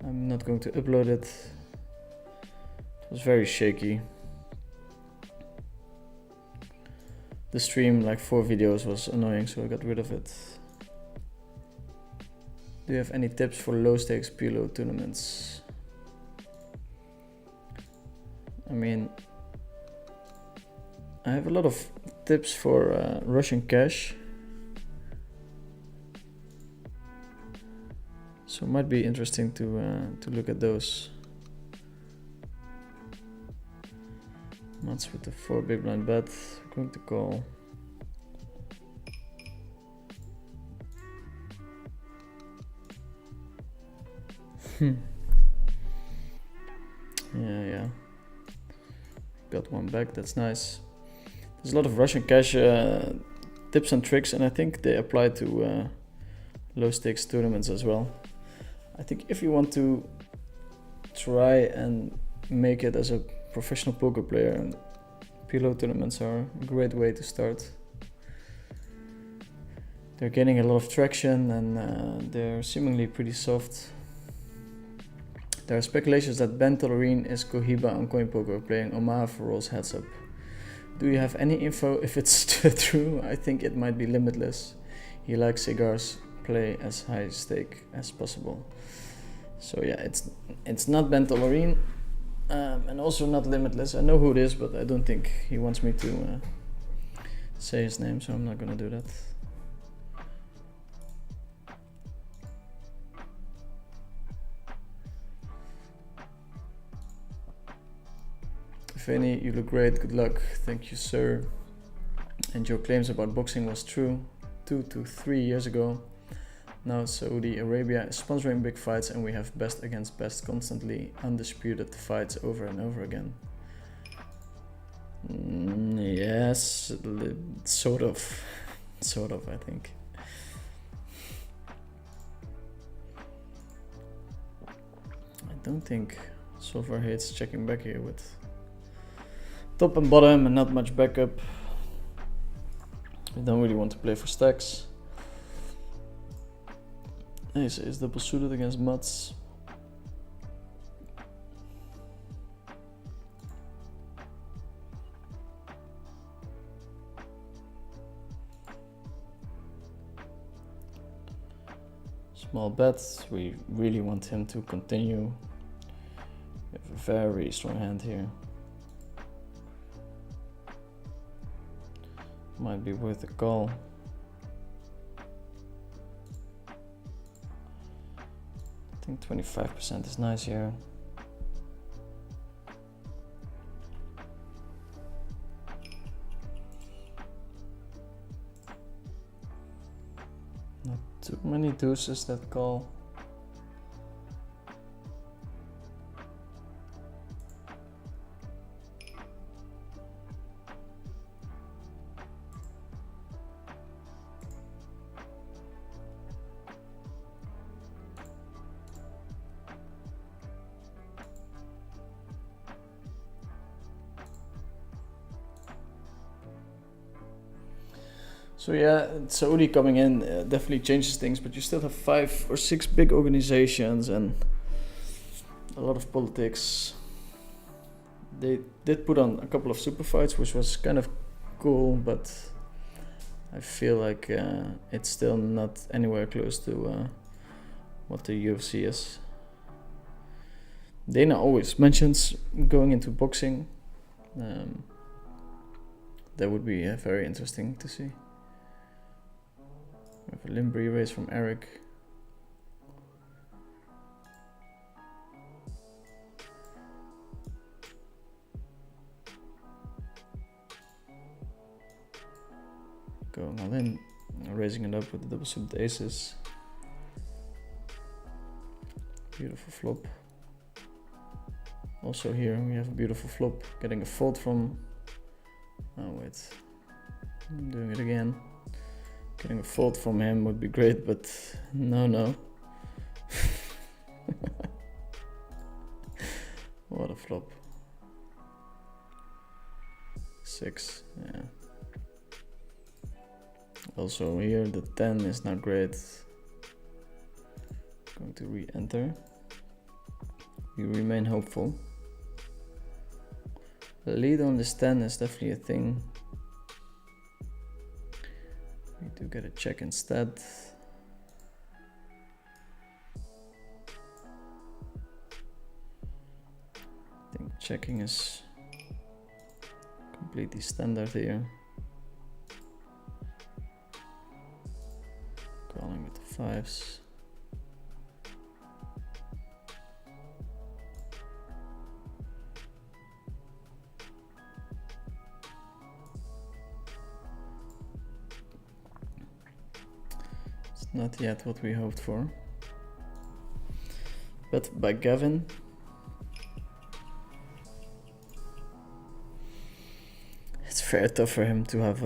I'm not going to upload it. It was very shaky. The stream, like 4 videos, was annoying, so I got rid of it. Do you have any tips for low stakes PLO tournaments? I mean, I have a lot of tips for Russian cash. So it might be interesting to look at those. Mats with the 4 big blind bet. We're going to call. Yeah. Got one back, that's nice. There's a lot of Russian cash tips and tricks, and I think they apply to low stakes tournaments as well. I think if you want to try and make it as a professional poker player, PLO tournaments are a great way to start. They're getting a lot of traction, and they're seemingly pretty soft. There are speculations that Ben Tollerine is Cohiba on CoinPoker playing Omaha for rolls heads up. Do you have any info if it's true? I think it might be limitless. He likes cigars, play as high stake as possible. So yeah, it's not Ben Tollerine, and also not limitless. I know who it is, but I don't think he wants me to say his name, so I'm not gonna do that. Vinny, you look great, good luck. Thank you, sir. And your claims about boxing was true 2 to 3 years ago. Now Saudi Arabia is sponsoring big fights, and we have best against best constantly, undisputed fights over and over again. Yes, sort of, I think. I don't think so far hates checking back here with top and bottom and not much backup. We don't really want to play for stacks. Ace is double suited against Mats. Small bets. We really want him to continue. We have a very strong hand here. Might be worth a call. I think 25% is nice here. Not too many deuces that call. So yeah, Saudi coming in definitely changes things, but you still have 5 or 6 big organizations and a lot of politics. They did put on a couple of super fights, which was kind of cool, but I feel like it's still not anywhere close to what the UFC is. Dana always mentions going into boxing. That would be very interesting to see. We have a Limbri raise from Eric. Going all in, raising it up with the double suited aces. Beautiful flop. Also here we have a beautiful flop, getting a fold from, oh wait, I'm doing it again. Getting a fold from him would be great, but no. What a flop. 6, yeah. Also here the 10 is not great. Going to re-enter. We remain hopeful. The lead on this 10 is definitely a thing. We do get a check instead. I think checking is completely standard here. Calling with the 5s. Not yet what we hoped for. But by Gavin. It's very tough for him to have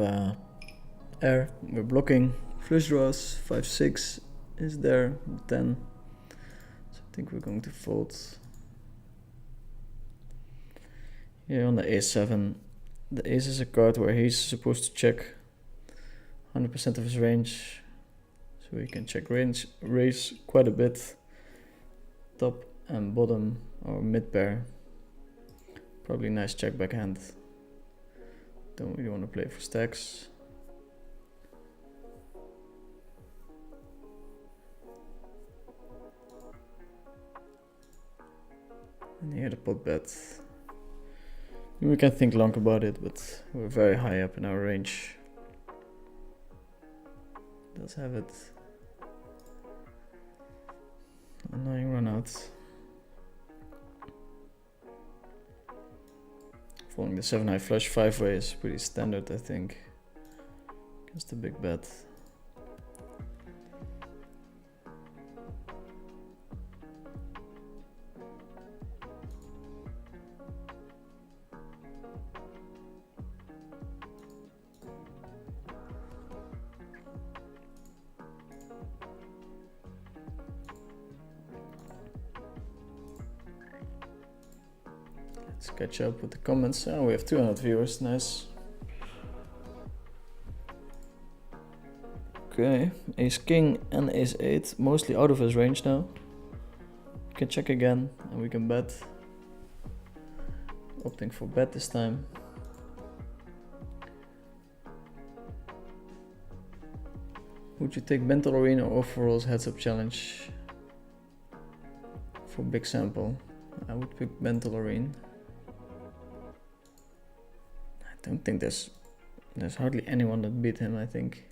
air. We're blocking flush draws. 5-6 is there. 10. So I think we're going to fold. Here on the a7, the ace is a card where he's supposed to check 100% of his range. So he can check raise quite a bit. Top and bottom or mid pair. Probably nice check backhand. Don't really want to play for stacks. And here the pot bet. We can think long about it, but we're very high up in our range. Does have it. Annoying run out. Following the 7 high flush 5-way is pretty standard, I think. Against the big bet. Let's catch up with the comments. Oh, we have 200 viewers, nice. Okay, ace king and ace 8, mostly out of his range now. We can check again and we can bet. Opting for bet this time. Would you take Bankroll Arena or Overall's heads up challenge? For big sample, I would pick Bankroll Arena. I don't think there's hardly anyone that beat him, I think.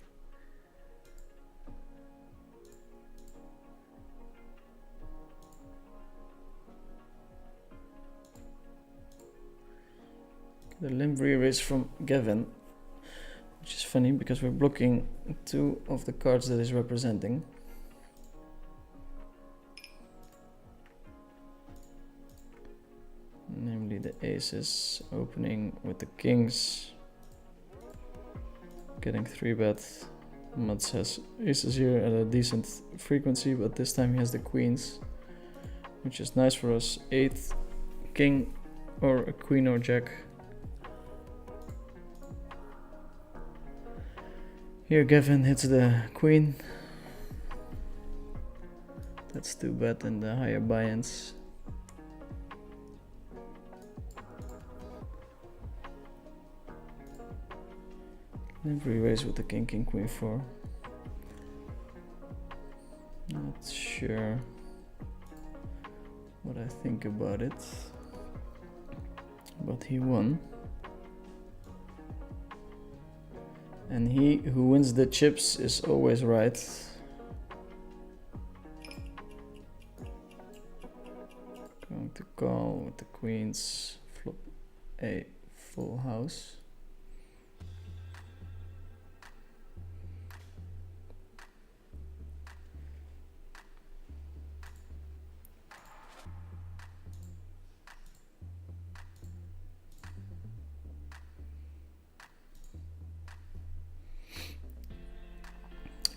The limp re-raise from Gavin, which is funny because we're blocking 2 of the cards that he's representing. Namely the aces opening with the kings, getting 3-bet. Mats has aces here at a decent frequency, but this time he has the queens, which is nice for us. 8, king or a queen or jack. Here Gavin hits the queen. That's too bad in the higher buy-ins. Every raise with the king, king, queen 4. Not sure what I think about it, but he won. And he who wins the chips is always right. Going to call with the queens, flop a full house.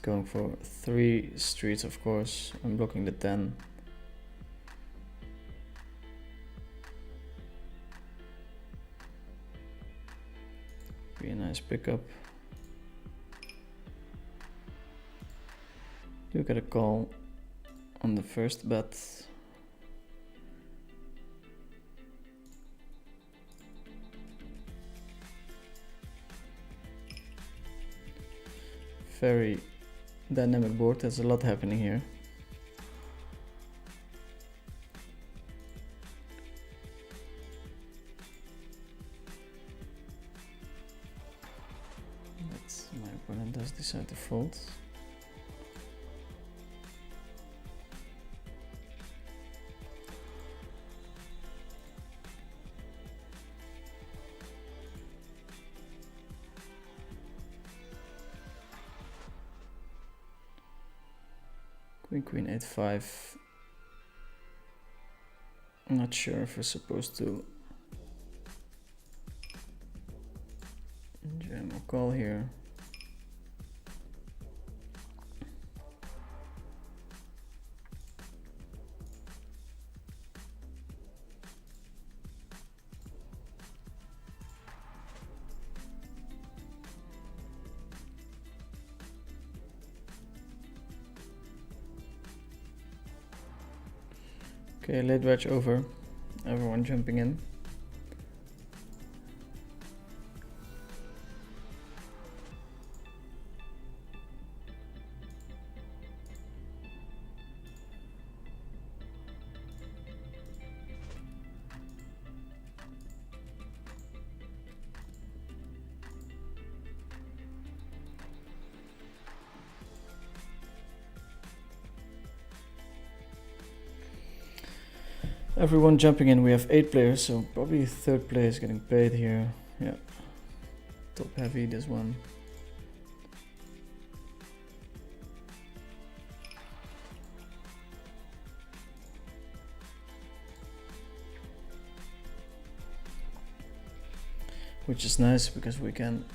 Going for 3 streets, of course. I'm blocking the 10. Be a nice pickup. You get a call on the first bet. Very dynamic board, there's a lot happening here. But my opponent does decide to fold. Queen 8-5. I'm not sure if we're supposed to call here. Okay, late wedge over. Everyone jumping in. Everyone jumping in. We have 8 players, so probably third player is getting paid here. Yeah. Top heavy, this one. Which is nice because we can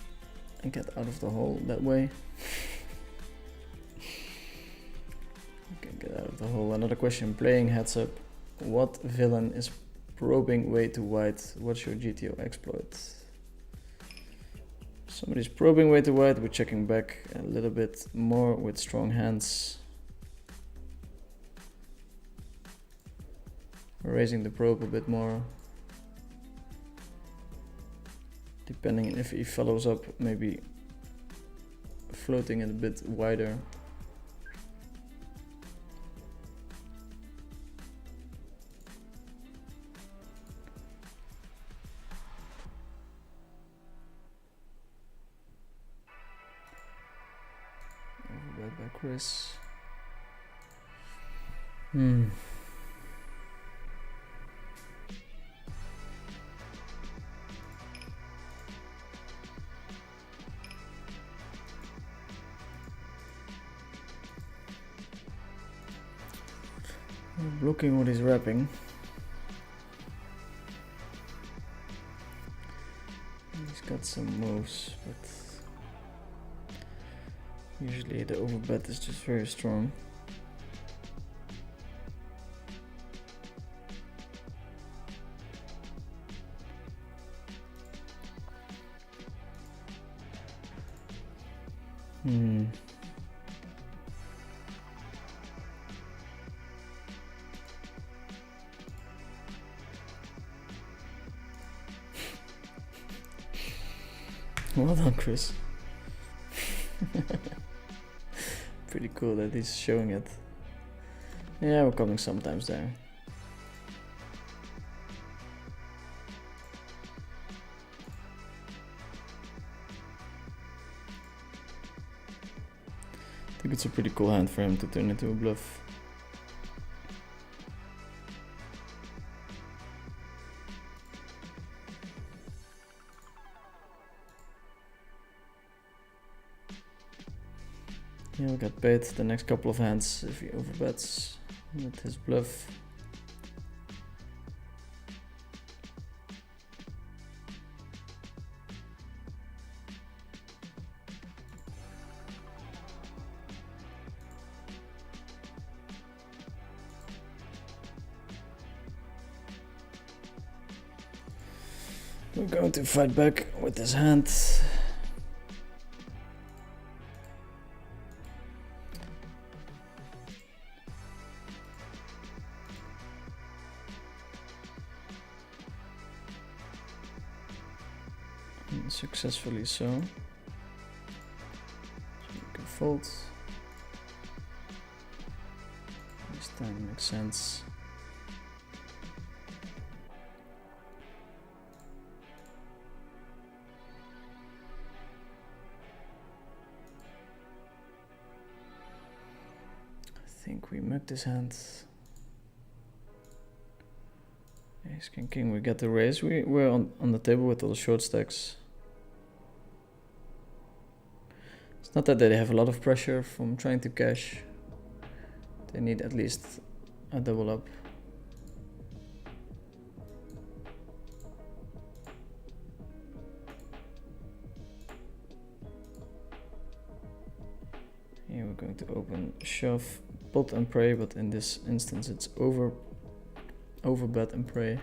get out of the hole that way. We can get out of the hole. Another question, playing heads up. What villain is probing way too wide? What's your GTO exploit? Somebody's probing way too wide. We're checking back a little bit more with strong hands. We're raising the probe a bit more. Depending if he follows up, maybe floating it a bit wider. Overbet by Chris. Blocking what he's wrapping. He's got some moves, but usually the overbet is just very strong. Well done, Chris. Pretty cool that he's showing it. Yeah, we're coming sometimes there. I think it's a pretty cool hand for him to turn into a bluff. He'll get paid the next couple of hands if he overbets with his bluff. We're going to fight back with his hand. Successfully so. You can fold. This time makes sense. I think we mugged his hand. Ace King King, we get the raise. We're on the table with all the short stacks. It's not that they have a lot of pressure from trying to cash. They need at least a double up. going to open shove, pot and pray, but in this instance it's over bet and pray.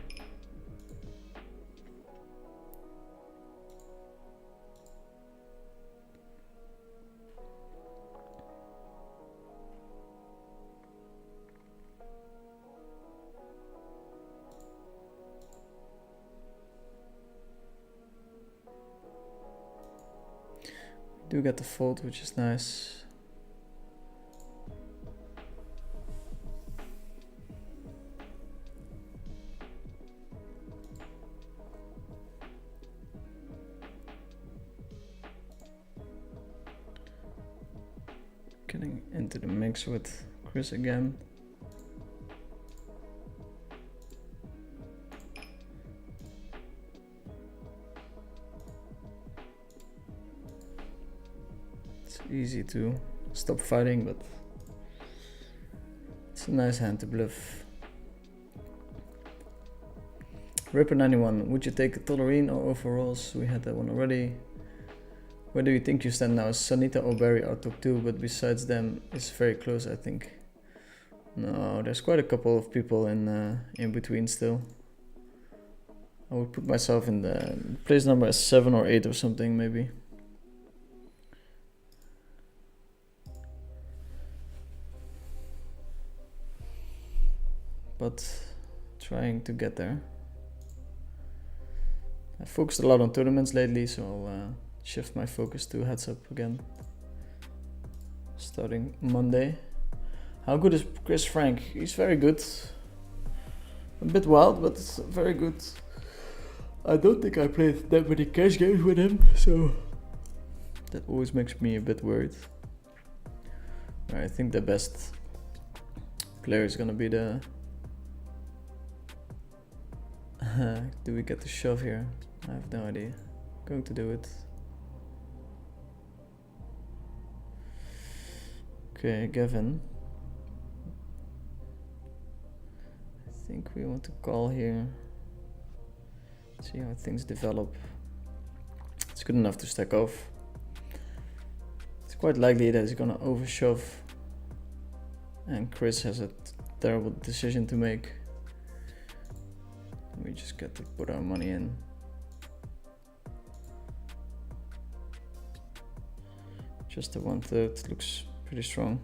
Do get the fold, which is nice. Getting into the mix with Chris again. Easy to stop fighting, but it's a nice hand to bluff. Ripper 91, would you take a Tollerine or overalls? We had that one already. Where do you think you stand now? Sanita or Barry are top 2, but besides them, it's very close, I think. No, there's quite a couple of people in between still. I would put myself in the place number as 7 or 8 or something, maybe. But trying to get there. I focused a lot on tournaments lately, so I'll shift my focus to heads up again. Starting Monday. How good is Chris Frank? He's very good. A bit wild, but very good. I don't think I played that many cash games with him, so that always makes me a bit worried. I think the best player is gonna be the... Do we get the shove here? I have no idea. Going to do it. Okay, Gavin. I think we want to call here. See how things develop. It's good enough to stack off. It's quite likely that he's gonna overshove. And Chris has a terrible decision to make. We just get to put our money in. Just the 1/3 looks pretty strong.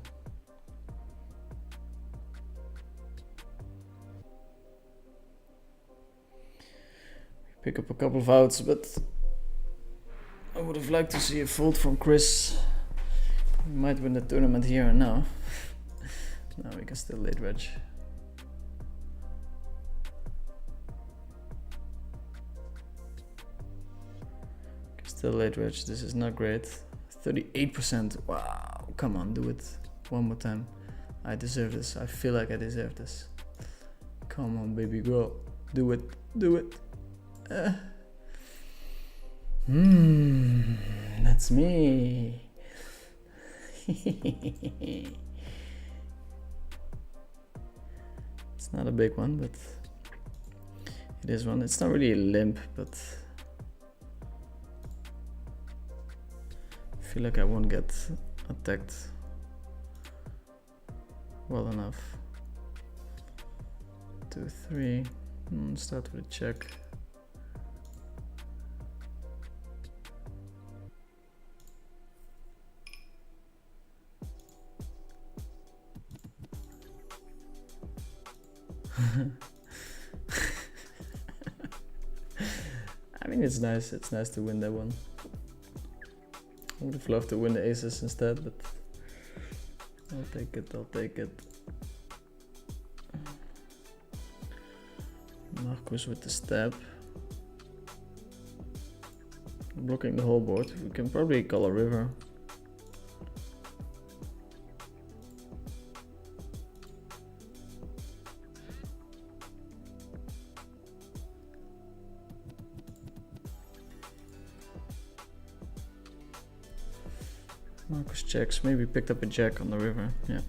Pick up a couple of outs, but I would have liked to see a fold from Chris. We might win the tournament here and now. Now we can still late reg. Still late reg, this is not great. 38%, wow, come on, do it one more time. I deserve this, I feel like I deserve this. Come on, baby girl, do it, do it. That's me. It's not a big one, but it is one. It's not really a limp, but I feel like I won't get attacked well enough. 2, 3. Start with a check. I mean, it's nice to win that one. I would have loved to win the aces instead, but I'll take it. Marcus with the stab. Blocking the whole board. We can probably call a river. Marcus checks, maybe picked up a jack on the river, yeah.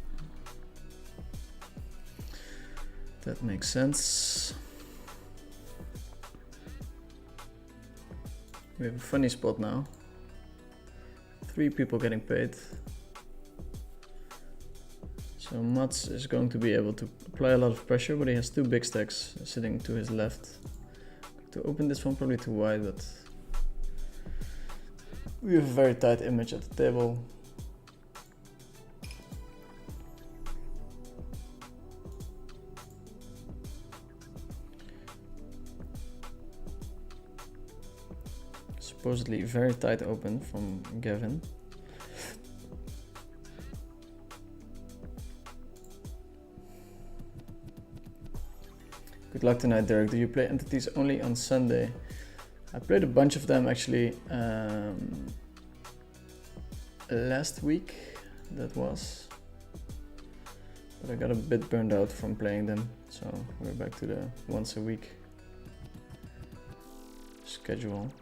That makes sense. We have a funny spot now. 3 people getting paid. So Mats is going to be able to apply a lot of pressure, but he has two big stacks sitting to his left. To open this one probably too wide, but we have a very tight image at the table. Supposedly very tight open from Gavin. Good luck tonight, Derek. Do you play entities only on Sunday? I played a bunch of them actually last week, that was. But I got a bit burned out from playing them, so we're back to the once a week schedule.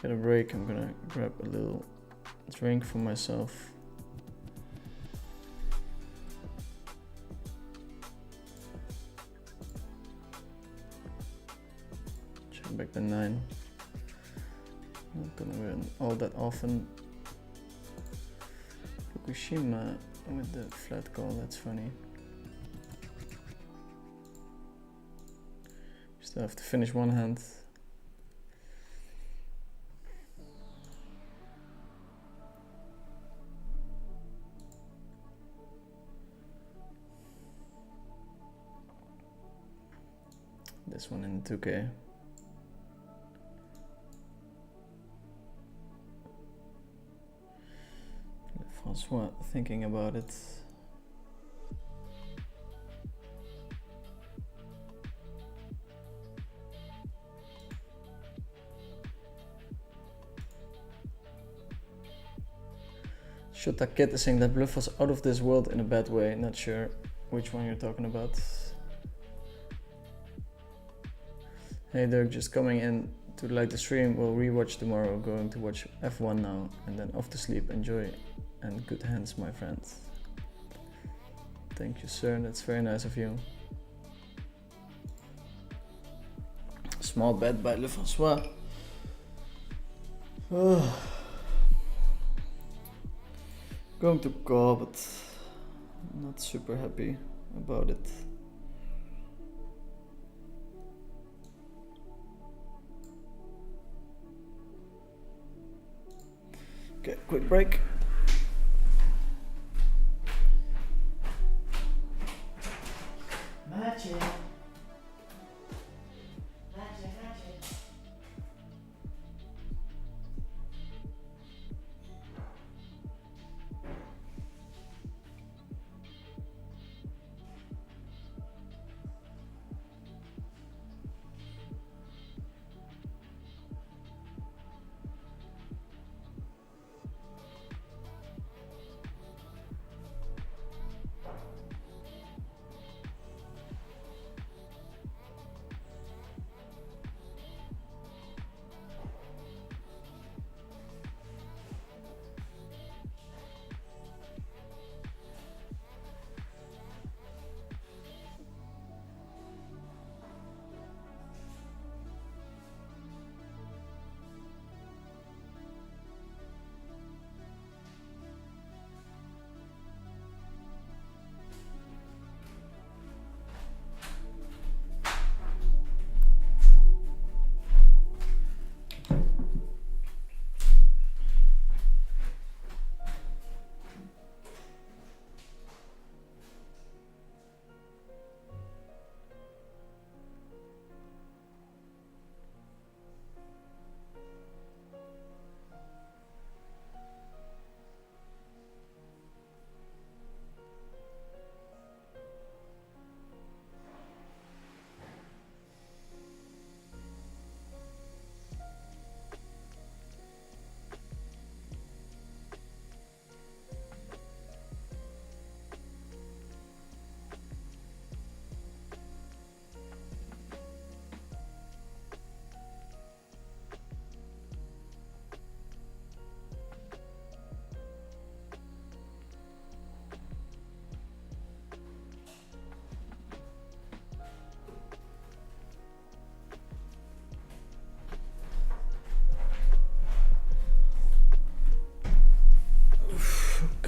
Get a break, I'm gonna grab a little drink for myself. Check back the 9. Not gonna win all that often. Fukushima with the flat call, that's funny. Still have to finish one hand. This one in 2K. Francois thinking about it. Shota Kid is saying that bluff was out of this world in a bad way. Not sure which one you're talking about. Hey Dirk, just coming in to like the stream. We'll rewatch tomorrow. Going to watch F1 now and then off to sleep. Enjoy and good hands, my friends. Thank you, sir. That's very nice of you. Small bet by Le François. Going to call, but not super happy about it. Okay, quick break. Magic. Magic, magic.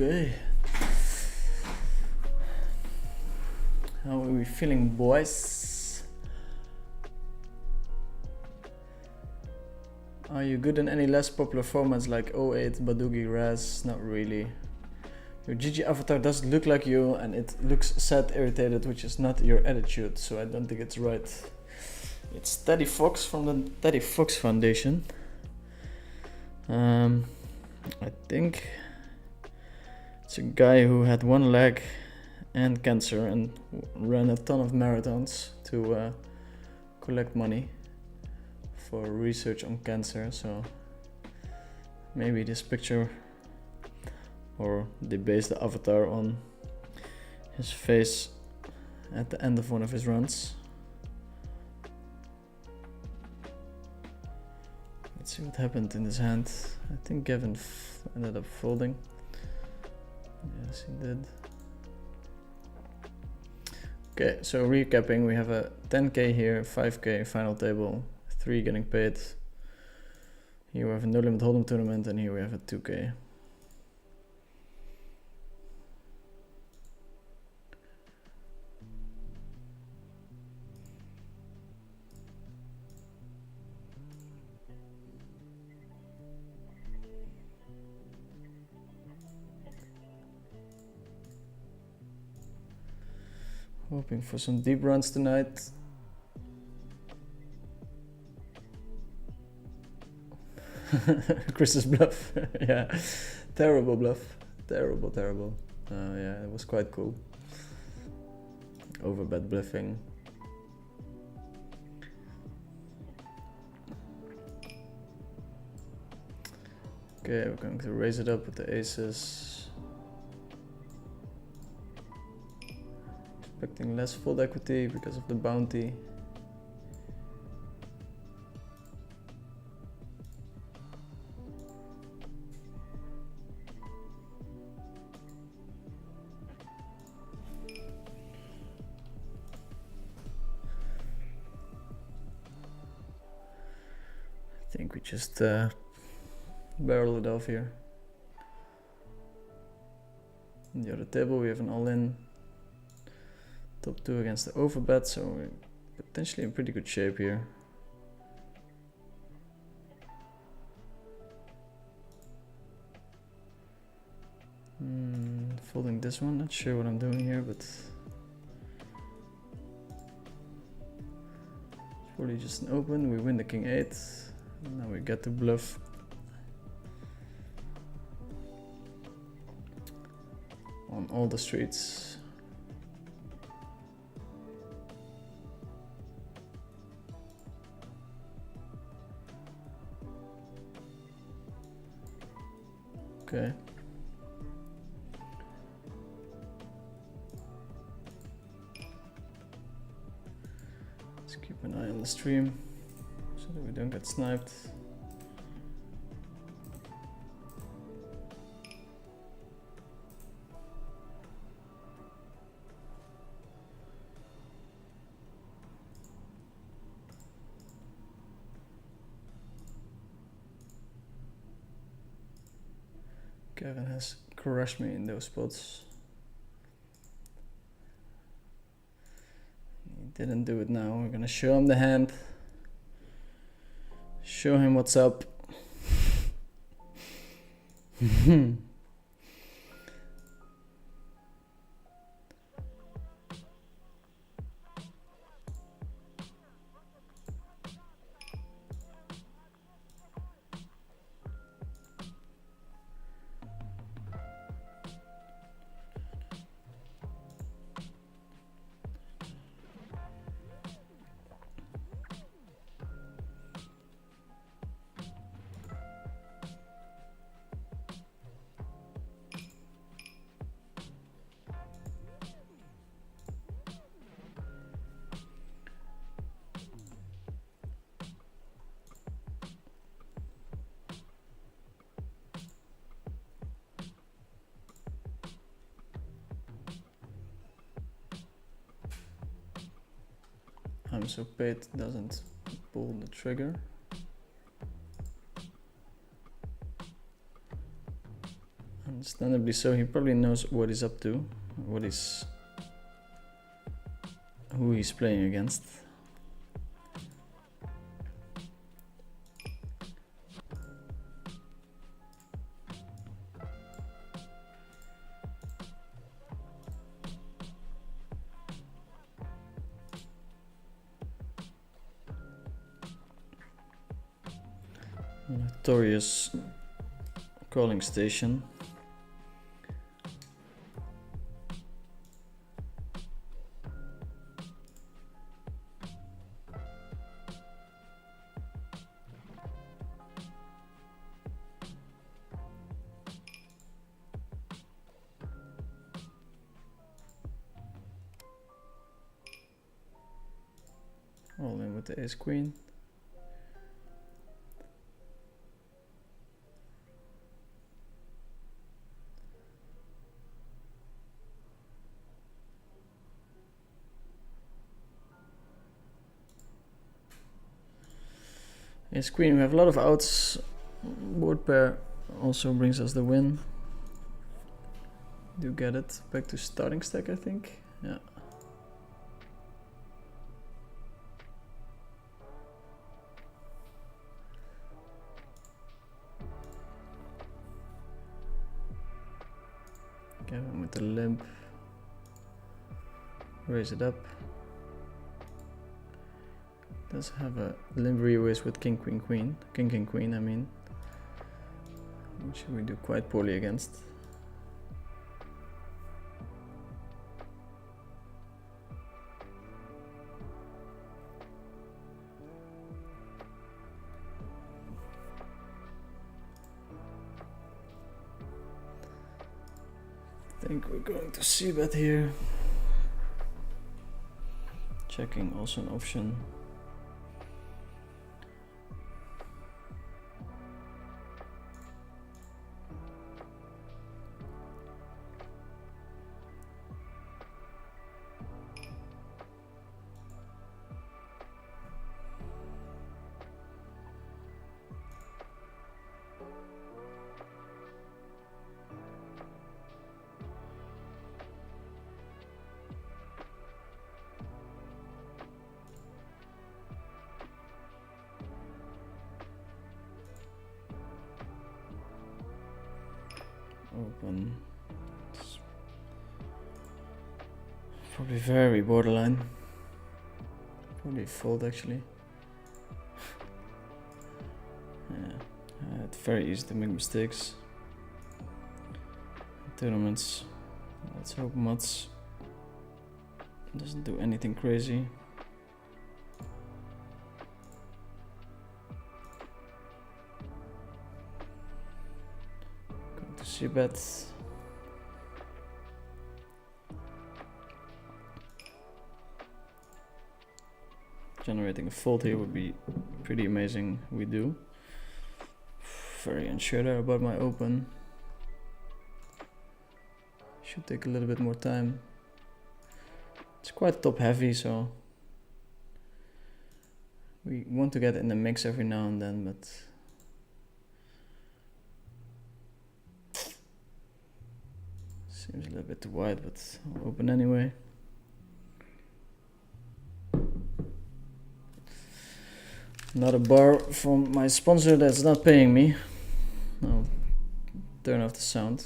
Okay. How are we feeling, boys? Are you good in any less popular formats like 08, Badugi, Raz? Not really. Your GG avatar does look like you and it looks sad, irritated, which is not your attitude, so I don't think it's right. It's Teddy Fox from the Teddy Fox Foundation. I think it's a guy who had one leg and cancer and ran a ton of marathons to collect money for research on cancer. So maybe this picture, or they based the avatar on his face at the end of one of his runs. Let's see what happened in his hand. I think Gavin ended up folding. Yes, he did. Okay, so recapping, we have a 10k here, 5k final table, 3 getting paid. Here we have a no limit hold'em tournament, and here we have a 2k. Hoping for some deep runs tonight. Chris's bluff. Yeah, terrible bluff. Terrible. Yeah, it was quite cool. Overbet bluffing. Okay, we're going to raise it up with the aces. Expecting less fold equity because of the bounty. I think we just barrel it off here. On the other table we have an all-in. Top 2 against the overbet, so we're potentially in pretty good shape here. Folding this one, not sure what I'm doing here, but it's probably just an open. We win the king 8, now we get to bluff. On all the streets. Okay. Let's keep an eye on the stream so that we don't get sniped. Kevin has crushed me in those spots. He didn't do it now. We're gonna show him the hand. Show him what's up. I'm so paid doesn't pull the trigger. Understandably so, he probably knows what he's up to, who he's playing against. Notorious calling station. All in with the ace queen. Ace queen, we have a lot of outs. Board pair also brings us the win. Do get it. Back to starting stack, I think. Yeah. Gavin with the limp. Raise it up. Does have a limp re-raise with king, queen, queen. King, king, queen, I mean. Which we do quite poorly against. I think we're going to see bet here. Checking also an option. Open. It's probably very borderline. Probably fold actually. Yeah, it's very easy to make mistakes. Tournaments. Let's hope Mats doesn't do anything crazy. She bets. Generating a fold here would be pretty amazing. We do. Very unsure there about my open. Should take a little bit more time. It's quite top heavy, so we want to get in the mix every now and then, but seems a little bit too wide, but I'll open anyway. Another bar from my sponsor that's not paying me. I'll turn off the sound.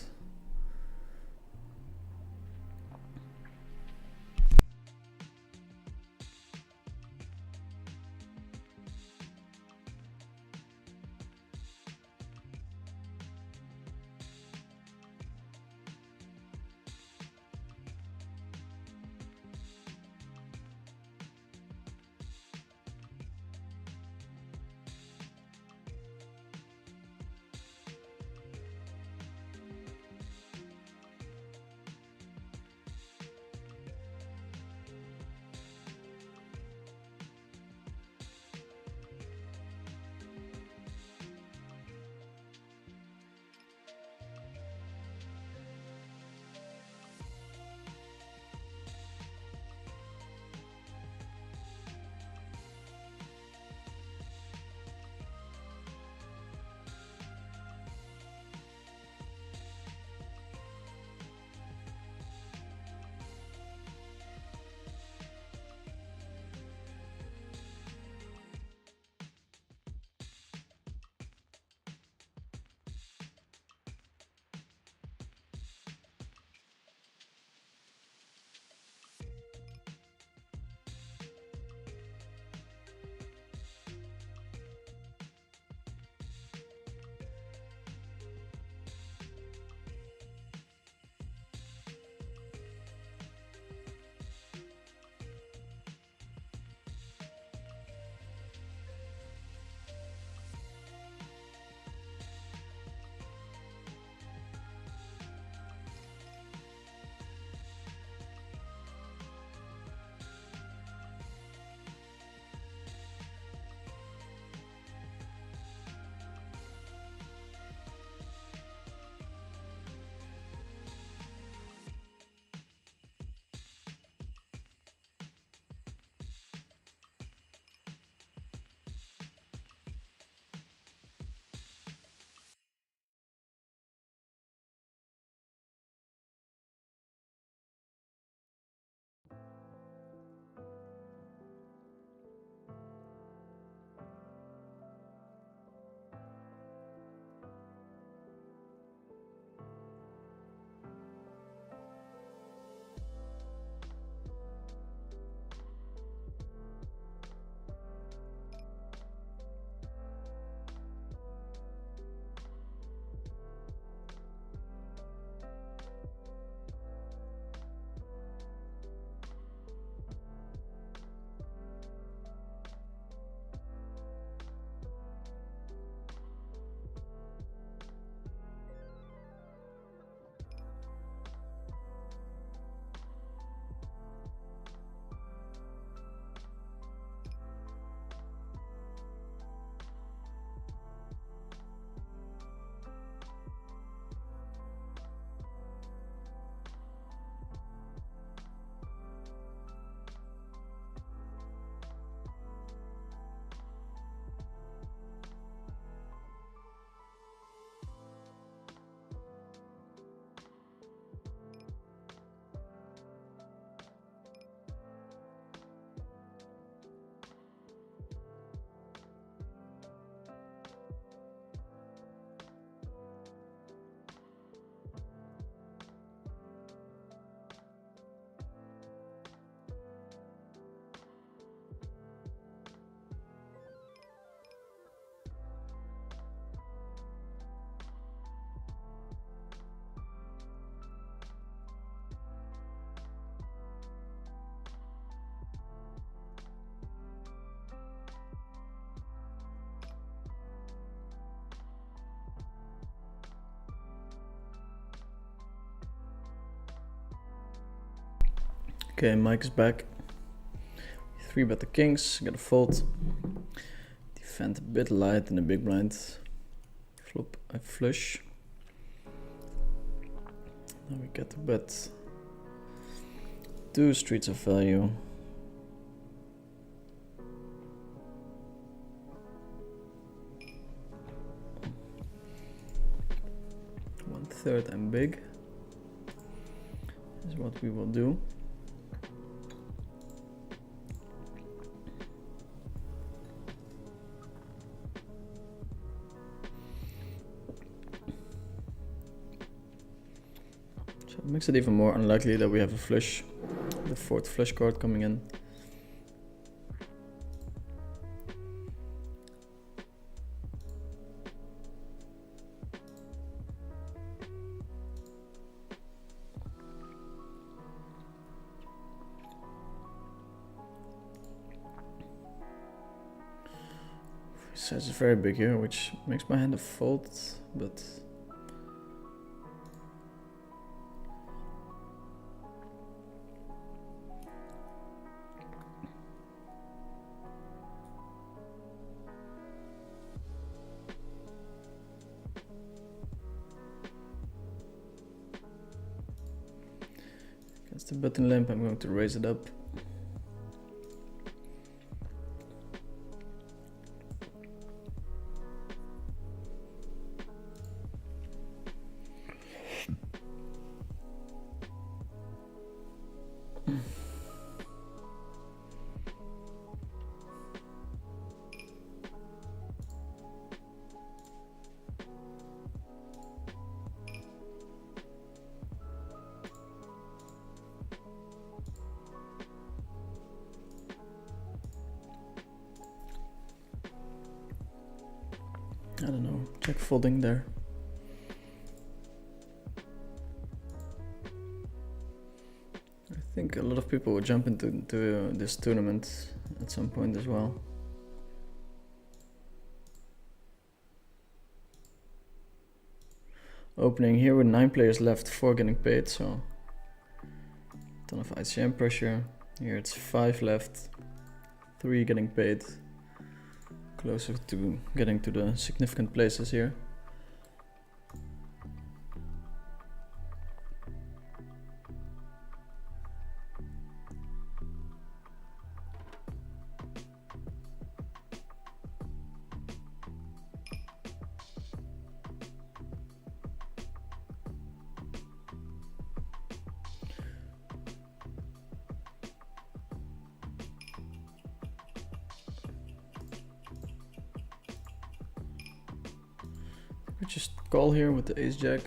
Okay, Mike is back. 3-bet the kings, get a fold. Defend a bit light in the big blind. Flop a flush. Now we get to bet 2 streets of value. Third and big is what we will do. So it makes it even more unlikely that we have a flush, the 4th flush card coming in. Size is very big here, which makes my hand a fold, but against the button limp, I'm going to raise it up. I don't know, check folding there. I think a lot of people will jump into this tournament at some point as well. Opening here with 9 players left, 4 getting paid, so ton of ICM pressure. Here it's 5 left, 3 getting paid. Closer to getting to the significant places here. We just call here with the ace jack.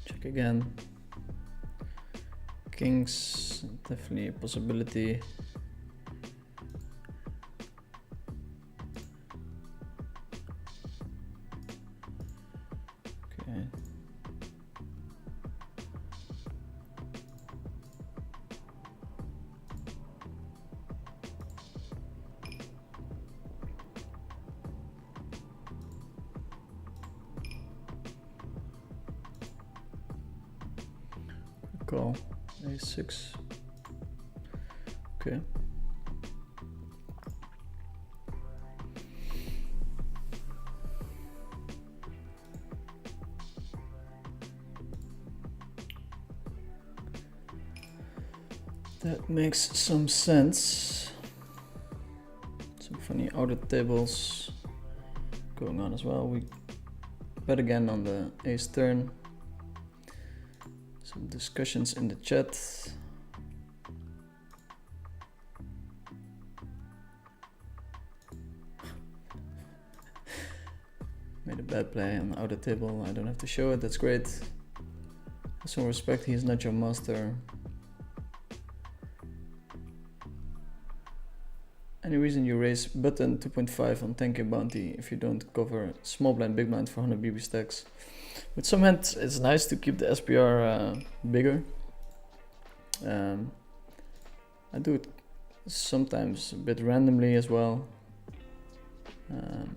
Check again. Kings, definitely a possibility. Okay. Call. A6. Okay. That makes some sense. Some funny outer tables going on as well. We bet again on the ace turn. Some discussions in the chat. Made a bad play on the outer table. I don't have to show it. That's great. Some respect. He's not your master. any reason you raise button 2.5 on 10k bounty if you don't cover small blind, big blind for 100 BB stacks. With some hands, it's nice to keep the SPR bigger. I do it sometimes a bit randomly as well. It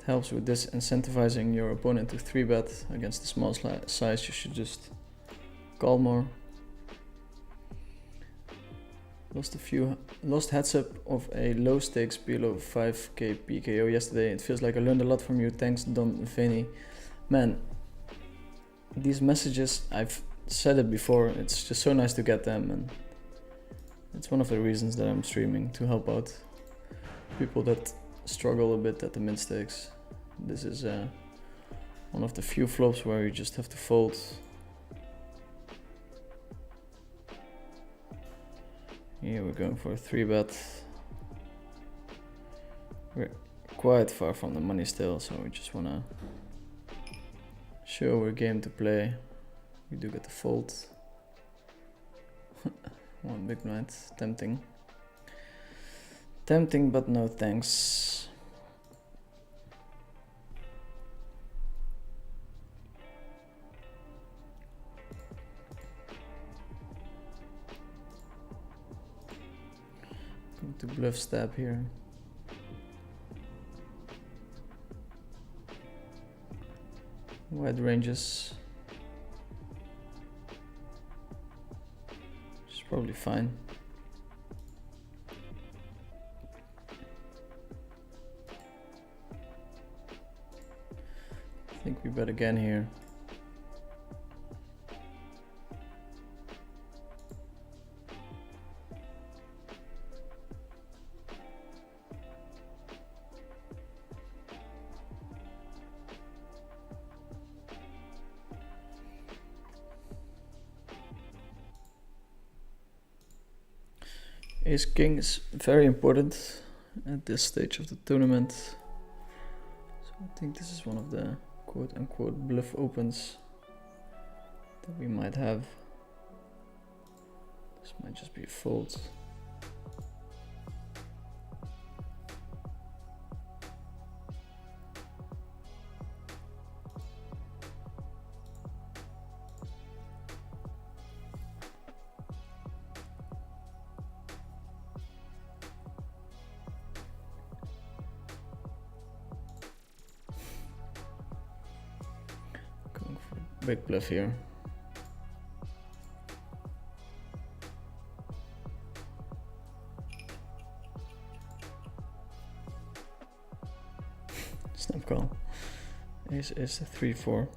helps with disincentivizing your opponent to 3-bet against the small size. You should just call more. Lost heads up of a low stakes below 5k PKO yesterday. It feels like I learned a lot from you. Thanks, Don Veni. Man, these messages, I've said it before, it's just so nice to get them, and it's one of the reasons that I'm streaming, to help out people that struggle a bit at the mid stakes. This is one of the few flops where you just have to fold. Here we're going for a 3-bet. We're quite far from the money still, so we just wanna show we're game to play. We do get the fold. One big blind, tempting. Tempting, but no thanks. Going to bluff stab here. Wide ranges. Which is probably fine. I think we bet again here. Ace King is very important at this stage of the tournament. So I think this is one of the quote-unquote bluff opens that we might have. This might just be a fold. Big bluff here. Snap call. Ace is a 3-4.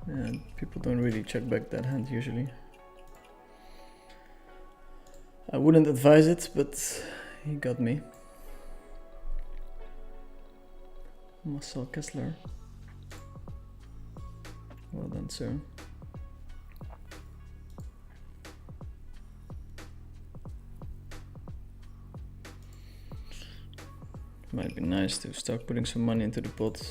And people don't really check back that hand usually. I wouldn't advise it, but he got me. Marcel Kessler. Well done, sir. Might be nice to start putting some money into the pot.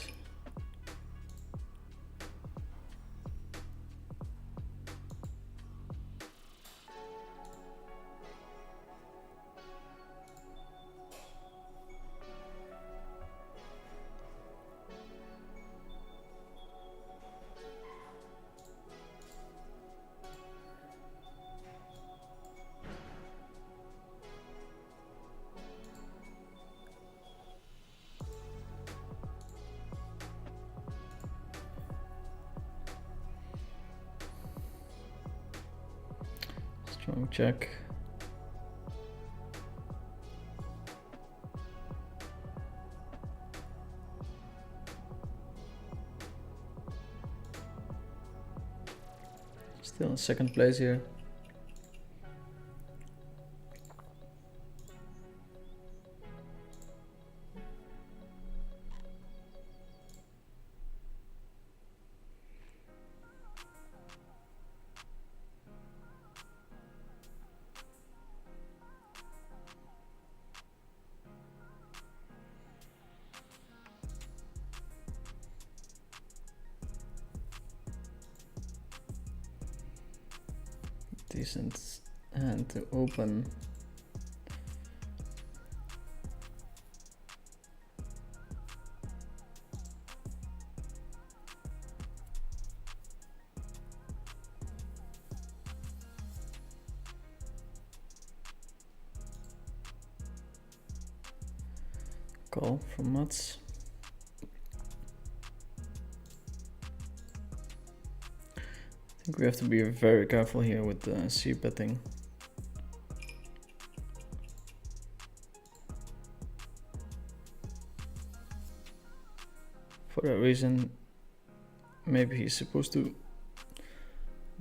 Strong check. Still in second place here. Decent hand to open. Call from Mats. I think we have to be very careful here with the C betting. For that reason, maybe he's supposed to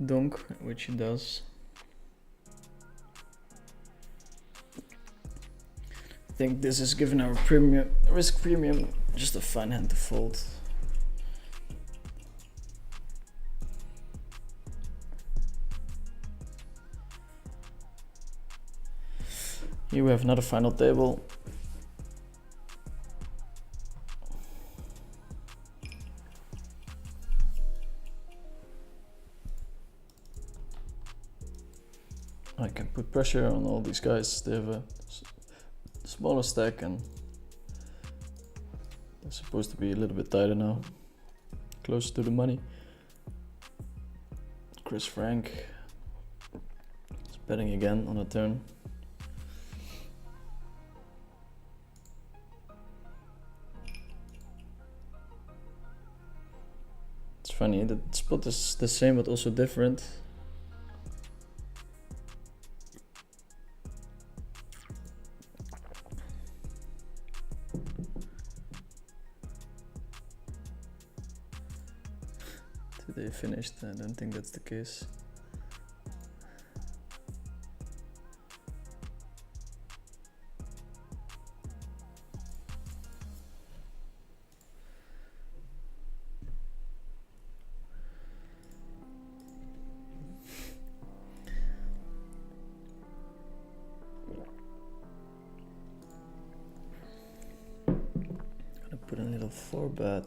donk, which he does. I think this is given our risk premium just a fine hand to fold. Here we have another final table. I can put pressure on all these guys. They have a smaller stack and they're supposed to be a little bit tighter now, closer to the money. Chris Frank is betting again on a turn. It's funny, the spot is the same but also different. Today finished, I don't think that's the case. Put a little 4-bet.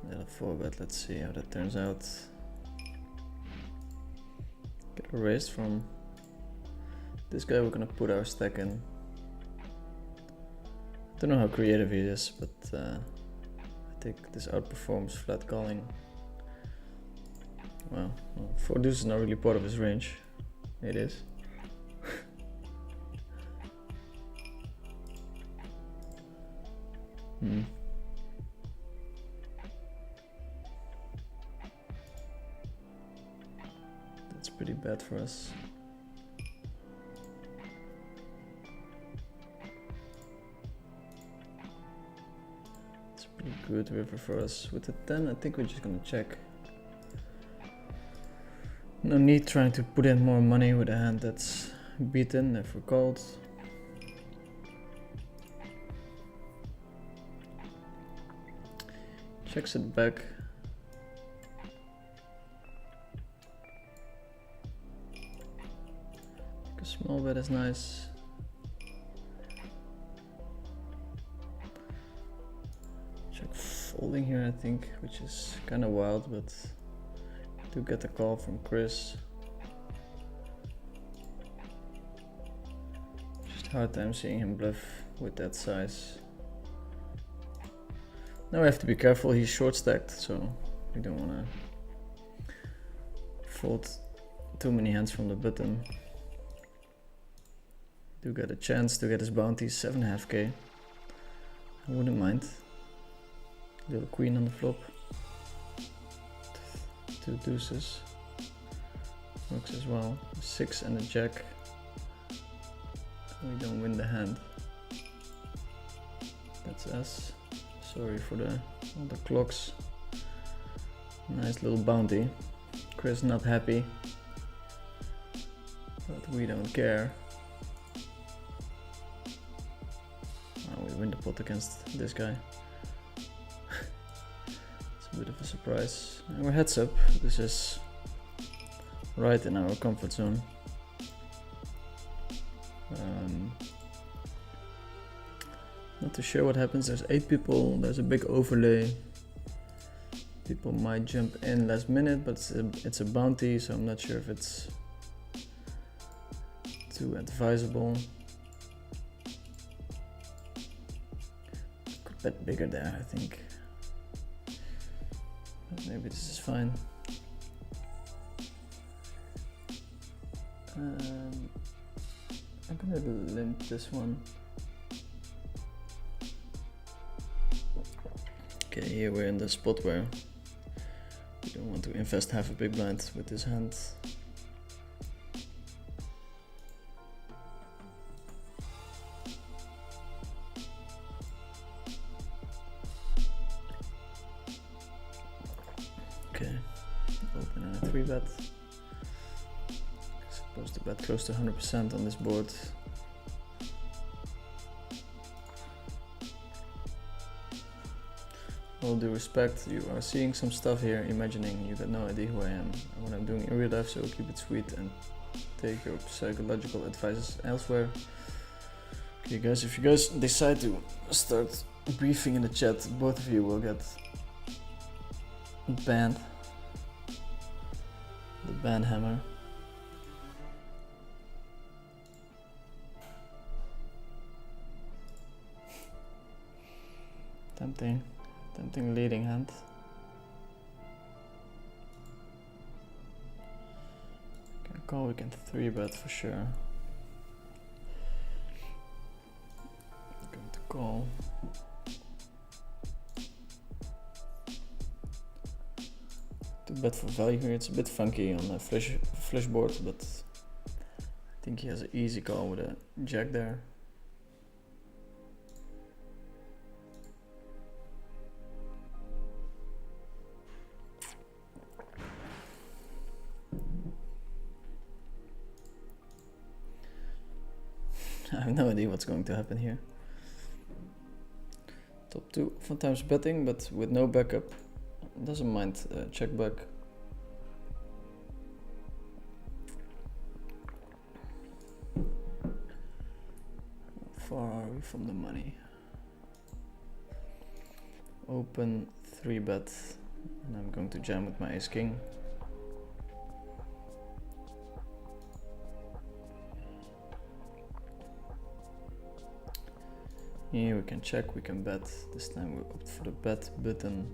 Little 4-bet, let's see how that turns out. Get a raise from this guy, we're gonna put our stack in. Don't know how creative he is, but I think this outperforms flat calling. Well, 4 deuces is not really part of his range. It is. That's pretty bad for us. It's pretty good river for us. With the 10, I think we're just gonna check. No need trying to put in more money with a hand that's beaten if we're called. Checks it back. A small bet is nice. Check folding here, I think, which is kind of wild, but do get a call from Chris. Just hard time seeing him bluff with that size. Now we have to be careful, he's short stacked, so we don't want to fold too many hands from the button. Do get a chance to get his bounty, 7.5k. I wouldn't mind. Little queen on the flop. 2 deuces. Works as well. 6 and a jack. We don't win the hand. That's us. Sorry for all the clocks. Nice little bounty. Chris not happy, but we don't care. Oh, we win the pot against this guy. It's a bit of a surprise. And we're heads up. This is right in our comfort zone. Not too sure what happens. There's 8 people. There's a big overlay. People might jump in last minute, but it's a bounty, so I'm not sure if it's too advisable. Could bet bigger there, I think. But maybe this is fine. I'm gonna limp this one. Okay, here we're in the spot where we don't want to invest half a big blind with this hand. Okay, open and a 3-bet. Supposed to bet close to 100% on this board. All due respect, you are seeing some stuff here, imagining you got no idea who I am and what I'm doing in real life, so keep it sweet and take your psychological advices elsewhere. Okay guys, if you guys decide to start briefing in the chat, both of you will get banned. The ban hammer. Tempting leading hand. Can call, we can 3-bet for sure. Going to call. To bet for value here, it's a bit funky on a flush board, but I think he has an easy call with a jack there. I have no idea what's going to happen here. Top 2, sometimes betting, but with no backup. Doesn't mind check back. How far are we from the money? Open 3-bet, and I'm going to jam with my ace king. Here we can check, we can bet. This time we opt for the bet button.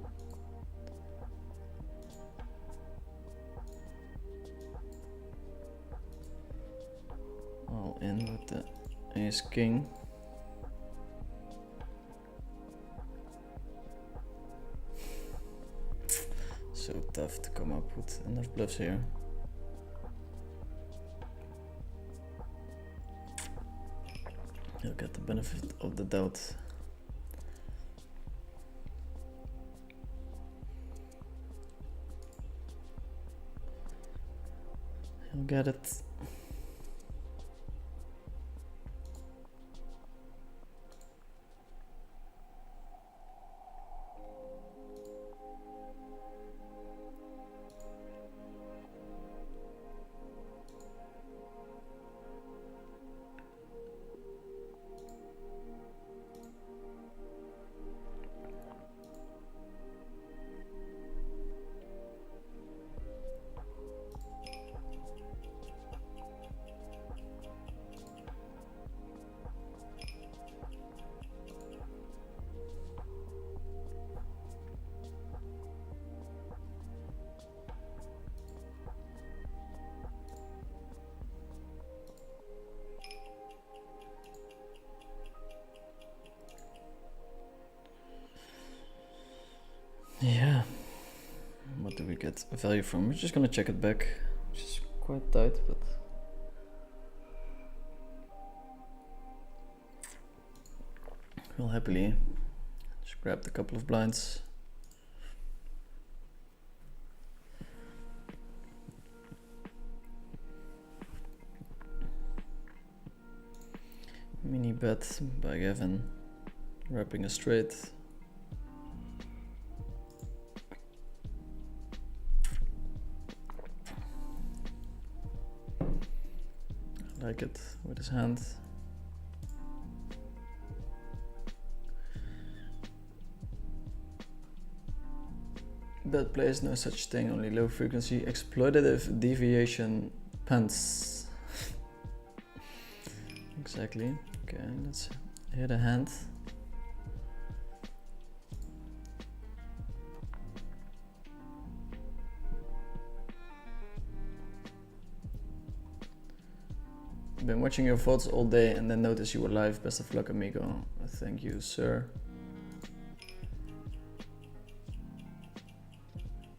All in with the ace king. So tough to come up with enough bluffs here. He'll get the benefit of the doubt. He'll get it. Yeah, what do we get value from? We're just gonna check it back, which is quite tight, but we'll happily just grab a couple of blinds. Mini bet by Gavin, wrapping a straight. Like it with his hand. Bad plays, no such thing, only low frequency exploitative deviation pants. Exactly. Okay, let's hit a hand. Been watching your VODs all day and then notice you were live. Best of luck, amigo. Thank you, sir.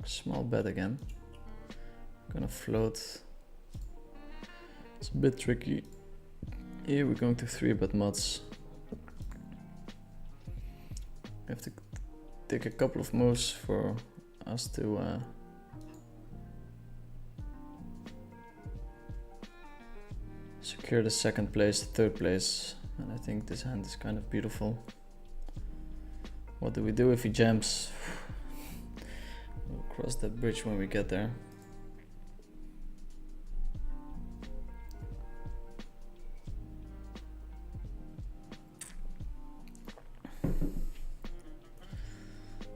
Small bet again. Gonna float. It's a bit tricky. Here we're going to 3-bet mods. We have to take a couple of moves for us to secure the second place, the third place, and I think this hand is kind of beautiful. What do we do if he jams? We'll cross that bridge when we get there.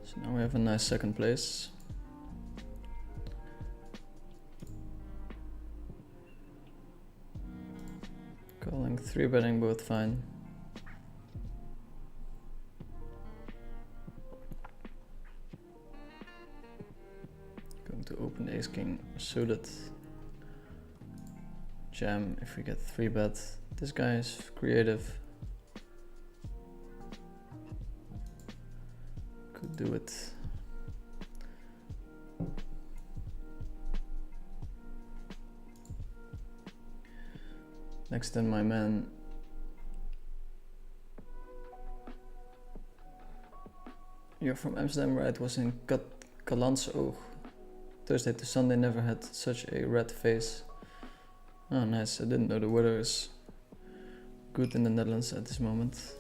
So now we have a nice second place. Calling 3-betting both fine. Going to open ace king suited. Jam if we get 3-bet. This guy is creative. Could do it. Next in my man. You're from Amsterdam, right? Was in Kalansoog. Thursday to Sunday, never had such a red face. Oh nice, I didn't know the weather is good in the Netherlands at this moment.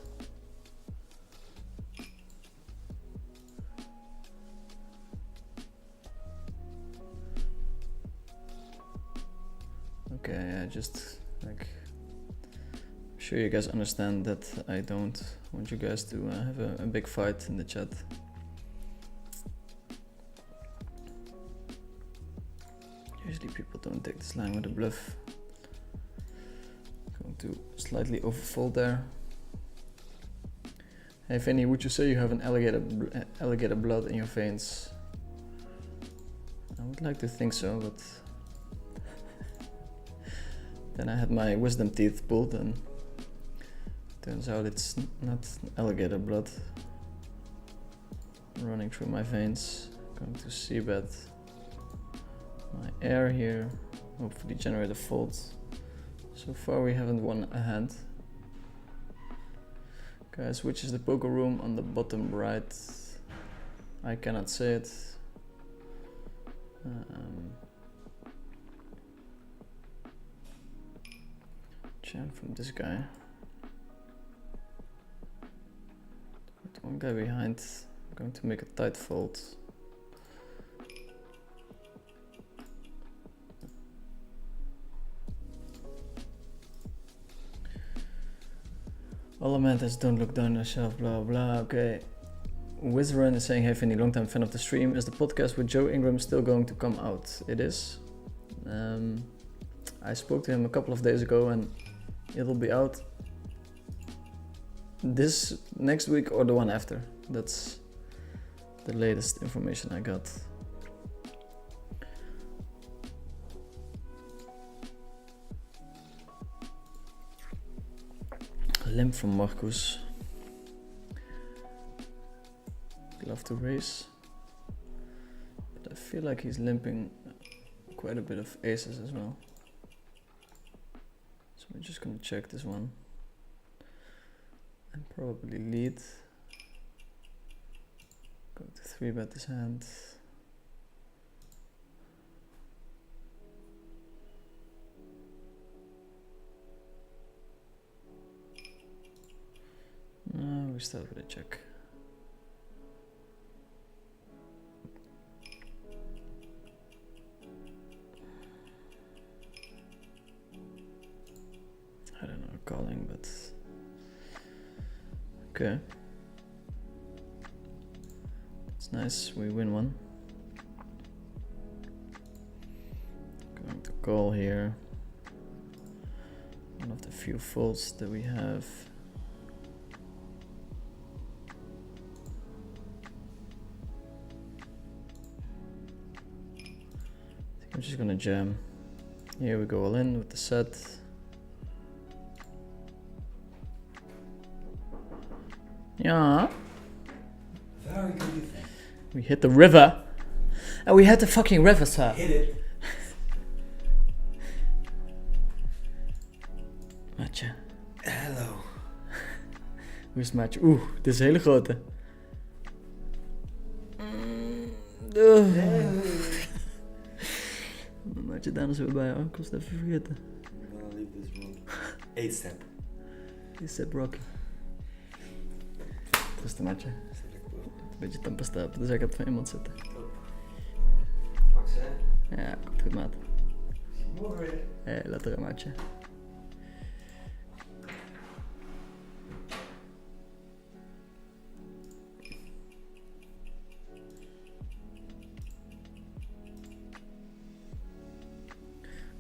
Okay, I just like I'm sure you guys understand that I don't want you guys to have a big fight in the chat. Usually people don't take this line with a bluff. Going to slightly overfold there. Hey Vinny, would you say you have an alligator blood in your veins? I would like to think so, but then I had my wisdom teeth pulled and turns out it's not alligator blood running through my veins. Going to c-bet my air here, hopefully generate a fold. So far we haven't won a hand. Guys, which is the poker room on the bottom right? I cannot say it. Jam from this guy. Put one guy behind. I'm going to make a tight fold. All Amantas, don't look down on yourself, blah blah. Okay. Wizrun is saying, hey Vinny, long time fan of the stream. Is the podcast with Joe Ingram still going to come out? It is. I spoke to him a couple of days ago and it'll be out this next week or the one after. That's the latest information I got. Limp from Marcus. Love to raise, but I feel like he's limping quite a bit of aces as well. So we're just gonna check this one and probably lead. Go to 3-bet this hand. No, we start with a check. I don't know, calling, but okay. It's nice, we win one. Going to call here. one of the few folds that we have. I think I'm just gonna jam. Here we go all in with the set. Yeah. Very good thing. We hit the river. And we hit the fucking river, sir. Hit it. Maatje. Hello. Hoe is het, maatje? Oeh, dit is een hele grote. Maatje, daarna zijn we bij jou. Ik was het even vergeten. We're gonna leave this room. 8 step. 8 step rock. Rustig, maatje. Een beetje tandpasta op de zijkant van iemand zitten. Max, hè? Ja, komt goed, maat. Zie je morgen weer. Hé, later, maatje.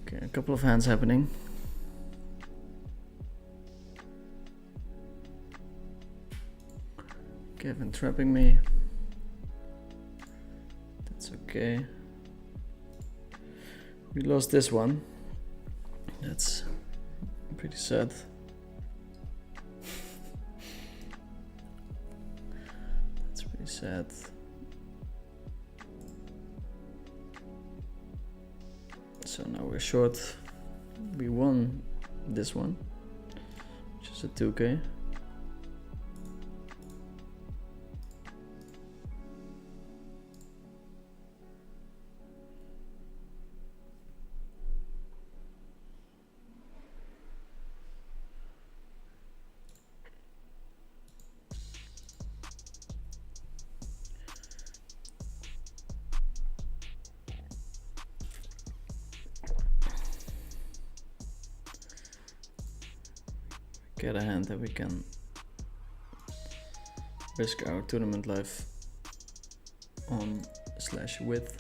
Okay, a couple of hands happening. Kevin trapping me. That's okay. We lost this one. That's pretty sad. That's pretty sad. So now we're short. We won this one, which is a 2k. Get a hand that we can risk our tournament life on /with.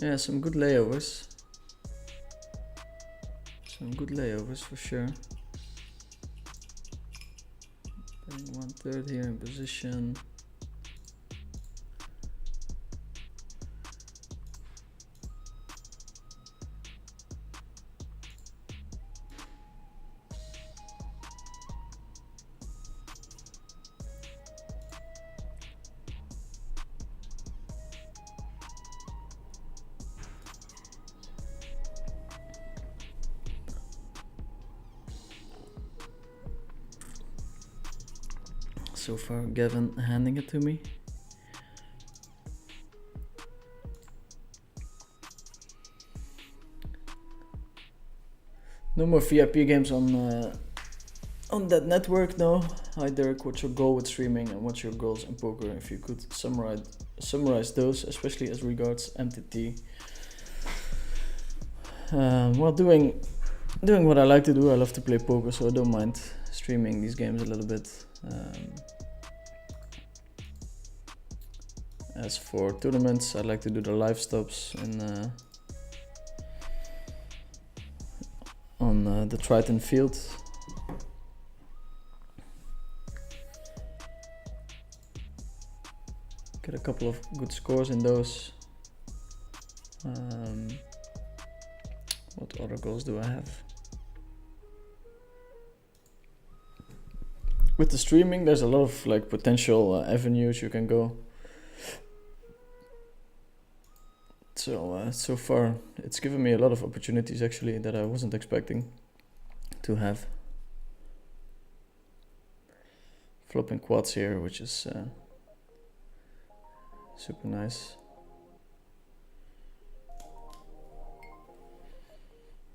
Yeah, some good layovers. Some good layovers for sure. Putting 1/3 here in position. So far, Gavin handing it to me. No more VIP games on that network, no. Hi Derek, what's your goal with streaming and what's your goals in poker? If you could summarize those, especially as regards MTT. Well, doing what I like to do. I love to play poker, so I don't mind streaming these games a little bit. As for tournaments, I like to do the live stops on the Triton field. Get a couple of good scores in those. What other goals do I have? With the streaming, there's a lot of like potential avenues you can go. So far, it's given me a lot of opportunities actually that I wasn't expecting to have. Flopping quads here, which is super nice.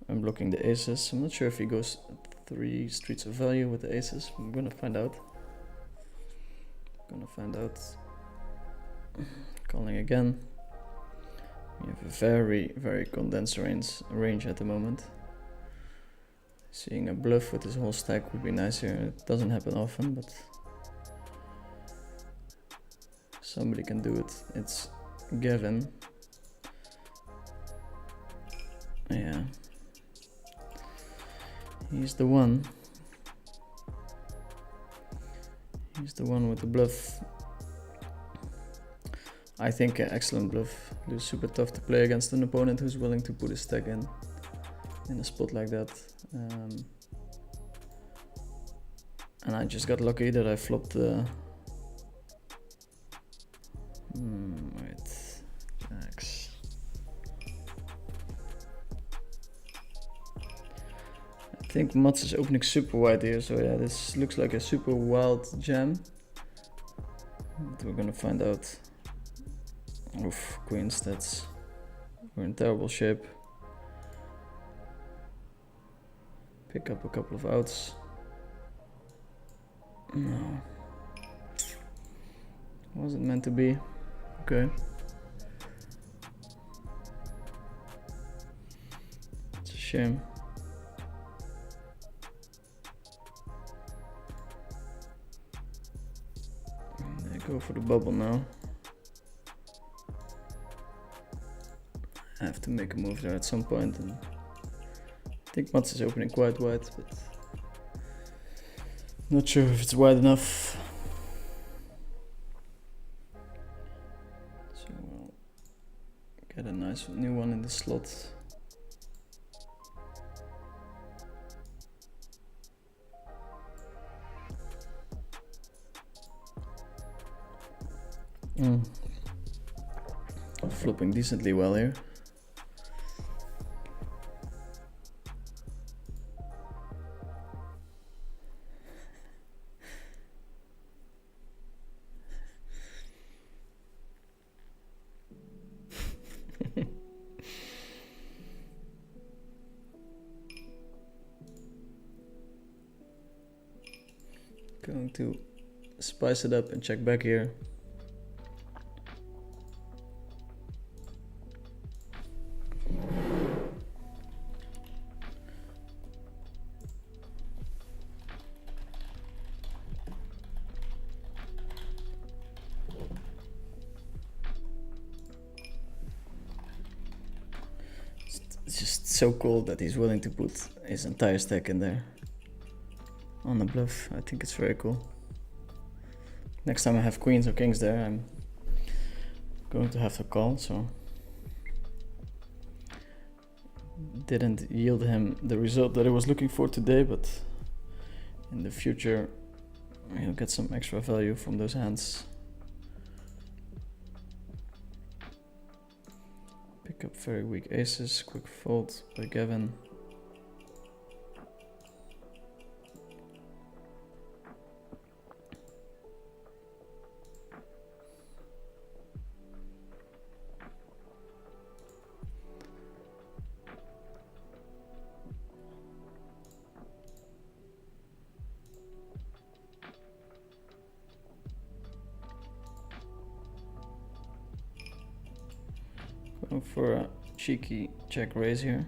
I'm blocking the aces. I'm not sure if he goes 3 streets of value with the aces. I'm gonna find out. Calling again. We have a very condensed range at the moment. Seeing a bluff with this whole stack would be nice here. It doesn't happen often, but somebody can do it. It's Gavin. Yeah. He's the one. He's the one with the bluff. I think an excellent bluff. It's super tough to play against an opponent who's willing to put a stack in a spot like that. And I just got lucky that I flopped the... wait, X. I think Mats is opening super wide here, so yeah, this looks like a super wild jam. But we're gonna find out. Oof, queens, we're in terrible shape. Pick up a couple of outs. No. Wasn't meant to be. Okay. It's a shame. They go for the bubble now. I have to make a move there at some point, and I think Mats is opening quite wide, but not sure if it's wide enough. So we'll get a nice new one in the slot. Flopping decently well here. Going to spice it up and check back here. It's just so cool that he's willing to put his entire stack in there on the bluff. I think it's very cool. Next time I have queens or kings there, I'm going to have to call, so didn't yield him the result that I was looking for today, but in the future he'll get some extra value from those hands. Pick up very weak aces, quick fold by Gavin. Going for a cheeky check raise here.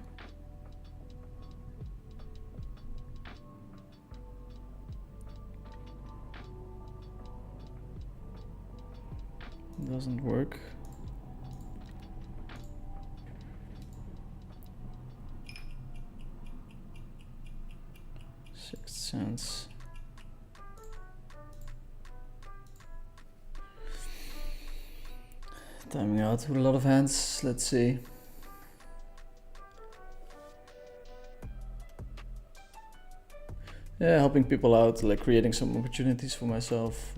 Doesn't work. Sixth sense. Timing out with a lot of hands. Let's see. Yeah, helping people out, like creating some opportunities for myself.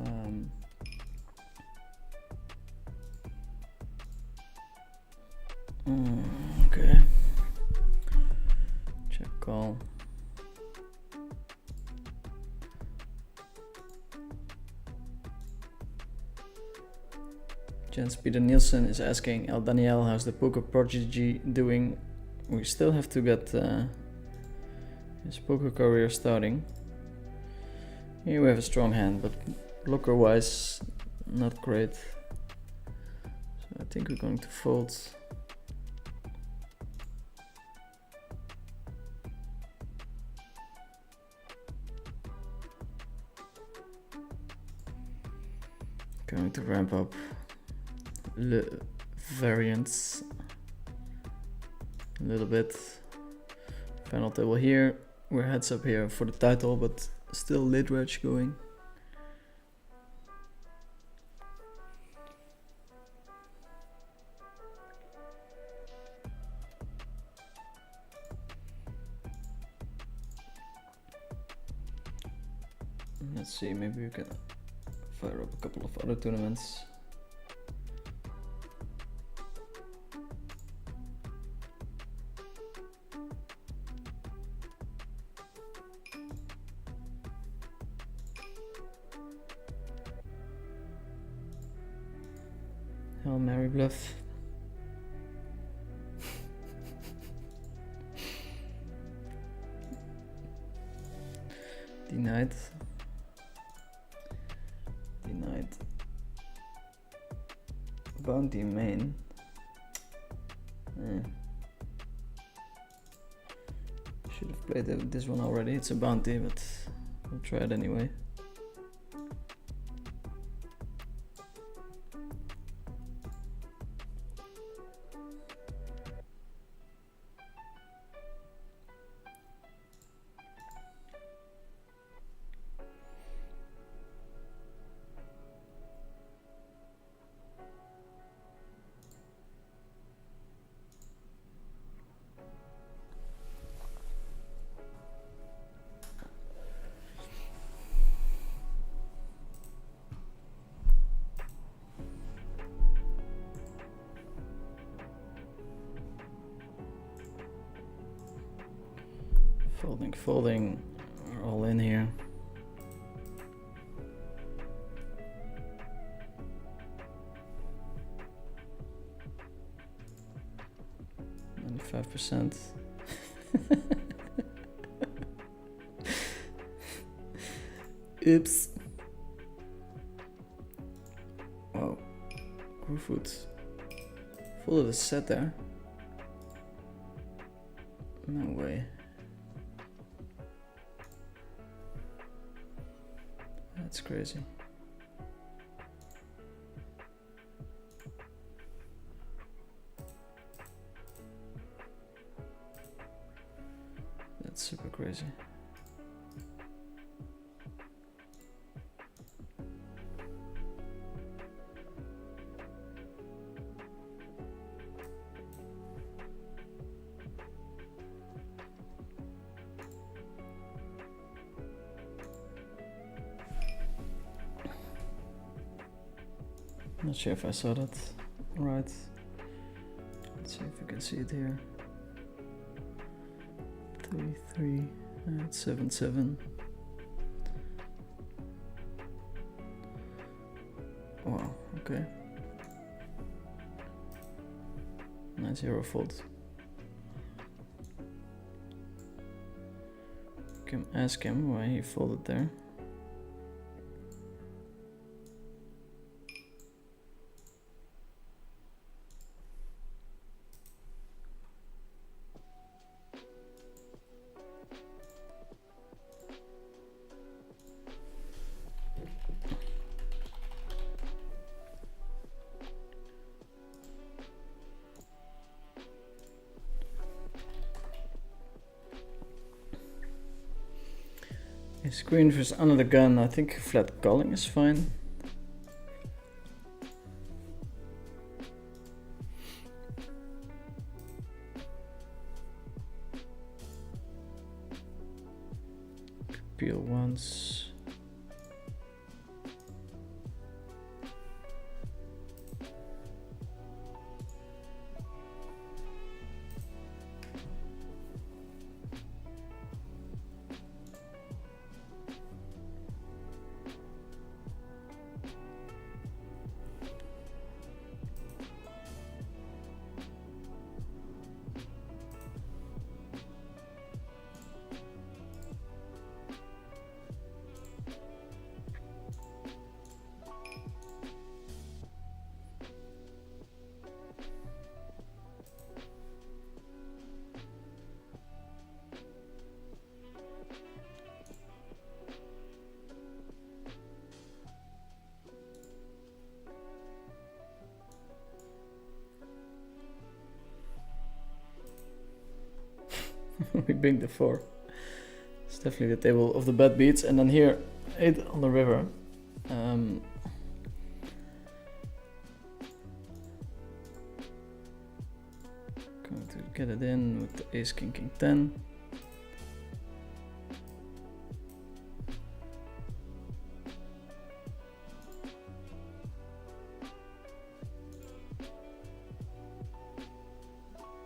Okay. Check call. Jens Peter Nielsen is asking, El Daniel, how's the poker prodigy doing? We still have to get his poker career starting. Here we have a strong hand, but blocker wise, not great. So I think we're going to fold. Going to ramp up variance a little bit. Final table here. We're heads up here for the title, but still lid wedge going. Let's see, maybe we can fire up a couple of other tournaments. Hail Mary bluff. Denied. Denied. Bounty main. Should have played this one already. It's a bounty, but I'll try it anyway. Folding, we're all in here. %. Oops. Wow. Groovefoot. Full of the set there. No way. That's crazy. That's super crazy. Not sure if I saw that right. Let's see if we can see it here. 33, 77. Wow, okay. 9-0 fold. Can ask him why he folded there. Screen versus under the gun. I think flat calling is fine. Peel once. We bring the 4. It's definitely the table of the bad beats. And then here, 8 on the river. Going to get it in with the ace, king, king, 10.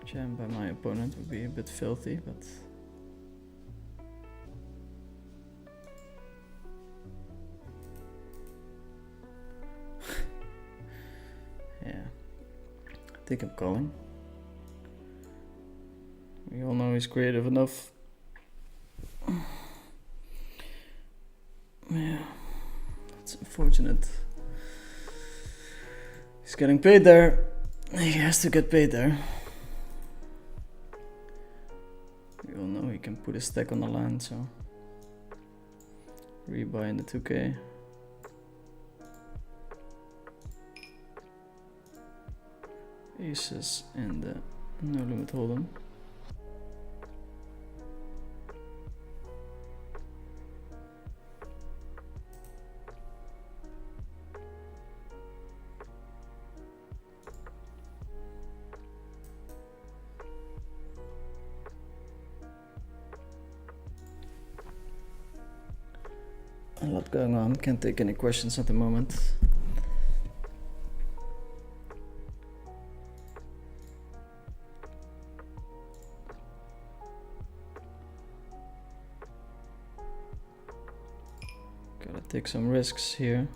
Jam by my opponent would be a bit filthy, but yeah, I think I'm calling. We all know he's creative enough. Yeah, that's unfortunate. He's getting paid there. He has to get paid there. We all know he can put a stack on the line, so rebuy in the 2k. Aces and the no limit hold'em. A lot going on, can't take any questions at the moment. Gotta take some risks here.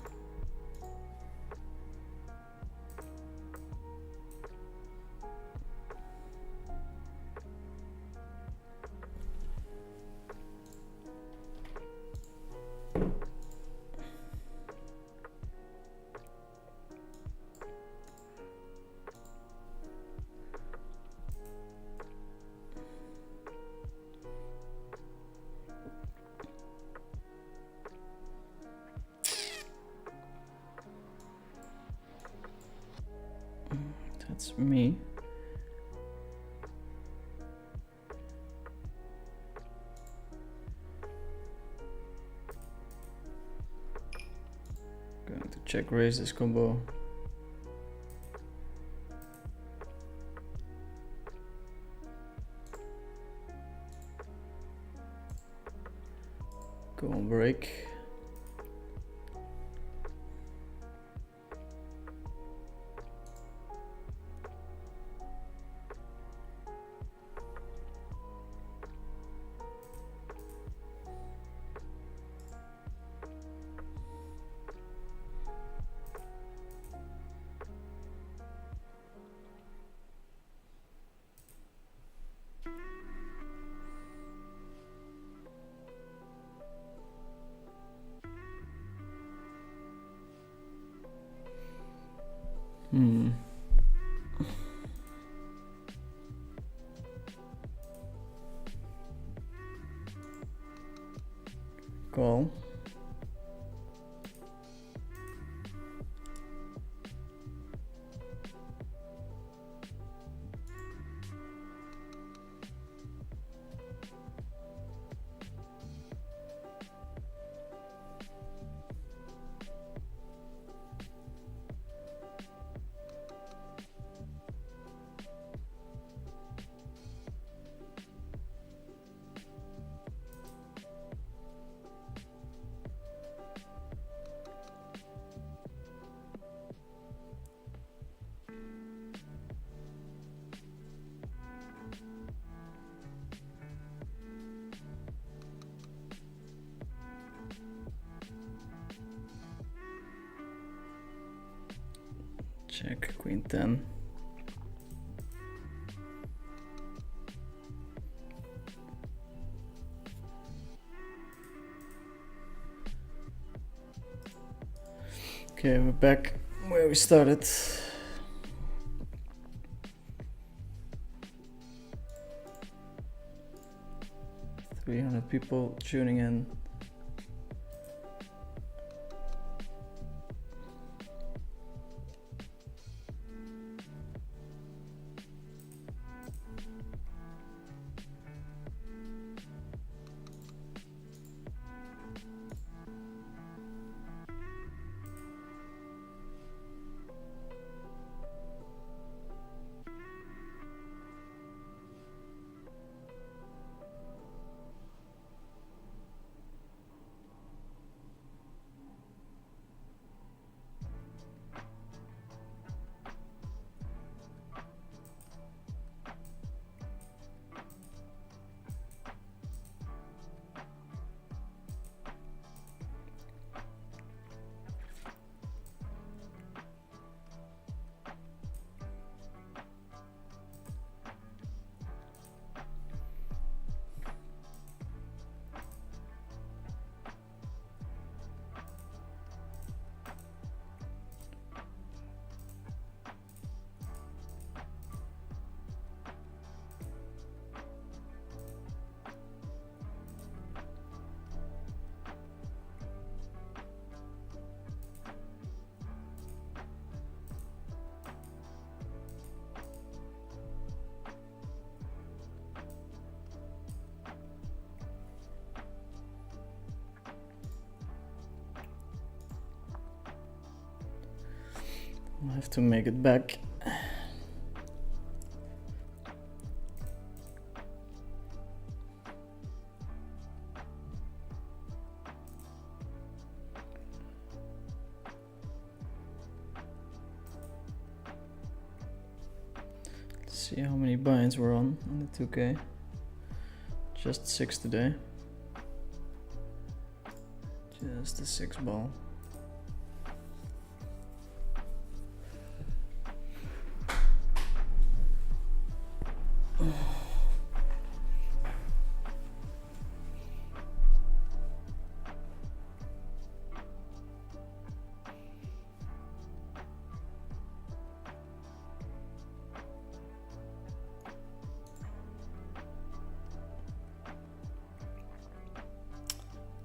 That's me. Going to check raise this combo. Go on break. Call. Check queen 10. Okay, we're back where we started. $300 people tuning in. have to make it back. See how many binds we're on the 2K. Just 6 today. Just a 6 ball.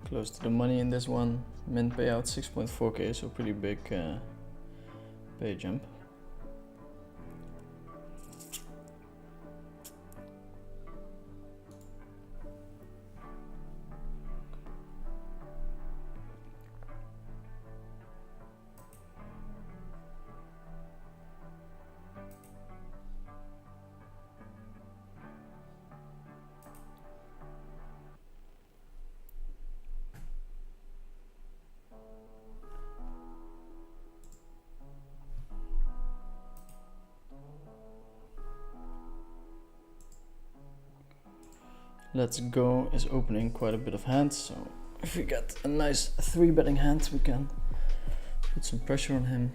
Close to the money in this one. Min payout 6.4k, so pretty big pay jump. Let's Go is opening quite a bit of hands, so if we get a nice 3-betting hand, we can put some pressure on him.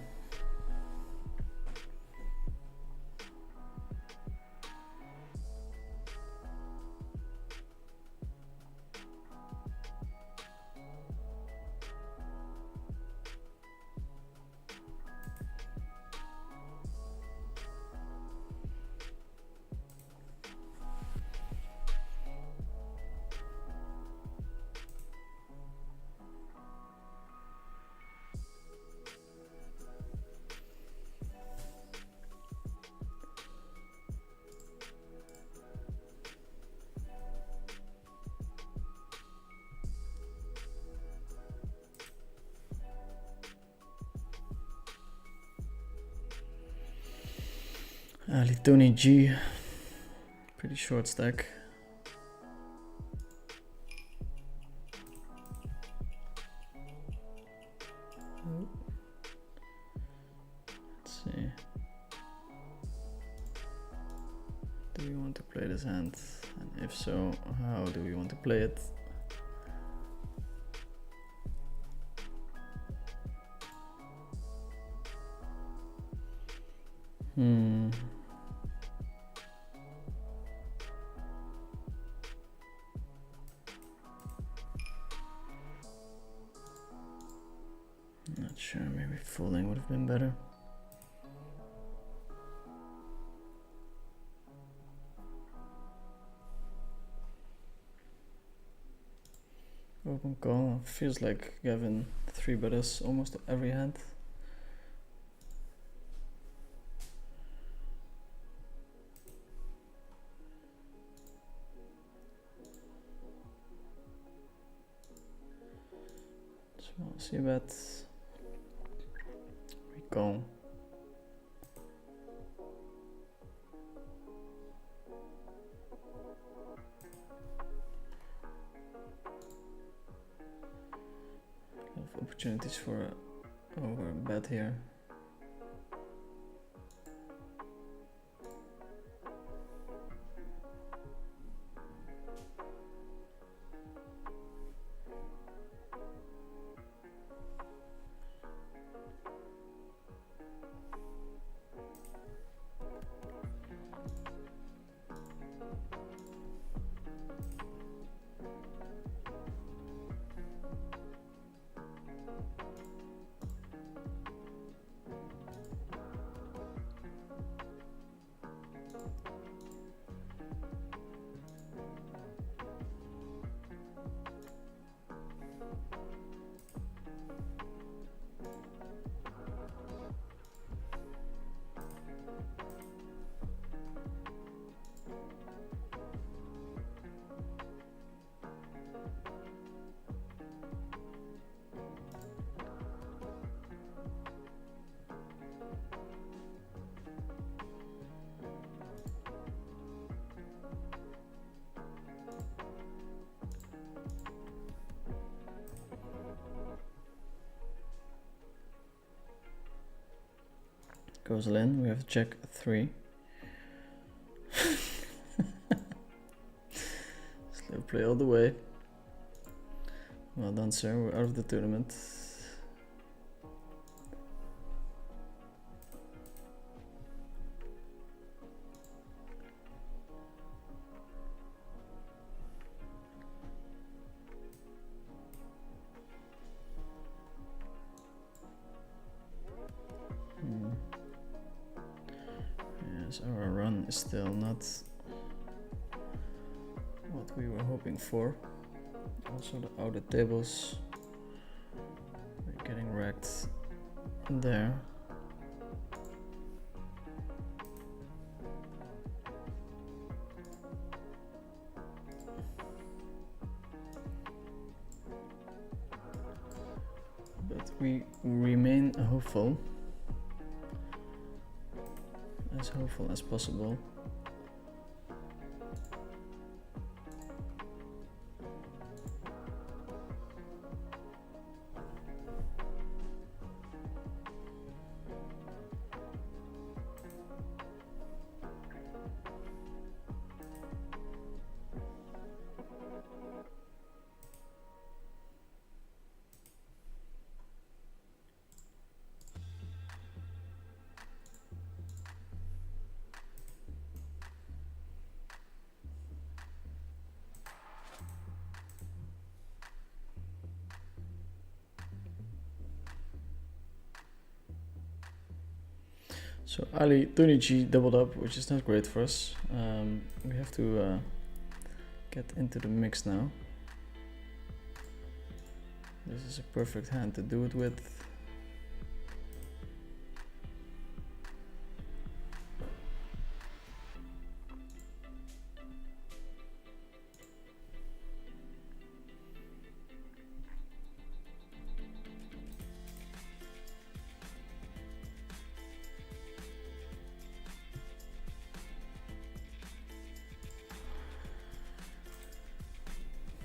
Tony G, pretty short stack. Let's see. Do we want to play this hand? And if so, how do we want to play it? Not sure, maybe folding would have been better. Open call, feels like Gavin 3-bet us almost every hand. Small c-bet. We call. Opportunities for over bet here. goes all in. We have Jack 3. Slow play all the way. Well done, sir. We're out of the tournament. Yes, our run is still not what we were hoping for. Also the outer tables, we're getting wrecked there. But we remain hopeful as possible. So Ali, Tony G doubled up, which is not great for us. We have to get into the mix now. This is a perfect hand to do it with.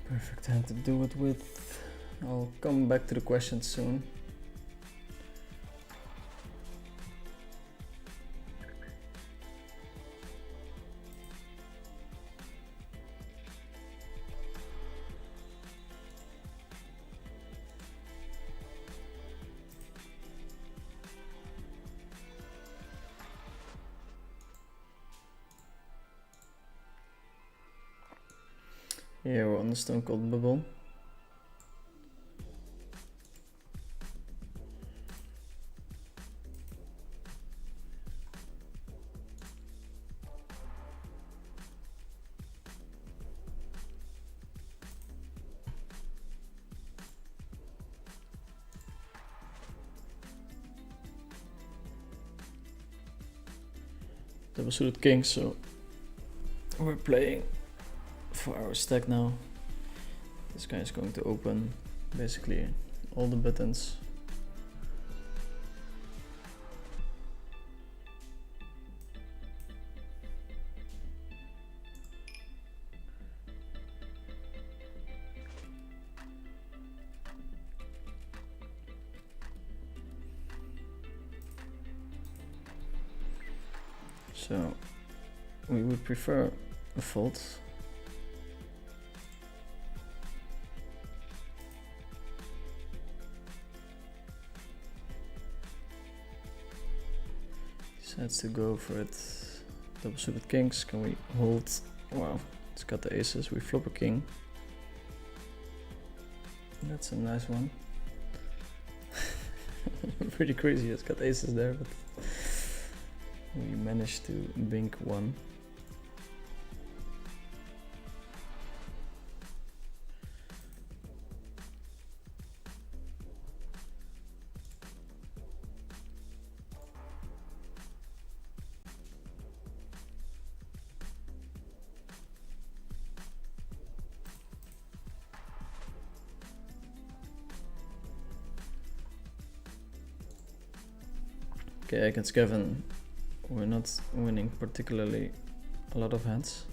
Perfect hand to do it with. I'll come back to the questions soon. Here we're on the stone cold bubble. Double suited king, so we're playing for our stack now. This guy is going to open basically all the buttons. So we would prefer a fold. Decides to go for it. Double suited kings. Can we hold? Wow, it's got the aces. We flop a king. That's a nice one. Pretty crazy. It's got aces there, but we managed to bink one. Okay, against Kevin, we're not winning particularly a lot of hands.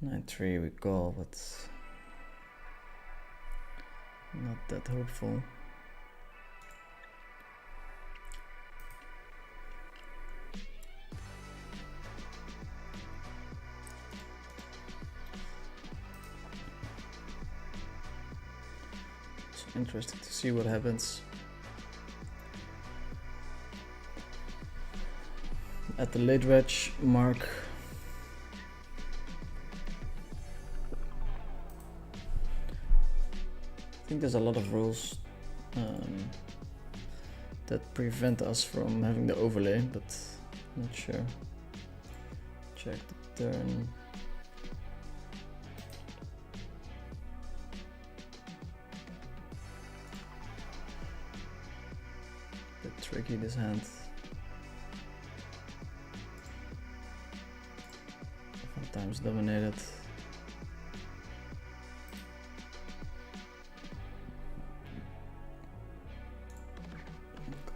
Nine three we call, but Not that hopeful. It's interesting to see what happens. At the late reg mark, I think there's a lot of rules that prevent us from having the overlay, but not sure. Check the turn. Bit tricky this hand. Sometimes dominated.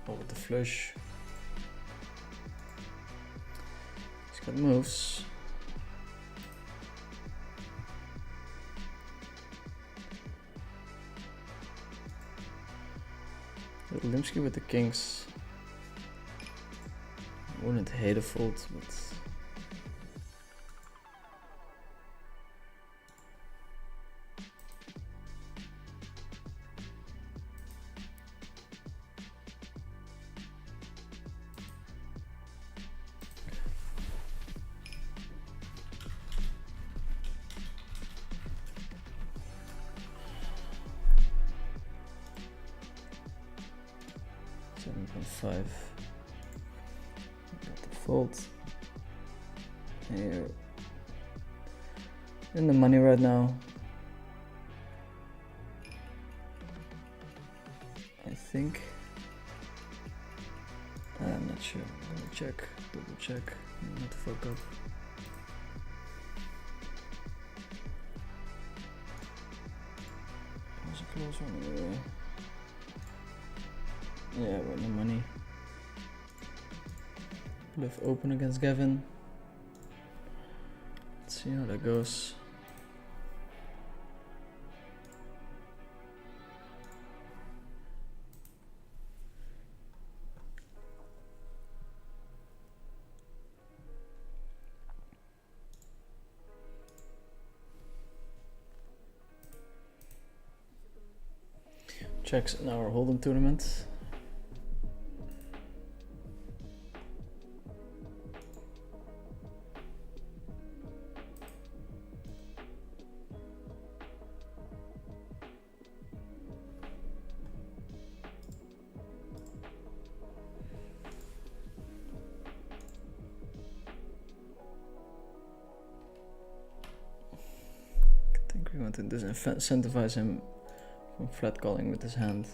Go with the flush. He's got moves. Limsky with the kings. I wouldn't hate a fold, but five. Got the fold. Here. In the money right now. I think. I'm not sure. I'm gonna check. Double check. Not fuck up. That was a close one. Yeah, we're in the money. Bluff open against Gavin. Let's see how that goes. Checks in our hold'em tournament. We want to disincentivize him from flat calling with his hand.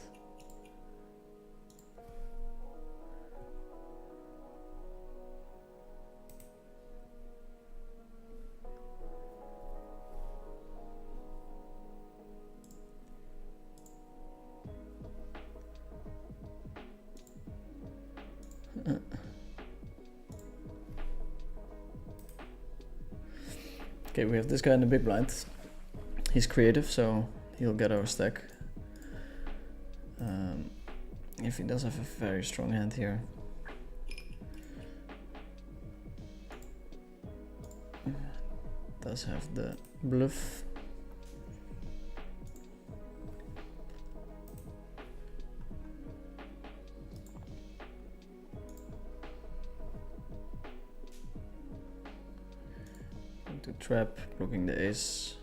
Okay, we have this guy in the big blind. He's creative, so he'll get our stack. If he does have a very strong hand here. Does have the bluff. Into trap, blocking the ace.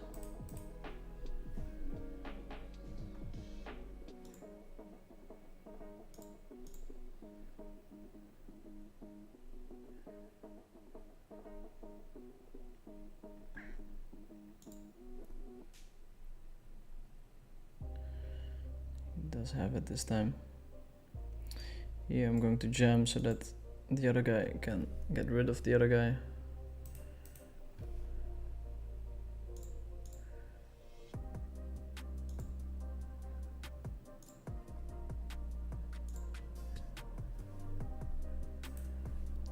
Does have it this time. Here I'm going to jam so that the other guy can get rid of the other guy.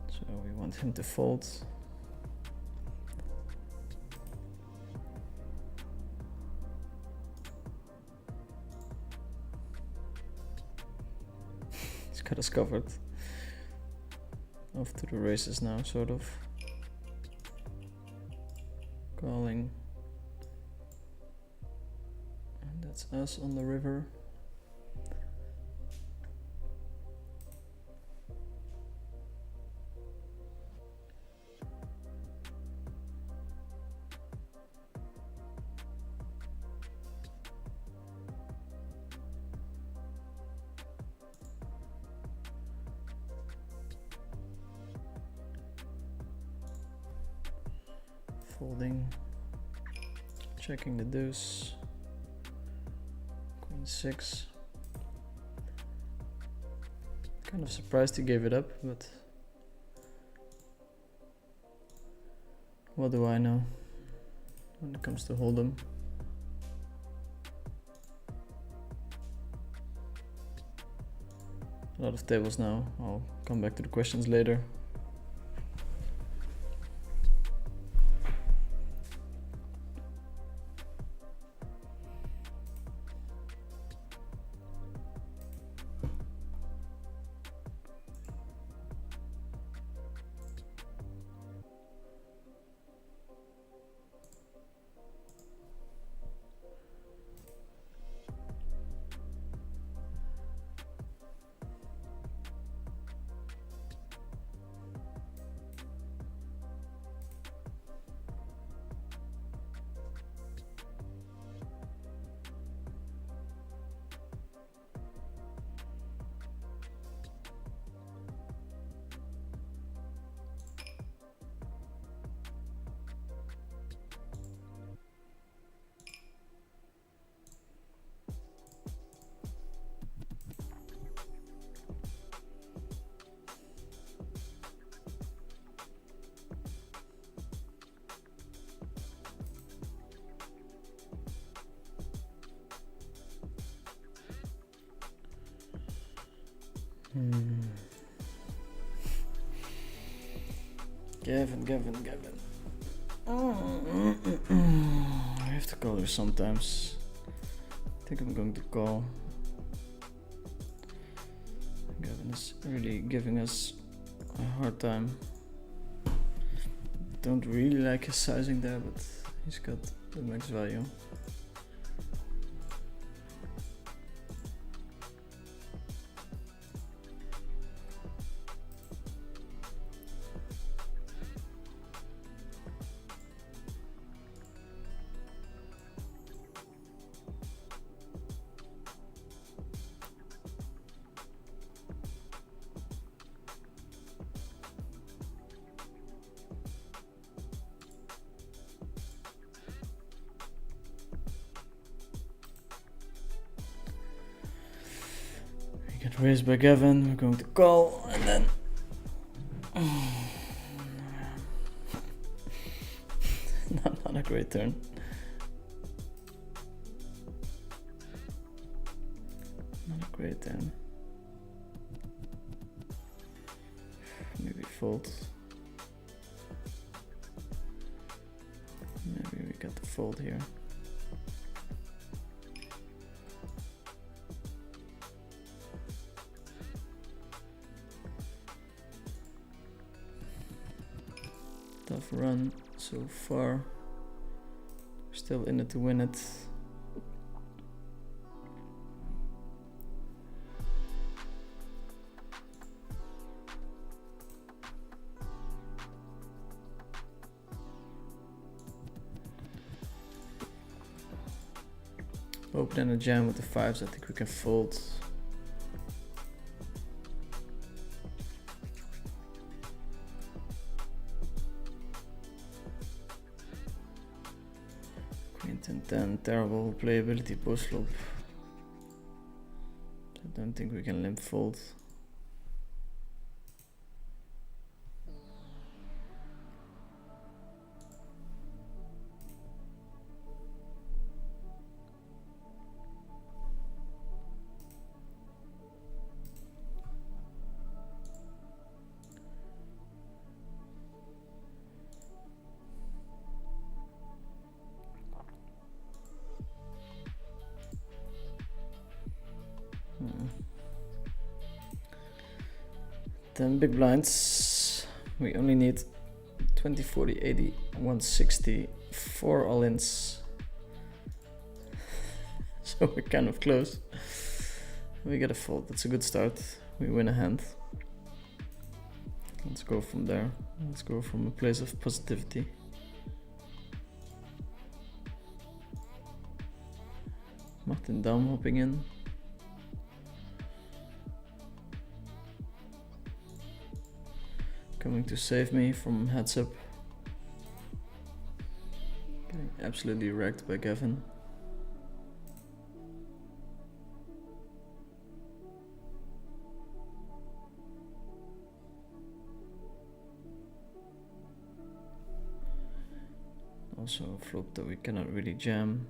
So we want him to fold. got us covered. Off to the races now, sort of. Calling. And that's us on the river. Folding, checking the deuce, queen 6. Kind of surprised he gave it up, but what do I know when it comes to hold'em? A lot of tables now. I'll come back to the questions later. Gavin. I have to call her sometimes. I think I'm going to call. Gavin is really giving us a hard time. Don't really like his sizing there, but he's got the max value. Get raised by Gavin, we're going to call, and then not a great turn. Not a great turn. Maybe fold. Maybe we got the fold here. Tough run so far. Still in it to win it. Open and a jam with the 5s. I think we can fold. Queen 10-10, terrible playability post flop. I don't think we can limp fold. 10 big blinds. We only need 20, 40, 80, 160, 4 all-ins. So we're kind of close. We get a fold. That's a good start. We win a hand. Let's go from there. Let's go from a place of positivity. Martin Dam hopping in. Coming to save me from heads up. Getting absolutely wrecked by Gavin. Also a flop that we cannot really jam.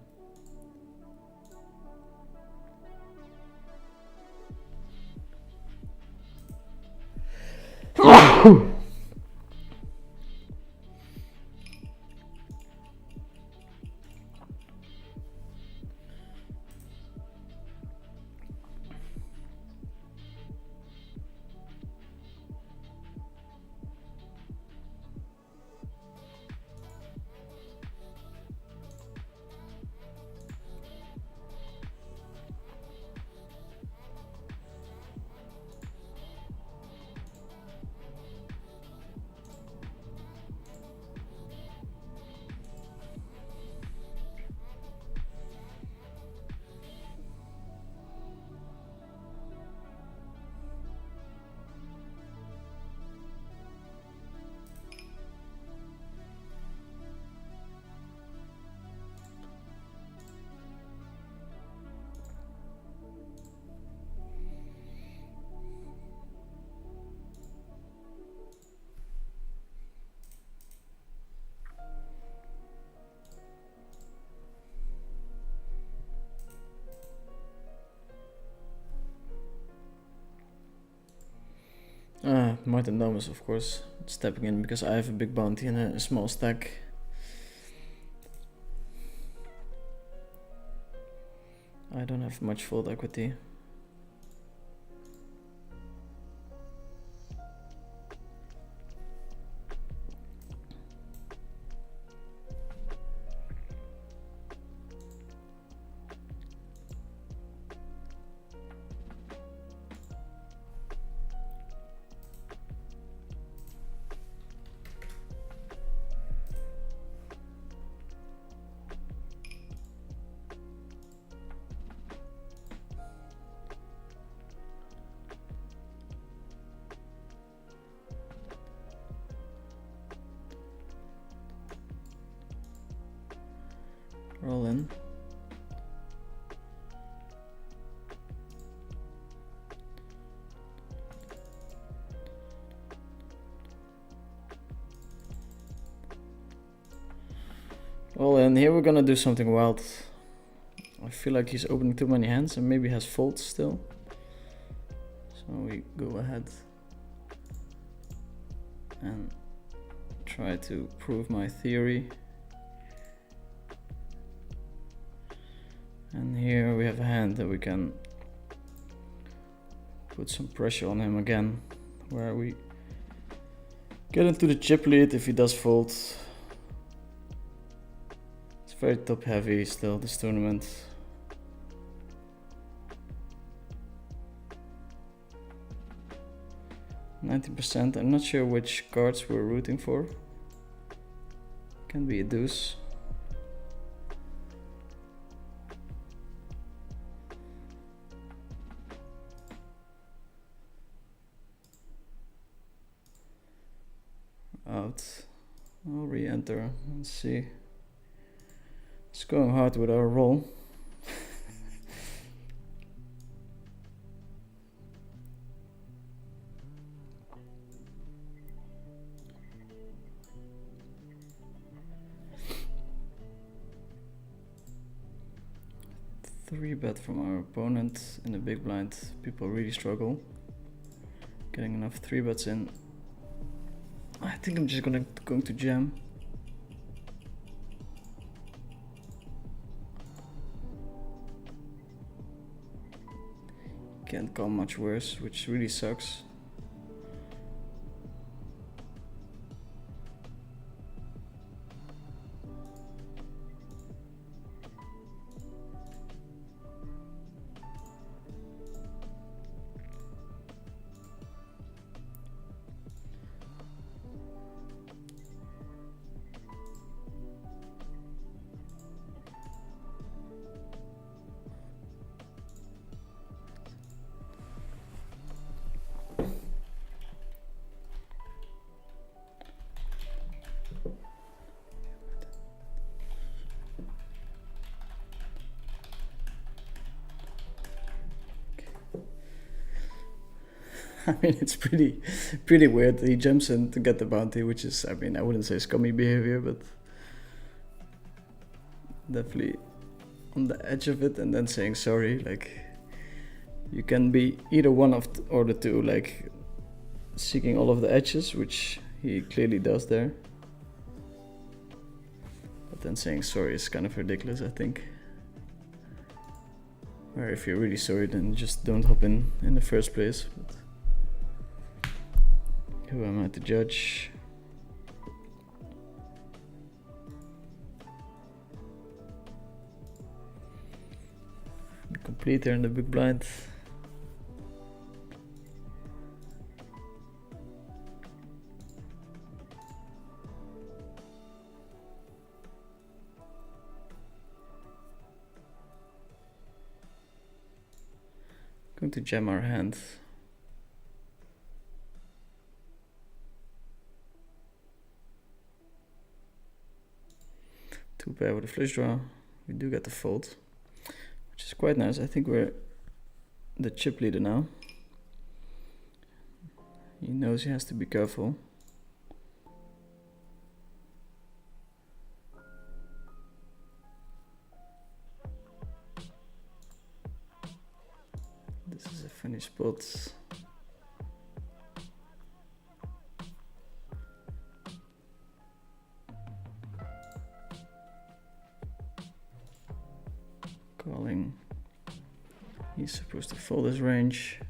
Martin Damus, of course, stepping in because I have a big bounty and a small stack. I don't have much fold equity. Roll in. Well, and here we're gonna do something wild. I feel like he's opening too many hands and maybe has folds still. So we go ahead and try to prove my theory. And here we have a hand that we can put some pressure on him again, where we get into the chip lead if he does fold. It's very top heavy still, this tournament. %. I'm not sure which cards we're rooting for. Can be a deuce. Out. I'll re-enter and see. It's going hard with our roll. Three bet from our opponent in the big blind. People really struggle getting enough 3 bets in. I think I'm just going to jam. Can't call much worse, which really sucks. I mean, it's pretty weird. He jumps in to get the bounty, which is, I mean, I wouldn't say scummy behavior, but definitely on the edge of it, and then saying sorry. Like, you can be either one of or the two, like seeking all of the edges, which he clearly does there. But then saying sorry is kind of ridiculous, I think. Or if you're really sorry, then just don't hop in the first place. But who am I to judge? Complete here in the big blind. Going to jam our hand. Two pair with a flush draw. We do get the fold, which is quite nice. I think we're the chip leader now. He knows he has to be careful. This is a funny spot. Calling. He's supposed to fold his range.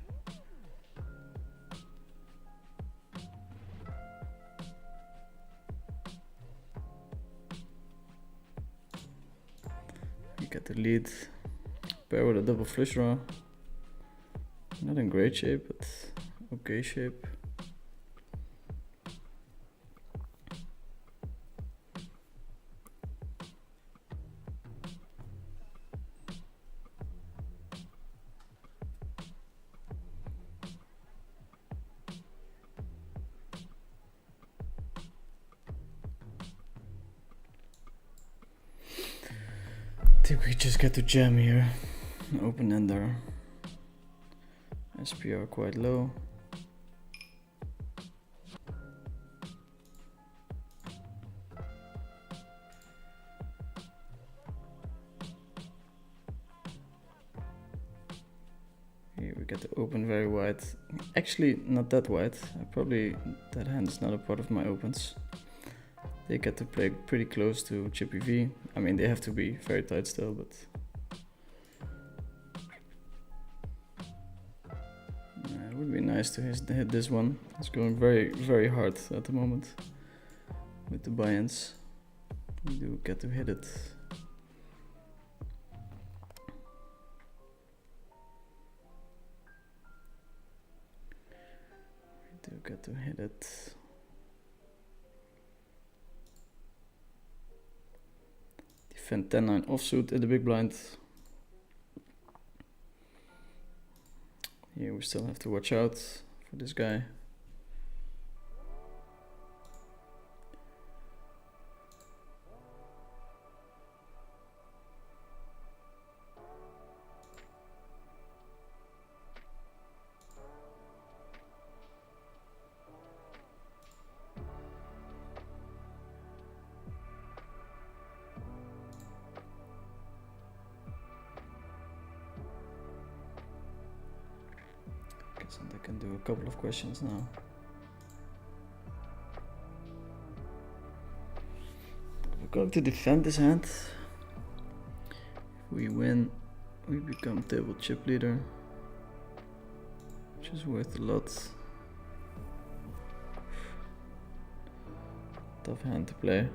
You get the lead. Pair with a double flush draw. Not in great shape, but okay shape. I think we just get to jam here. Open ender. SPR quite low. Here we get to open very wide. Actually, not that wide. That hand is not a part of my opens. They get to play pretty close to chippy V. I mean, they have to be very tight still, but it would be nice to hit this one. It's going very, very hard at the moment with the buy-ins. We do get to hit it. We do get to hit it. Defend 10-9 offsuit in the big blind. Here we still have to watch out for this guy. And I can do a couple of questions now. We're going to defend this hand. If we win, we become table chip leader, which is worth a lot. Tough hand to play.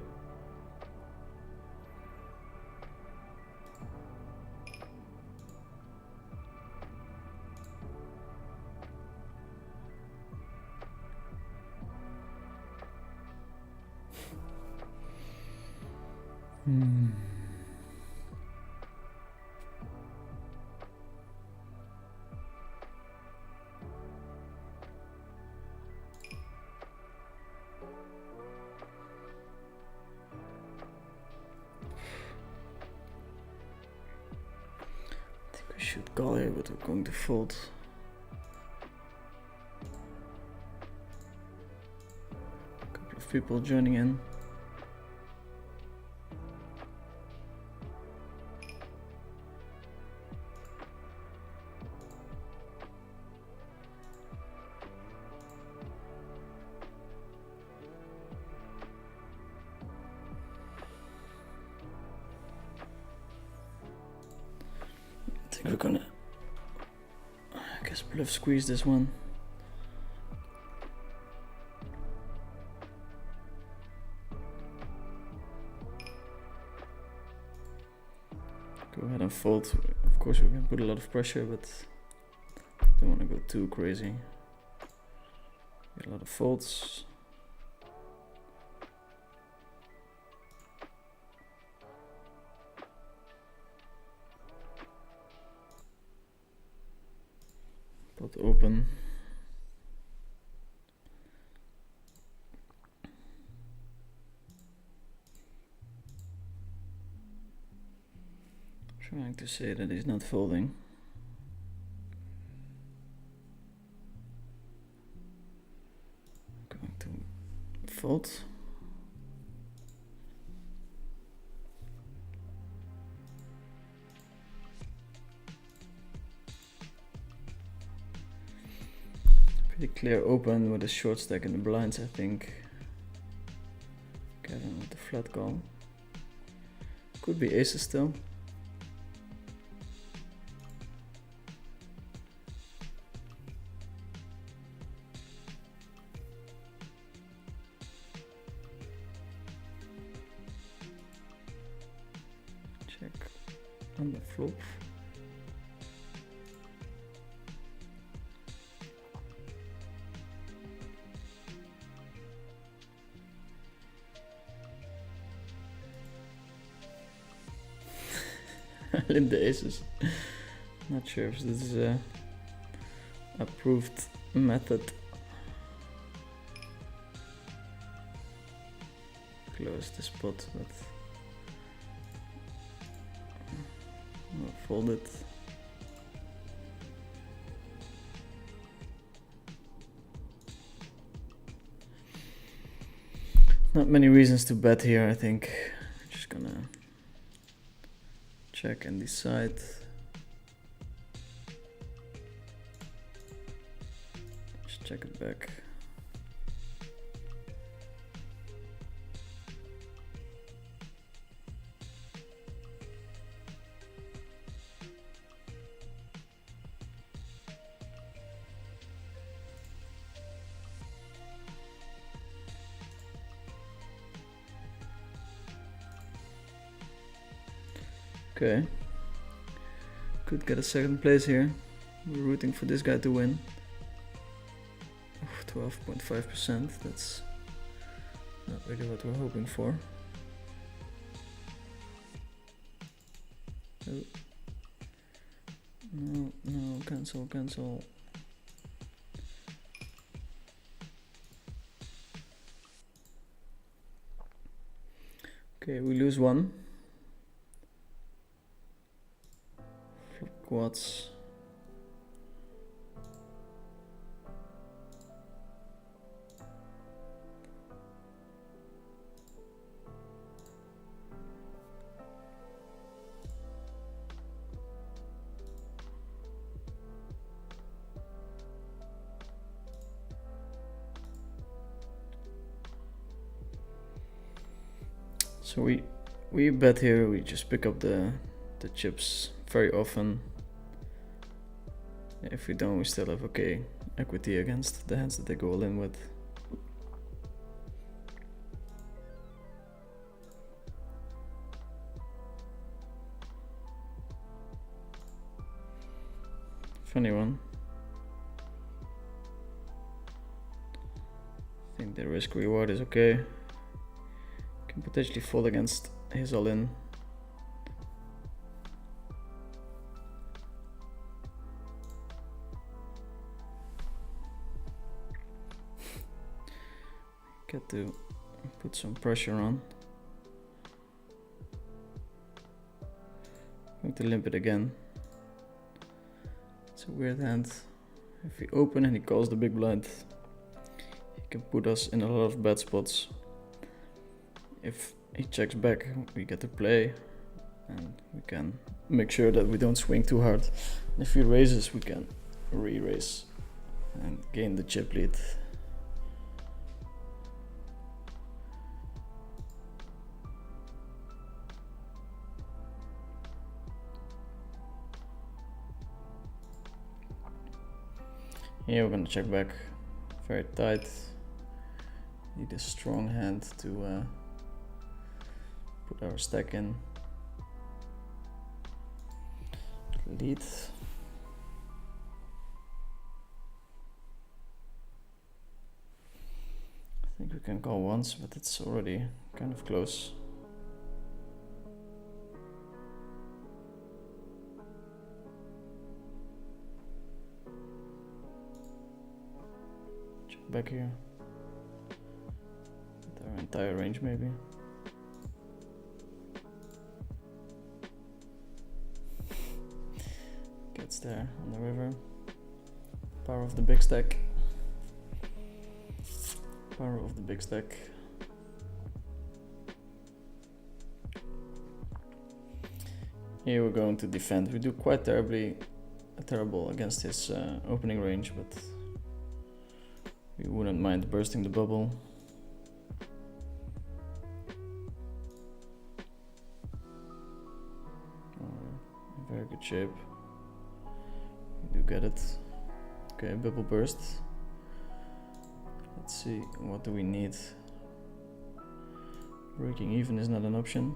I think we should call here, but we're going to fold. people joining in. I think we're gonna, I guess, bluff squeeze this one. Go ahead and fold. Of course we can put a lot of pressure, but don't want to go too crazy. Get a lot of folds. Pot open. Trying to say that he's not folding. Going to fold. Pretty clear open with a short stack in the blinds, I think. Kevin with the flat call. Could be aces still. Check on the flop. In the aces. Not sure if this is a approved method. Close the spot, but I'll fold it. Not many reasons to bet here, I think. Just gonna check and decide. Just check it back. Okay, could get a second place here. We're rooting for this guy to win. 12.5%, that's not really what we're hoping for. Oh. No, no, cancel, cancel. Okay, we lose one. Quads. So we bet here, we just pick up the chips very often. If we don't, we still have okay equity against the hands that they go all in with. Funny one. I think the risk reward is okay. Can potentially fold against his all in. Get to put some pressure on. Going to limp it again. It's a weird hand. If we open and he calls the big blind, he can put us in a lot of bad spots. if he checks back, we get to play, and we can make sure that we don't swing too hard. And if he raises, we can re-raise and gain the chip lead. Here we're gonna check back very tight. Need a strong hand to put our stack in. Lead. I think we can call once, but it's already kind of close. Back here, with our entire range maybe. Gets there on the river. Power of the big stack. Power of the big stack. Here we're going to defend. We do quite terrible against his opening range, but we wouldn't mind bursting the bubble. Very good shape. We do get it. Okay, bubble burst. Let's see, what do we need? Breaking even is not an option.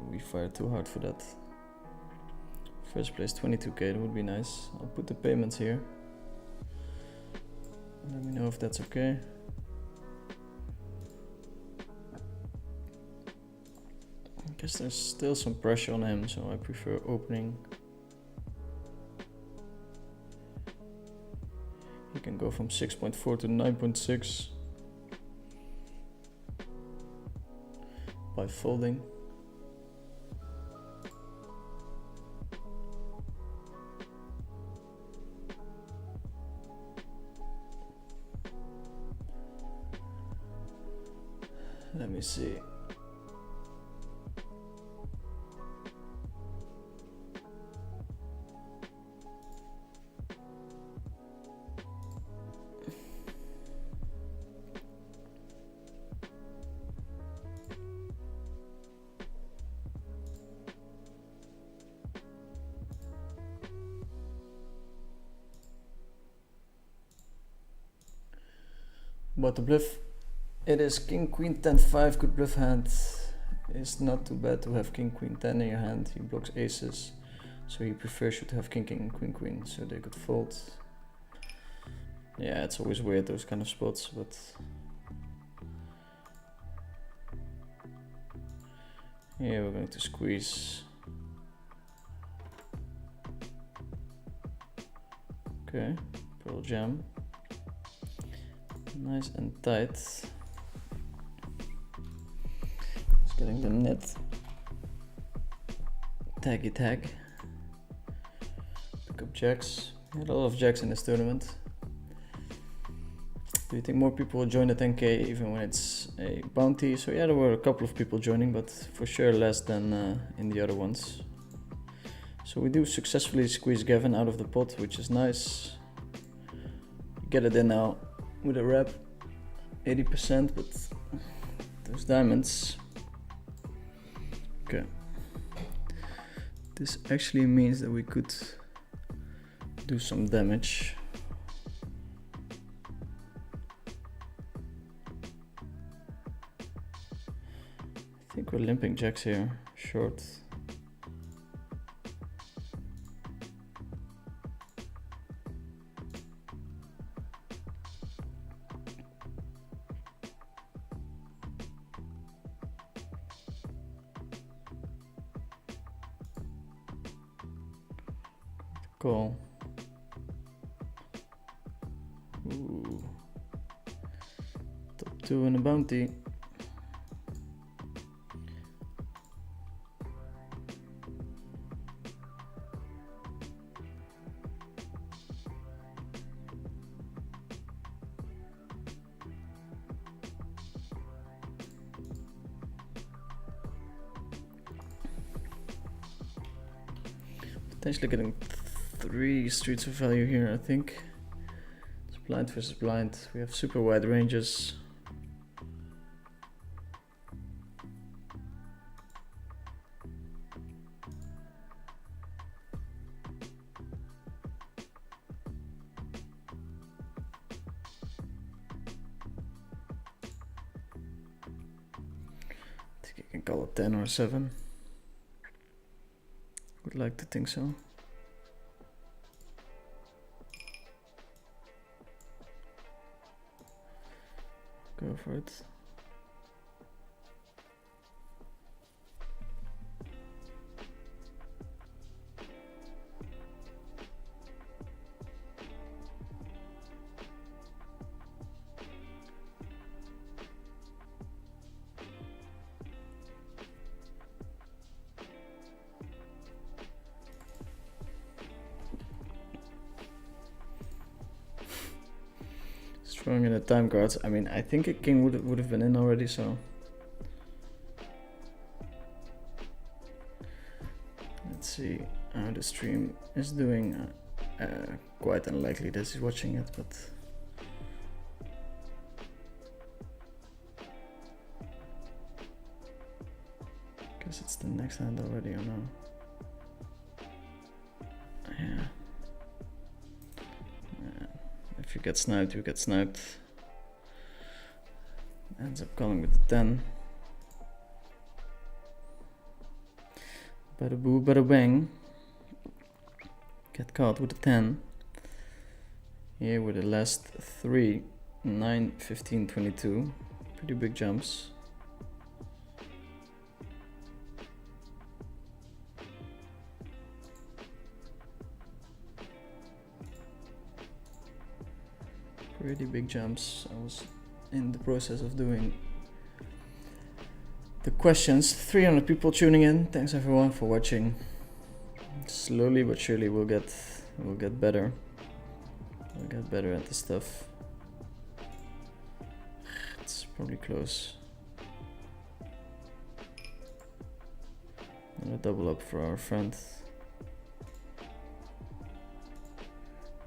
We fired too hard for that. First place 22k, that would be nice. I'll put the payments here. Let me know if that's okay. I guess there's still some pressure on him, so I prefer opening. He can go from 6.4 to 9.6 by folding. Let me see. About the bluff. It is king queen 10-5, good bluff hand. It's not too bad to have king queen 10 in your hand. He blocks aces, so he prefers you to have king king queen queen, so they could fold. Yeah, it's always weird, those kind of spots, but here we're going to squeeze. Okay, pearl jam. Nice and tight. Getting the net taggy tag. Pick up jacks. We had a lot of jacks in this tournament. Do you think more people will join the 10k even when it's a bounty? So yeah, there were a couple of people joining, but for sure less than in the other ones. So we do successfully squeeze Gavin out of the pot, which is nice. Get it in now with a rep, 80%, but those diamonds. Okay, this actually means that we could do some damage. I think we're limping jacks here, short. Call. Ooh. Top 2 in a bounty. Potentially getting 3 streets of value here, I think. It's blind versus blind. We have super wide ranges. I think I can call it 10 or 7. Would like to think so. Go for it. Strong in the time cards. I mean, I think a king would have been in already, so let's see how the stream is doing. Quite unlikely that he's watching it, but guess it's the next hand already, or no? Yeah. If you get sniped, you get sniped. Ends up calling with the 10. Bada boo, bada bang. Get caught with the 10. Here with the last 3, 9, 15, 22. Pretty big jumps. Pretty big jumps. I was in the process of doing the questions. 300 people tuning in. Thanks everyone for watching. Slowly but surely we'll get better. We'll get better at this stuff. It's probably close. Another double up for our friend.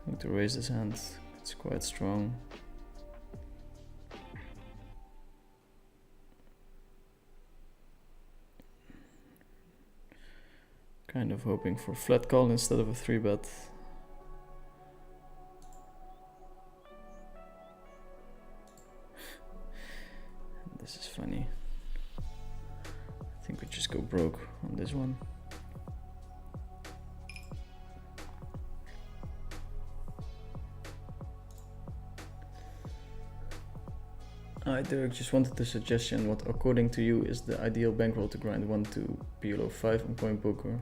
Need to raise his hand. It's quite strong. Kind of hoping for flat call instead of a 3-bet. This is funny. I think we just go broke on this one. Hi Derek, just wanted a suggestion. What according to you is the ideal bankroll to grind 1 to PLO 5 on coin poker?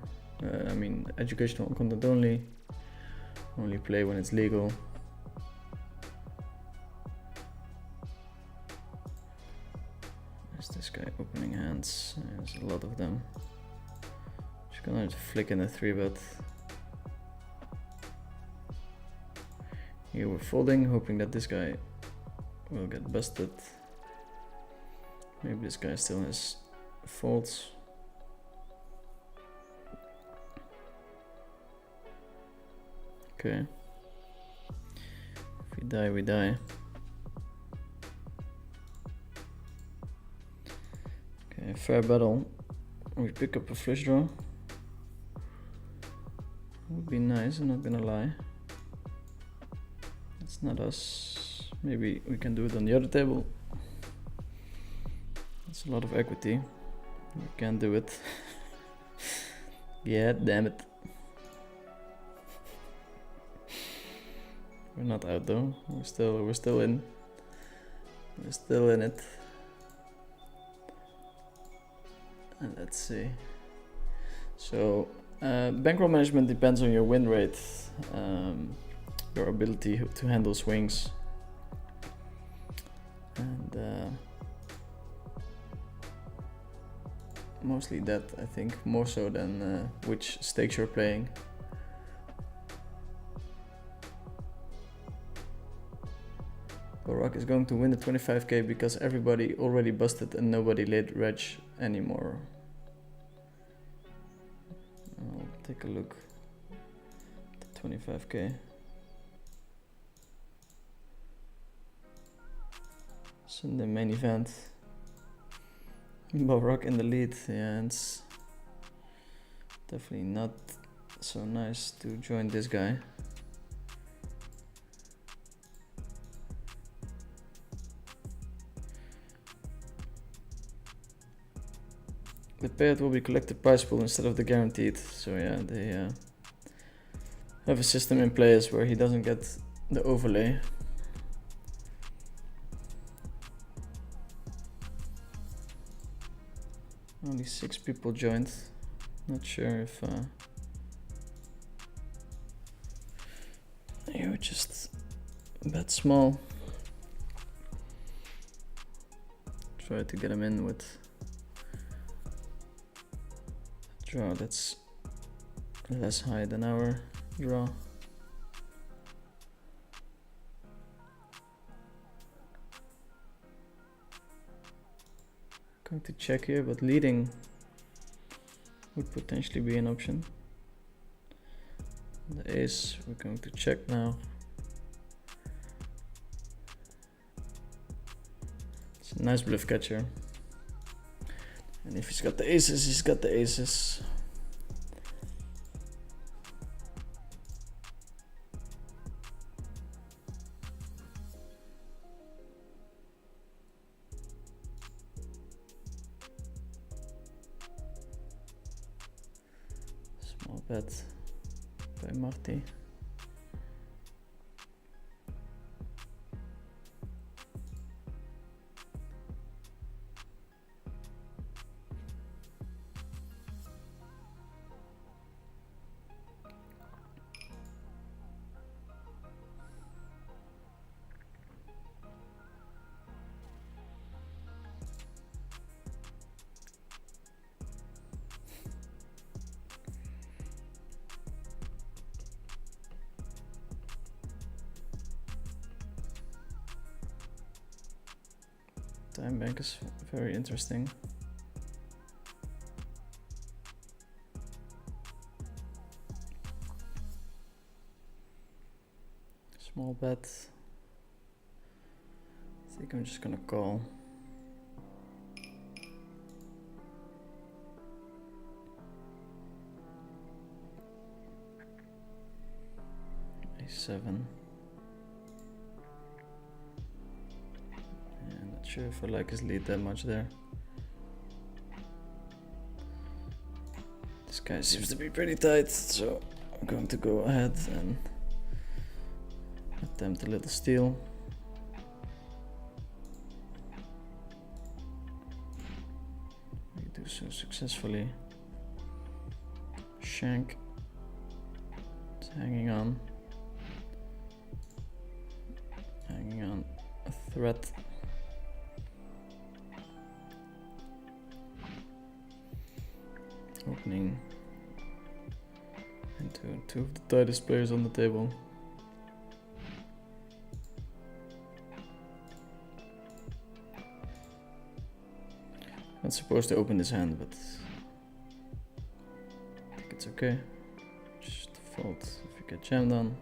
I mean, educational content only. Only play when it's legal. There's this guy opening hands. There's a lot of them. Just gonna flick in a 3-bet. Here we're folding, hoping that this guy will get busted. Maybe this guy still has folds. Okay. If we die, we die. Okay, fair battle. We pick up a flush draw. Would be nice, I'm not gonna lie. It's not us. Maybe we can do it on the other table. It's a lot of equity. We can't do it. Yeah, damn it. We're not out though. We're still in. We're still in it. And let's see. So bankroll management depends on your win rate, your ability to handle swings, and mostly that, I think, more so than which stakes you're playing. Barack is going to win the 25k because everybody already busted and nobody laid reg anymore. I'll take a look. 25k. Sunday main event. Bankroll in the lead. Yeah, it's definitely not so nice to join this guy. The payout will be collected prize pool instead of the guaranteed. So yeah, they have a system in place where he doesn't get the overlay. Only 6 people joined. Not sure if you just bet small. Try to get him in with a draw that's less high than our draw. Going to check here, but leading would potentially be an option. The ace, we're going to check now. It's a nice bluff catcher. And if he's got the aces, he's got the aces. Small bet by Marty. Time bank is very interesting. Small bet. I think I'm just gonna call. A7. Sure if I like his lead that much there. This guy seems to be pretty tight, so I'm going to go ahead and attempt a little steal. We do so successfully. Shank. It's hanging on. Hanging on a threat. Opening into two of the tightest players on the table. Not supposed to open this hand, but I think it's okay. Just fold if you get jammed on.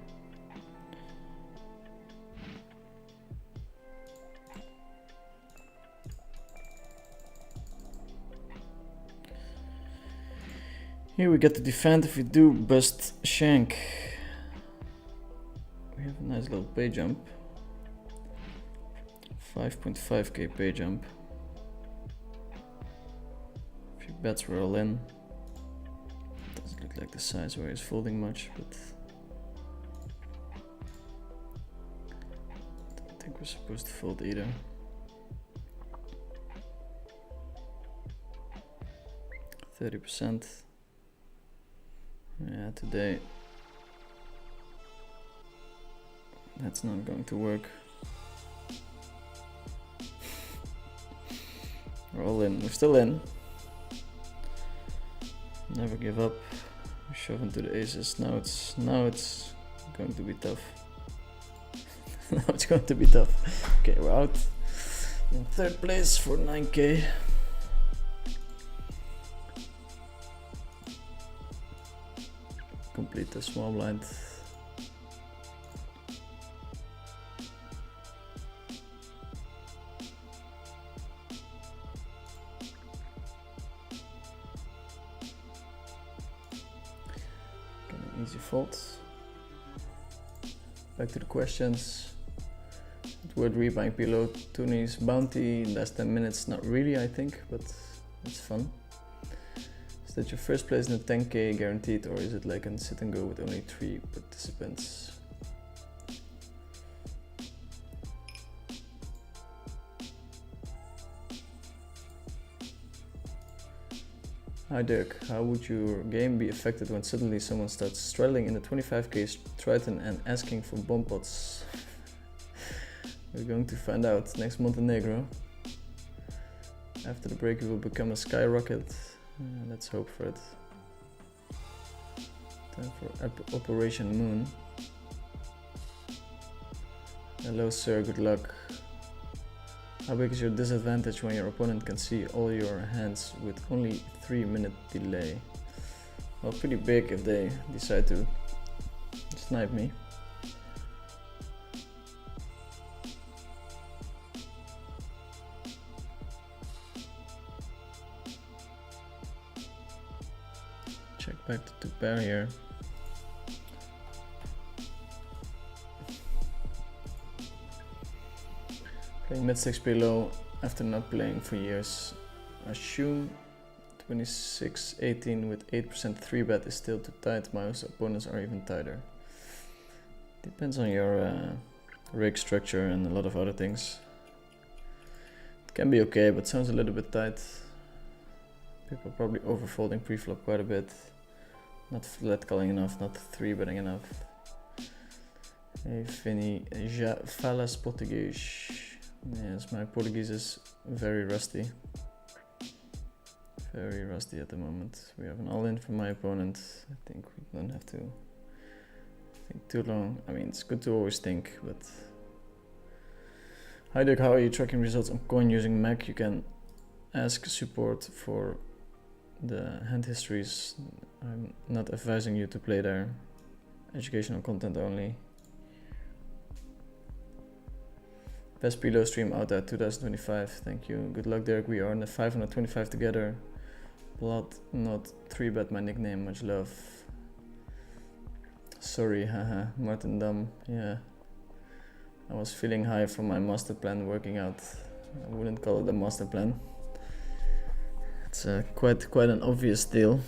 Here we get to defend if we do bust shank. We have a nice little pay jump. 5.5k pay jump. A few bets were all in. Doesn't look like the size where he's folding much, but I don't think we're supposed to fold either. %. Yeah, today that's not going to work. We're all in. We're still in. Never give up. We're shoving to the aces. Now it's going to be tough. Now it's going to be tough. Okay, we're out in 3rd place for 9k. Complete the small blind. Easy fold. Back to the questions. Would rebuying PLO Tony's bounty in less than minutes? Not really, I think, but it's fun. Is that your first place in the 10k guaranteed, or is it like a sit and go with only 3 participants? Hi Dirk, how would your game be affected when suddenly someone starts straddling in the 25k Triton and asking for bomb pots? We're going to find out next Montenegro. After the break it will become a skyrocket. Let's hope for it. Time for Operation Moon. Hello sir, good luck. How big is your disadvantage when your opponent can see all your hands with only 3-minute delay? Well, pretty big if they decide to snipe me. Check back to 2 pair here. Playing mid-6 PLO after not playing for years. Assume 26-18 with 8% 3-bet is still too tight. My opponents are even tighter. Depends on your rig structure and a lot of other things. It can be okay, but sounds a little bit tight. People are probably overfolding pre-flop quite a bit. Not flat calling enough, not 3-betting enough. Hey Vinny, já falas português? Yes, my Portuguese is very rusty. Very rusty at the moment. We have an all-in from my opponent. I think we don't have to think too long. I mean, it's good to always think, but... Hi Dirk, how are you tracking results on coin using Mac? You can ask support for the hand histories. I'm not advising you to play there. Educational content only. Best PLO stream out at 2025. Thank you. Good luck, Derek. We are in the 525 together. Blood, not 3-bet, my nickname. Much love. Sorry, haha. Martin Dam. Yeah. I was feeling high from my master plan working out. I wouldn't call it a master plan. It's quite an obvious deal.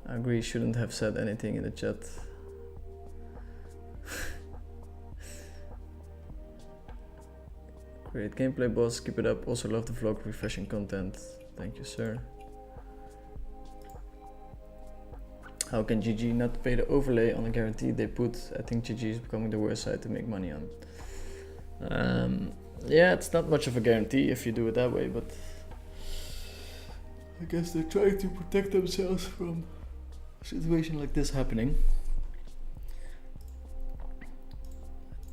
I agree. Shouldn't have said anything in the chat. Great gameplay, boss. Keep it up. Also love the vlog, refreshing content. Thank you, sir. How can GG not pay the overlay on a guarantee they put? I think GG is becoming the worst site to make money on. Yeah, it's not much of a guarantee if you do it that way, but I guess they're trying to protect themselves from a situation like this happening.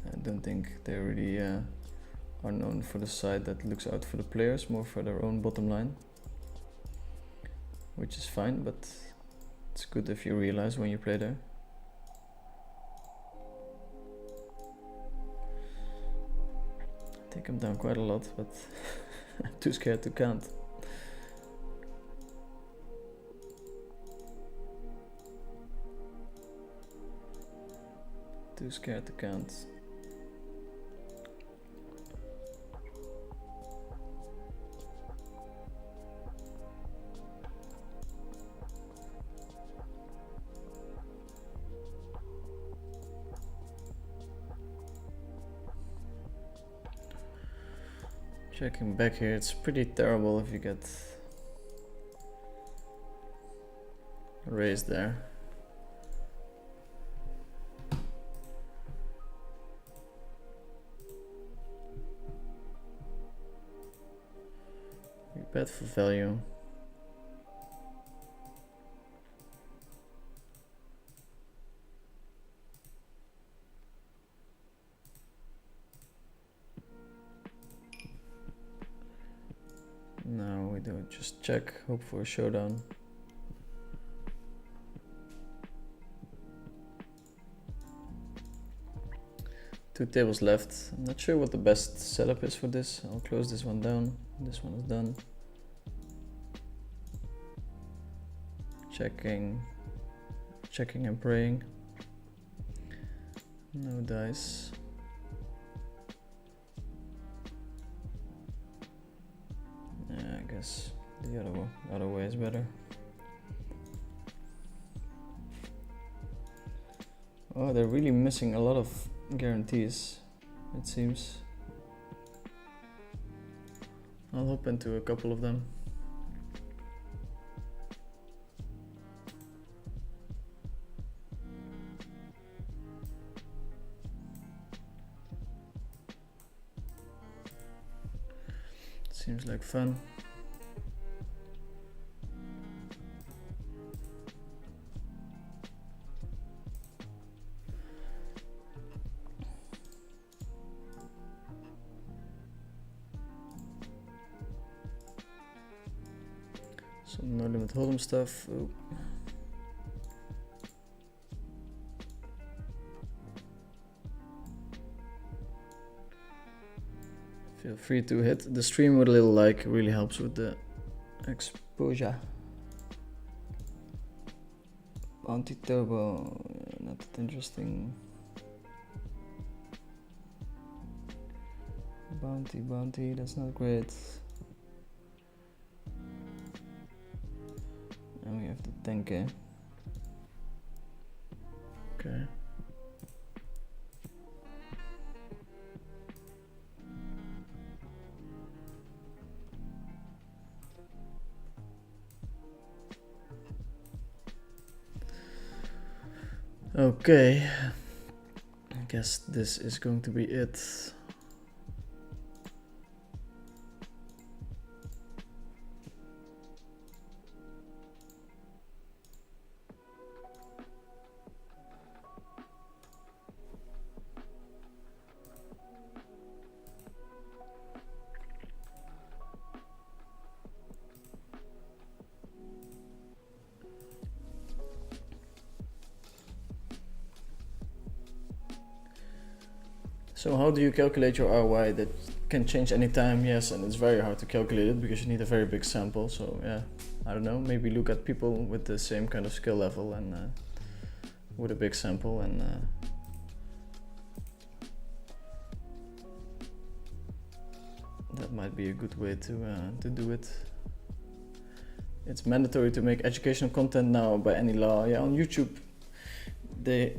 I don't think they really are known for the side that looks out for the players, more for their own bottom line, which is fine, but it's good if you realize when you play there. I think I'm down quite a lot, but I'm too scared to count. Too scared to count. Checking back here, it's pretty terrible if you get raised there. You bet for value. No, we don't. Just check, hope for a showdown. Two tables left. I'm not sure what the best setup is for this. I'll close this one down. This one is done. Checking. checking and praying. No dice. Yeah, I guess the other way is better. Oh, they're really missing a lot of guarantees, it seems. I'll hop into a couple of them. Seems like fun. Some no limit hold'em stuff. Oh. Feel free to hit the stream with a little like, it really helps with the exposure. Bounty Turbo, not that interesting. Bounty, that's not great. And we have the 10k. Okay. Okay, I guess this is going to be it. So how do you calculate your ROI? That can change anytime, yes, and it's very hard to calculate it because you need a very big sample. So yeah, I don't know, maybe look at people with the same kind of skill level and with a big sample, and that might be a good way to do it. It's mandatory to make educational content now by any law. Yeah, on YouTube they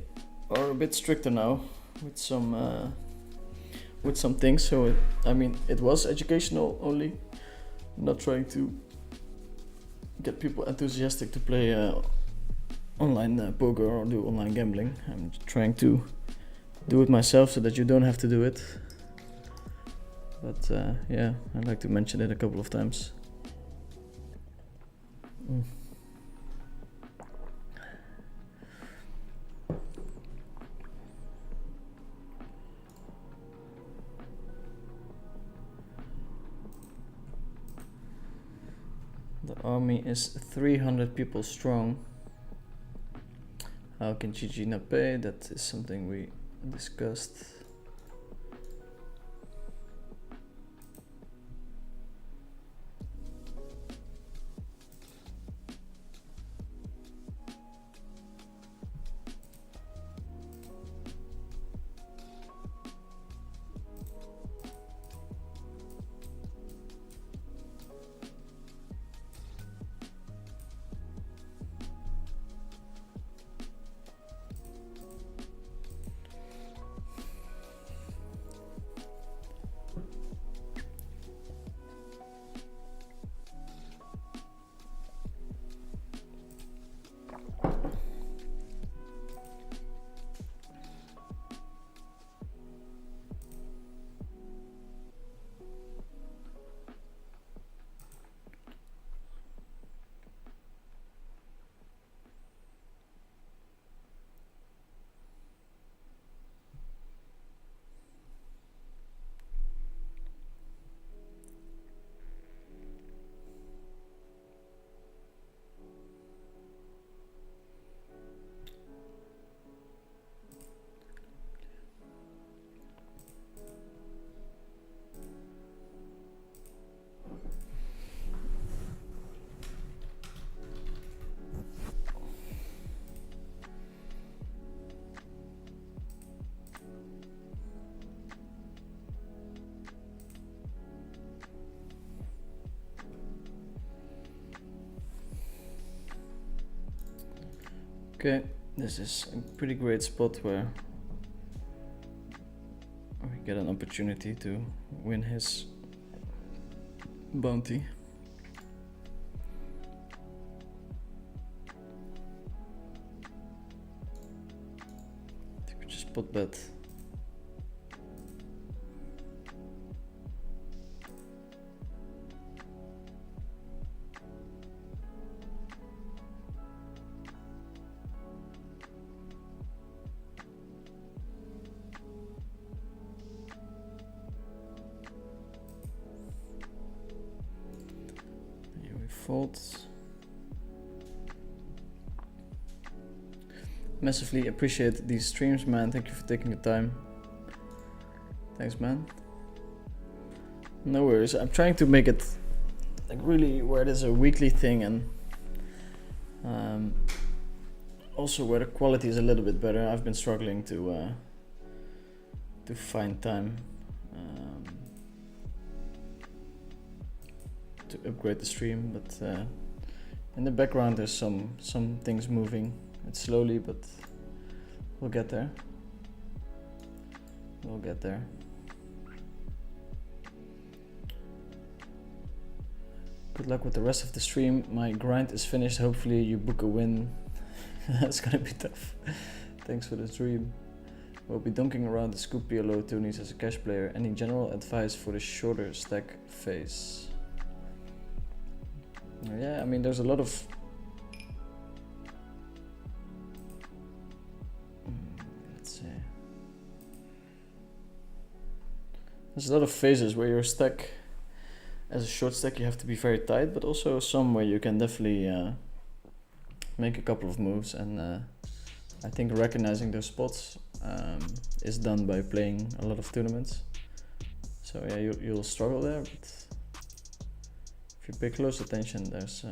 are a bit stricter now with some things. So I mean, it was educational only, not trying to get people enthusiastic to play online poker or do online gambling. I'm trying to do it myself so that you don't have to do it. But yeah, I'd like to mention it a couple of times. The army is 300 people strong. How can GG not pay? That is something we discussed. Okay, this is a pretty great spot where we get an opportunity to win his bounty. I think we just spot bet. Fold. Massively appreciate these streams, man. Thank you for taking the time. Thanks, man. No worries. I'm trying to make it like really where it is a weekly thing, and also where the quality is a little bit better. I've been struggling to find time to upgrade the stream, but in the background there's some things moving. It's slowly, but we'll get there. We'll get there. Good luck with the rest of the stream. My grind is finished. Hopefully you book a win. That's gonna be tough. Thanks for the stream. We'll be dunking around the scoop PLO tourneys as a cash player. Any general advice for the shorter stack phase? Yeah, I mean, there's a lot of let's see. There's a lot of phases where your stack, as a short stack, you have to be very tight, but also some where you can definitely make a couple of moves, and I think recognizing those spots is done by playing a lot of tournaments. So yeah, you'll struggle there, but if you pay close attention, there's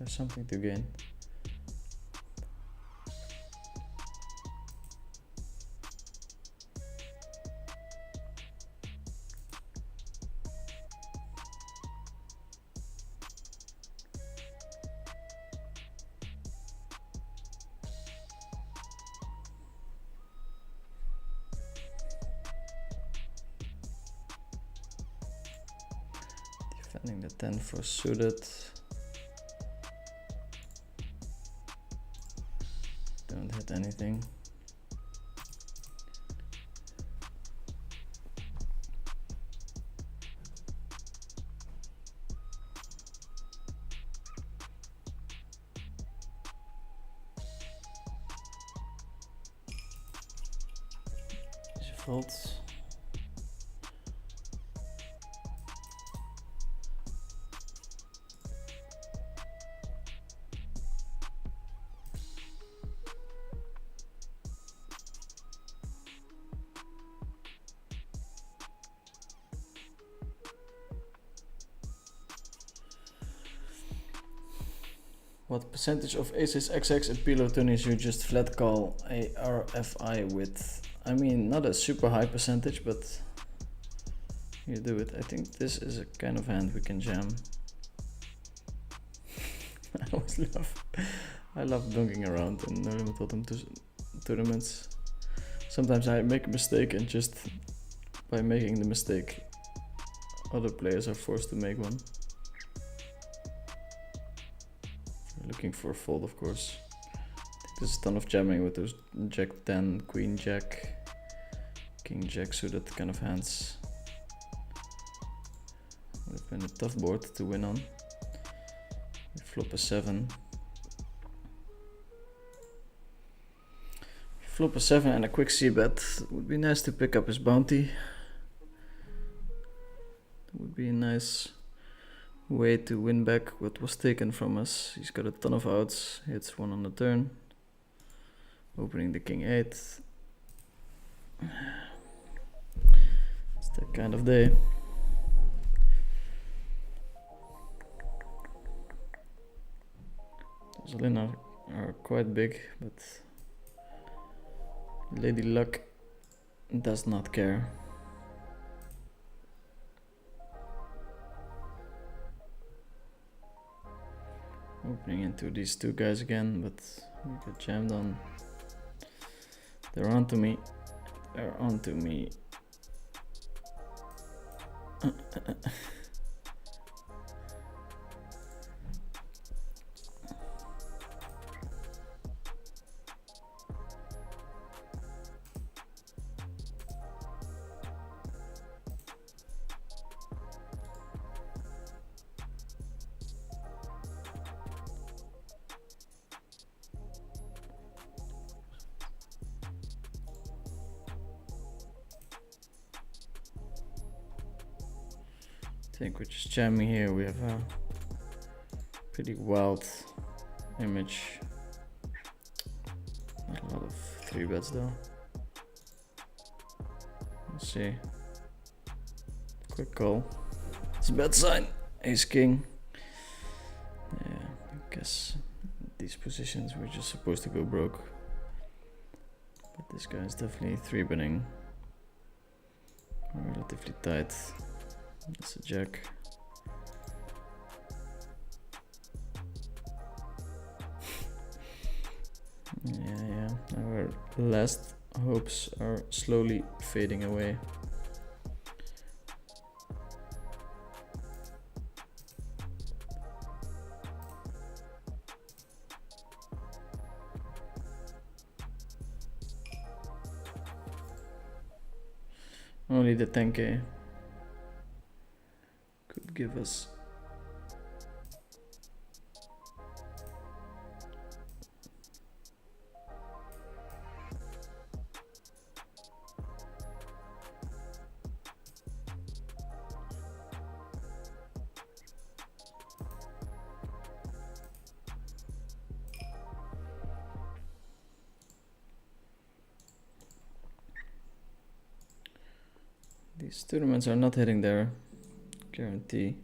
something to gain. Defending the 10 for suited. Don't hit anything. Folds. What percentage of aces XX and PLO tourneys you just flat call a RFI with? I mean, not a super high percentage, but you do it. I think this is a kind of hand we can jam. I love dunking around in No Limit Bottom tournaments. Sometimes I make a mistake, and just by making the mistake, other players are forced to make one. Looking for a fold, of course. I think there's a ton of jamming with those Jack 10, Queen Jack, King Jack suited kind of hands. Would have been a tough board to win on. We flop a 7. Flop a 7 and a quick c-bet. Would be nice to pick up his bounty. That would be a nice way to win back what was taken from us. He's got a ton of outs, hits one on the turn, opening the king 8. It's that kind of day. Those all-in are quite big, but Lady Luck does not care. Opening into these two guys again, but we got jammed on. They're onto me. They're onto me. I think we're just jamming here. We have a pretty wild image. Not a lot of 3-bets though. Let's see. Quick call. It's a bad sign. Ace king. Yeah, I guess these positions we're just supposed to go broke. But this guy is definitely 3-betting. Relatively tight. That's a jack. Yeah. Our last hopes are slowly fading away. Only the 10k could give us these tournaments are not hitting their guarantee.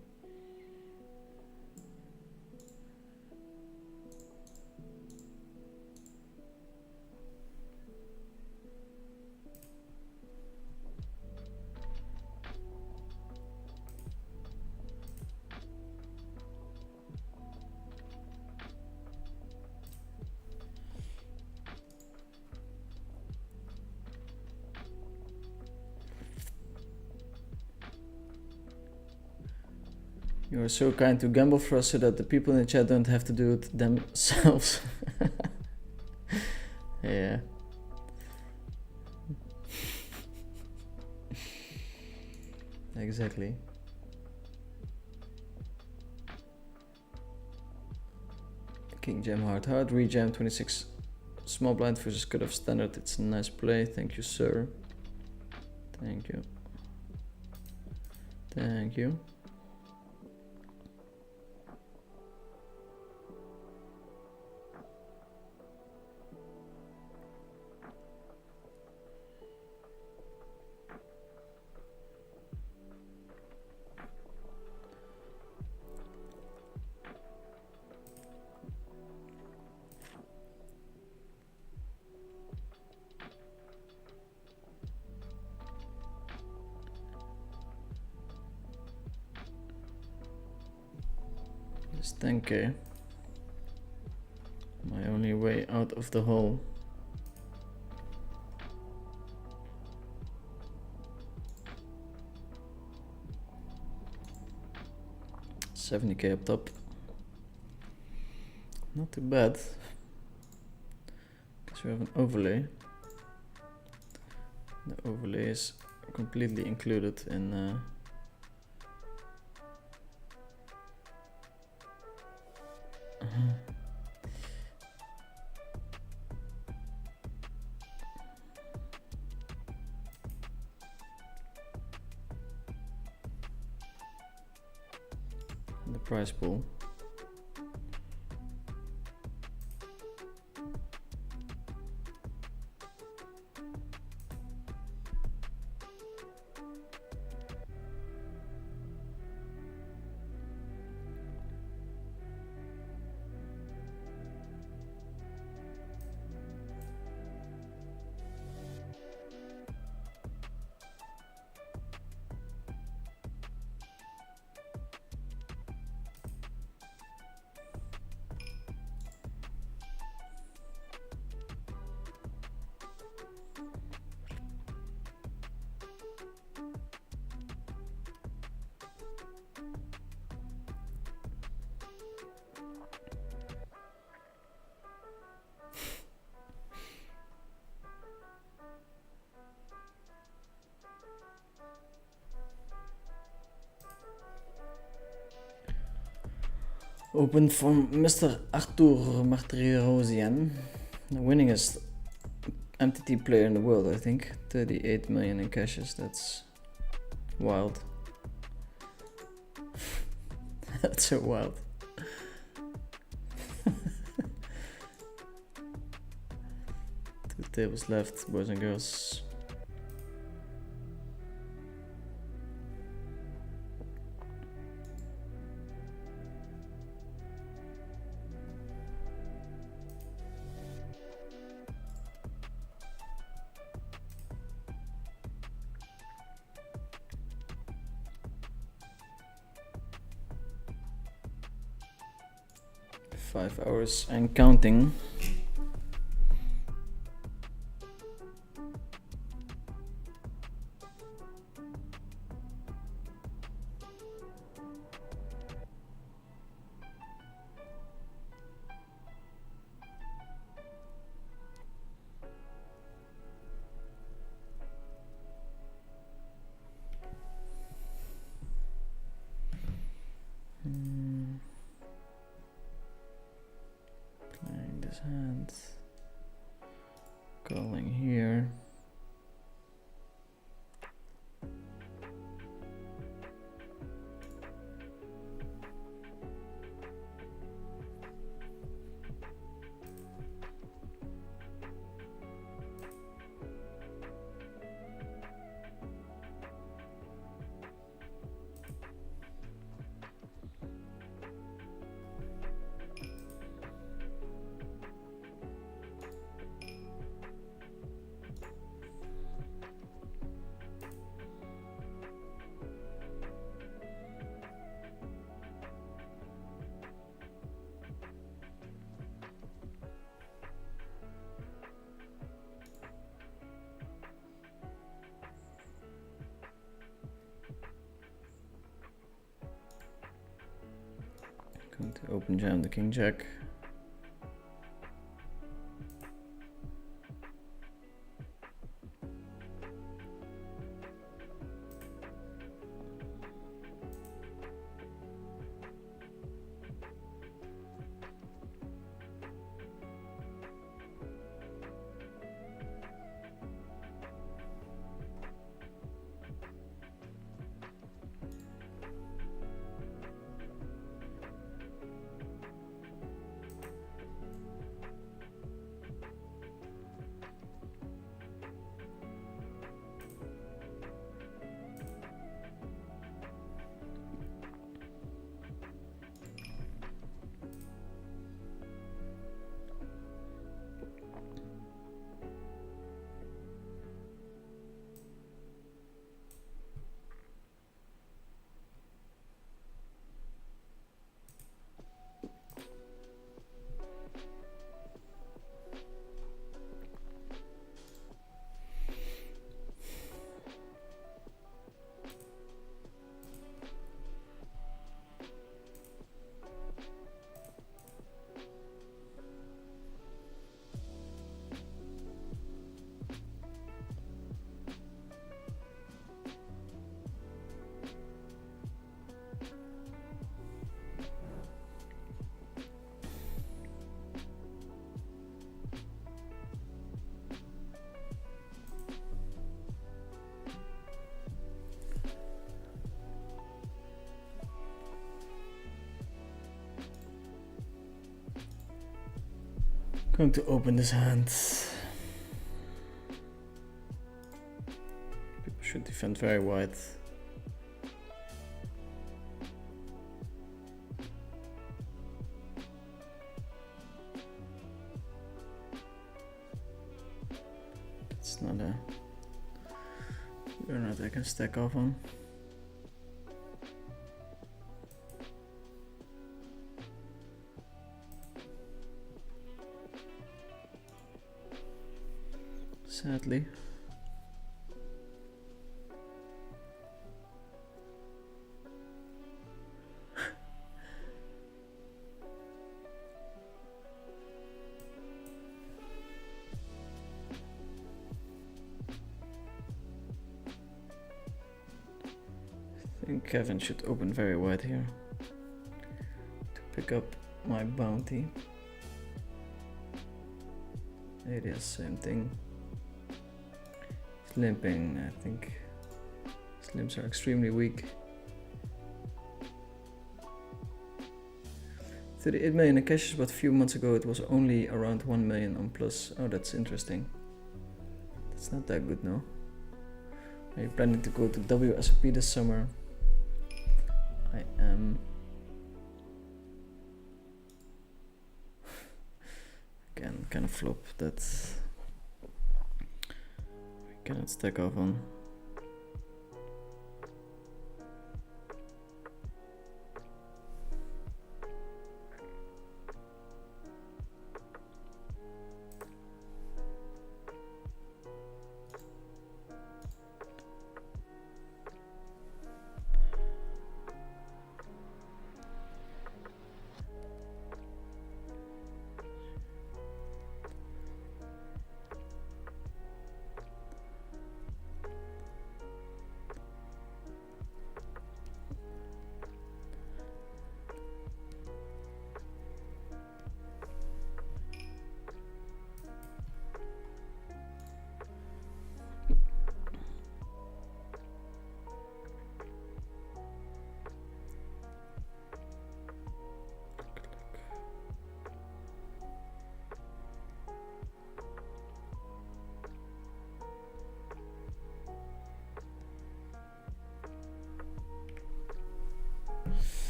You are so kind to gamble for us so that the people in the chat don't have to do it themselves. Yeah. Exactly. King jam hard, rejam 26 small blind versus cutoff standard. It's a nice play. Thank you, sir. Thank you. Thank you. It's 10k. My only way out of the hole. $70k up top. Not too bad. Because we have an overlay. The overlay is completely included in the prize pool. opened from Mr. Arthur Martirosian, the winningest MTT player in the world, I think. 38 million in cashes, that's wild. That's so wild. 2 tables left, boys and girls. Five hours and counting. Playing this hand. Calling here. Going to open jam the king jack. Going to open this hand. People should defend very wide. It's not a burnout I can stack off on. Sadly. I think Kevin should open very wide here to pick up my bounty. It is same thing. It's limping, I think. His limbs are extremely weak. 38 million in cash, but a few months ago it was only around 1 million on plus. Oh, that's interesting. That's not that good, no? Are you planning to go to WSOP this summer? I am. Again, kind of flop that we cannot stack off on.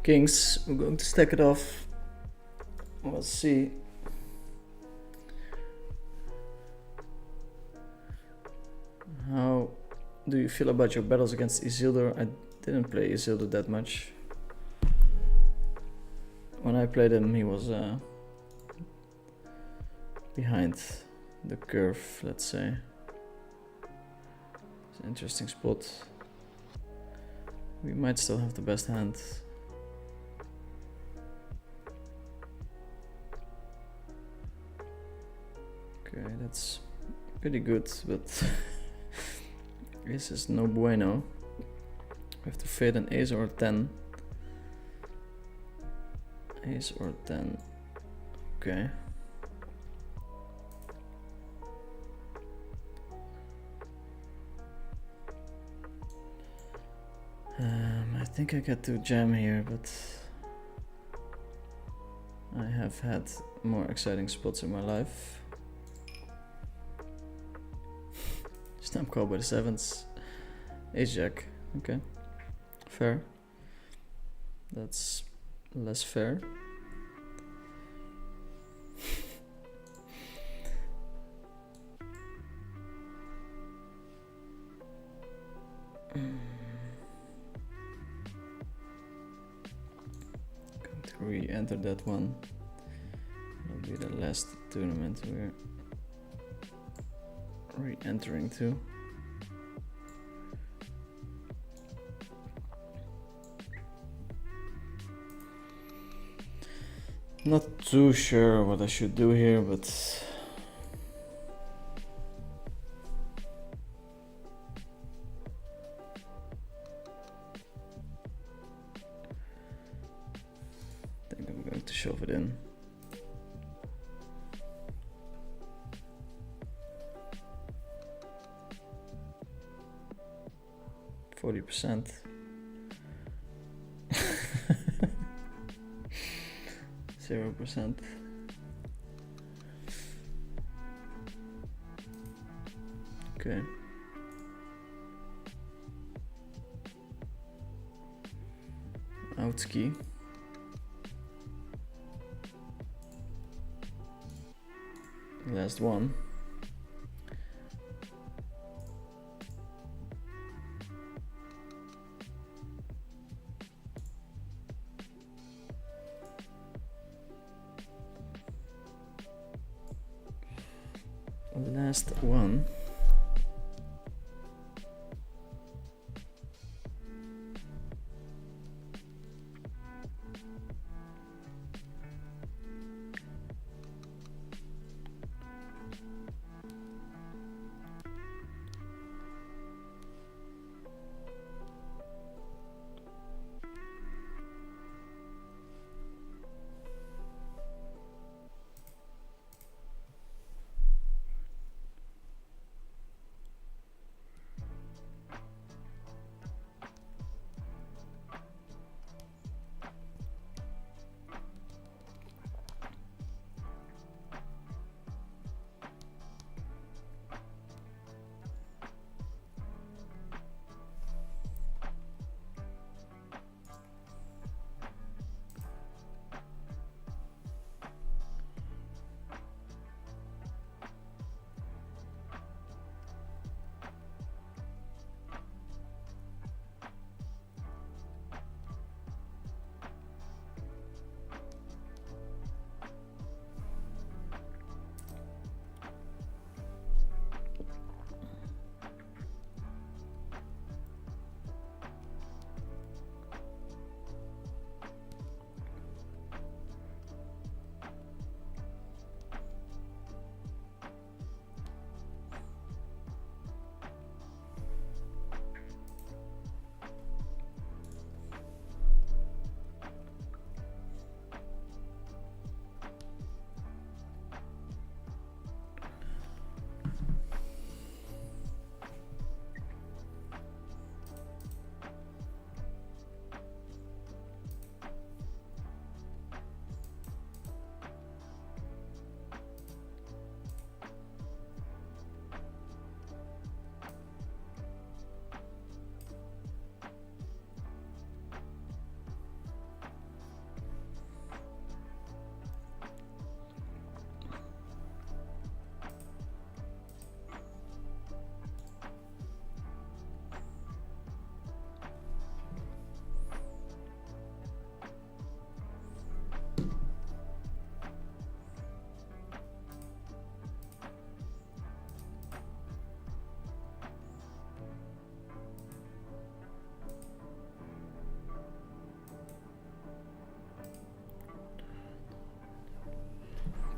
Kings, we're going to stack it off. Let's see. How do you feel about your battles against Isildur? I didn't play Isildur that much. When I played him, he was behind the curve, let's say. It's an interesting spot. We might still have the best hand. Okay, that's pretty good, but this is no bueno. We have to fade an ace or a 10. Ace or 10. Okay. I think I get to jam here, but I have had more exciting spots in my life. Stamp call by the sevens. Ace jack. Okay. Fair. That's less fair. Going to re-enter that one. That'll be the last tournament we're re-entering to. Not too sure what I should do here, but I think I'm going to shove it in. %. 0%. Okay. Outski. Last one. Last one.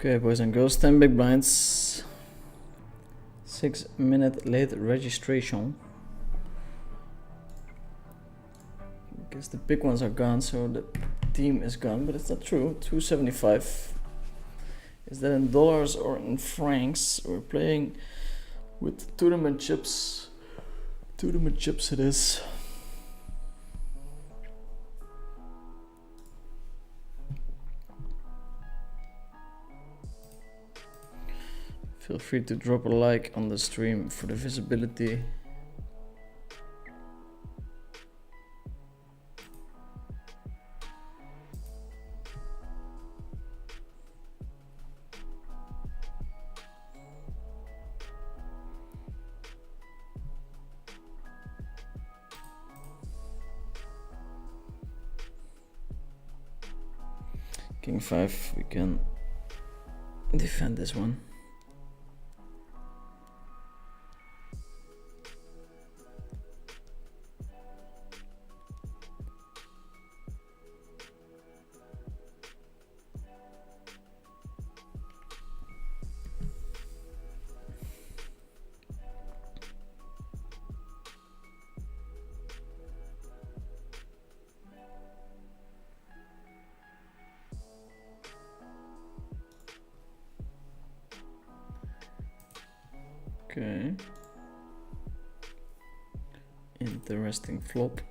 Okay, boys and girls, 10 big blinds. 6-minute late registration. I guess the big ones are gone, so the team is gone, but it's not true. 275. Is that in dollars or in francs? We're playing with tournament chips. Tournament chips it is. Feel free to drop a like on the stream for the visibility. King 5, we can defend this one. Okay. Interesting flop.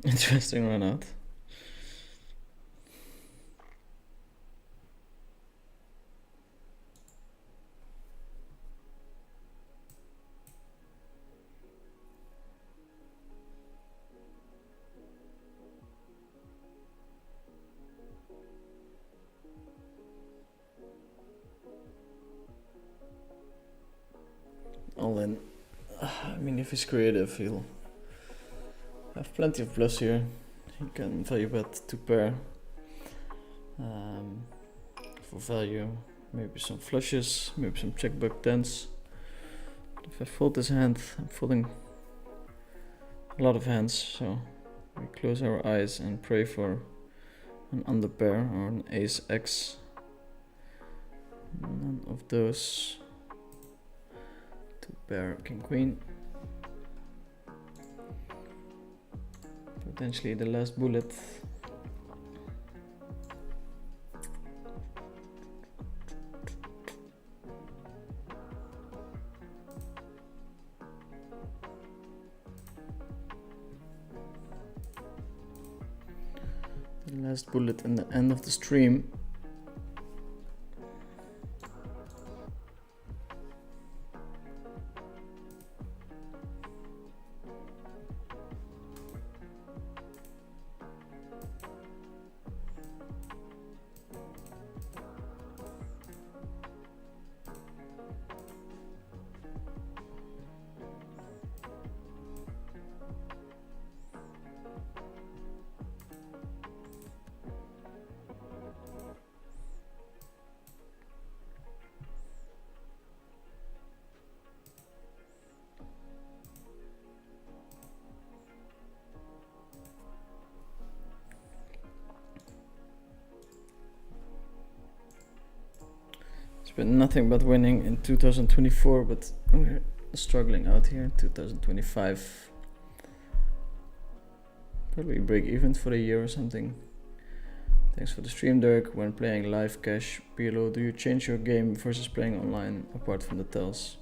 Interesting run out. All in. I mean, if he's creative, he'll have plenty of bluffs here. He can value bet 2 pair for value. Maybe some flushes, maybe some check back tens. If I fold this hand, I'm folding a lot of hands, so we close our eyes and pray for an under pair or an ace X. None of those. 2 pair king queen. Potentially the last bullet. The last bullet in the end of the stream. Been nothing but winning in 2024, but we're struggling out here in 2025. Probably break even for the year or something. Thanks for the stream, Dirk. When playing live cash PLO, do you change your game versus playing online apart from the tells?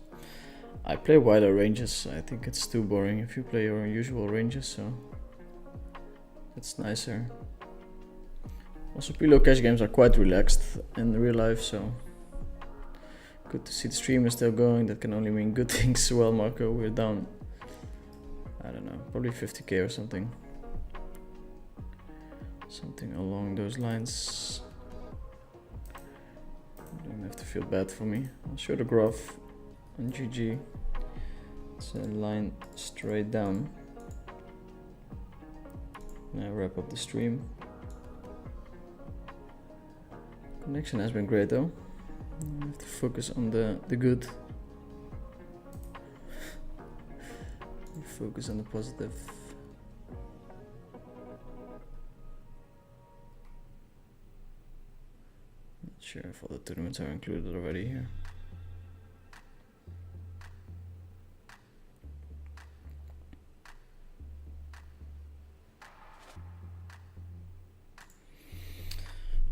I play wider ranges. I think it's too boring if you play your usual ranges, so it's nicer. Also, PLO cash games are quite relaxed in real life, so good to see the stream is still going. That can only mean good things. Well, Marco, we're down, I don't know, probably 50k or something. Something along those lines. You don't have to feel bad for me. I'll show the graph on GG. It's a line straight down. Now wrap up the stream. Connection has been great though. I have to focus on the good. Focus on the positive. Not sure if all the tournaments are included already here.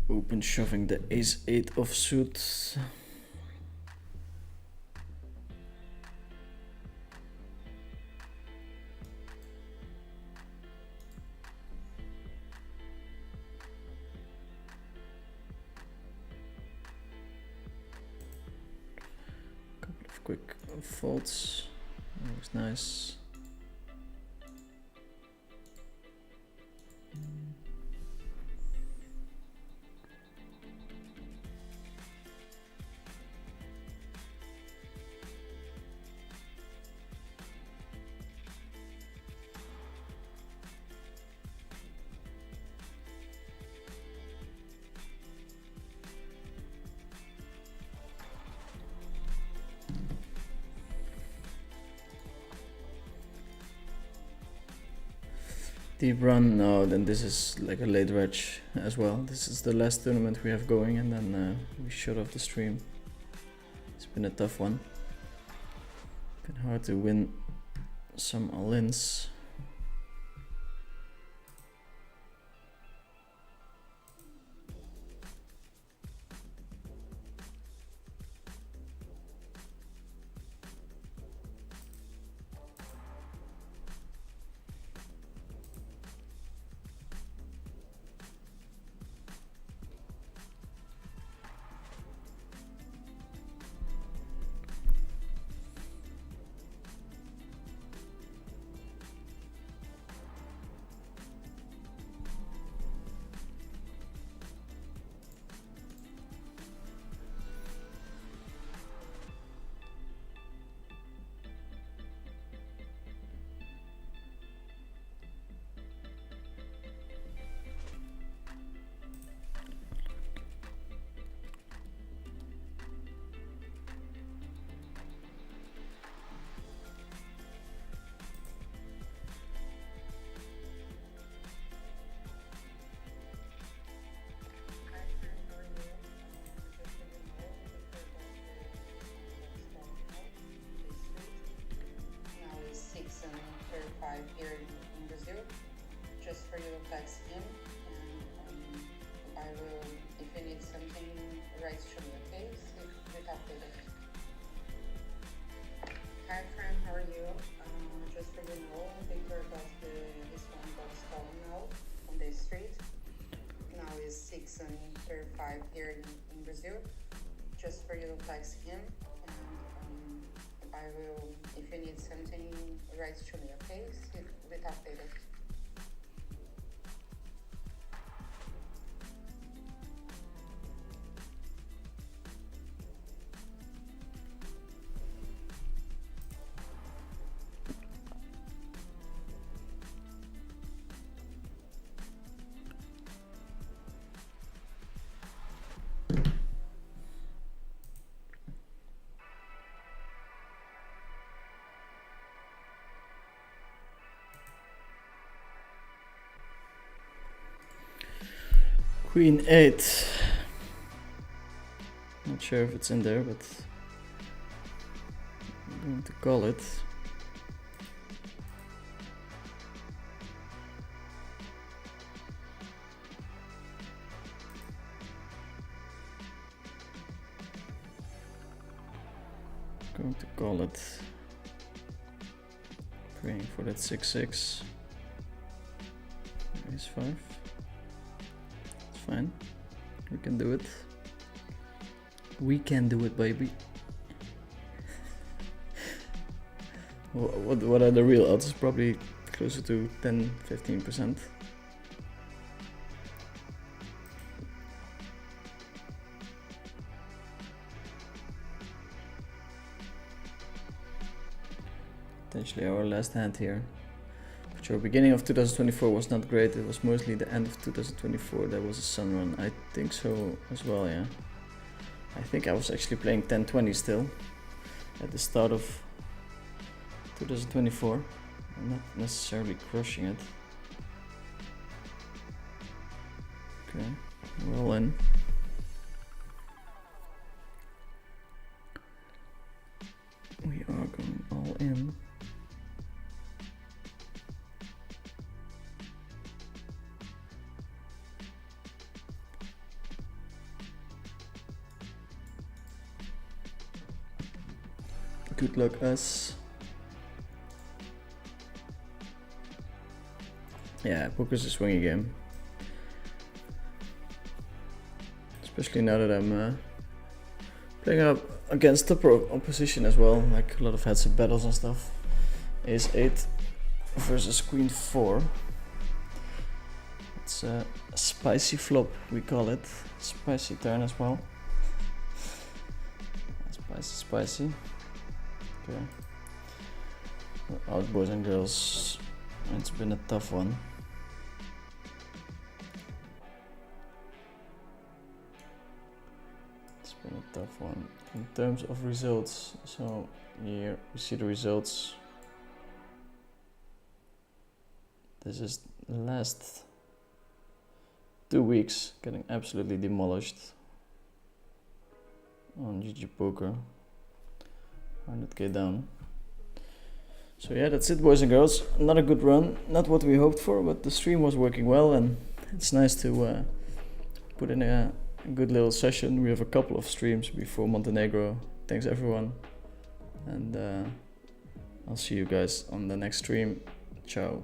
Open shoving the ace-8 offsuit. Couple of quick folds. That was nice. Deep run, no, then this is like a late reg as well. This is the last tournament we have going, and then we shut off the stream. It's been a tough one. Been hard to win some all-ins. Here in Brazil, just for you to flex in, and I will, if you need something, write to me, okay? Without it. Hi friend, how are you? Just for you to know, Victor got this one got stolen now on the street. Now is 6:35 here in Brazil, just for you to flex in, and I will, if you need something, write to me, okay? With updated. Queen 8. Not sure if it's in there, but I'm going to call it. Going to call it. Praying for that 6-6. Ace 5. Fine, we can do it. We can do it, baby. What are the real odds? Probably closer to 10-15%. Potentially our last hand here. But your beginning of 2024 was not great. It was mostly the end of 2024 that was a sun run. I think so as well, yeah. I think I was actually playing 1020 still at the start of 2024. I'm not necessarily crushing it. Okay, we're all in. We are going all in. Good luck, us. Yeah, poker's a swingy game. Especially now that I'm playing up against the opposition as well, like a lot of heads-up battles and stuff. Ace 8 versus Queen 4. It's a spicy flop, we call it. Spicy turn as well. Spicy. Okay. We're out, boys and girls. It's been a tough one. It's been a tough one. In terms of results, so here we see the results. This is the last 2 weeks getting absolutely demolished on GG Poker. 100k down. So yeah, that's it, boys and girls. Not a good run, not what we hoped for, but the stream was working well, and it's nice to put in a good little session. We have a couple of streams before Montenegro. Thanks everyone, and I'll see you guys on the next stream. Ciao.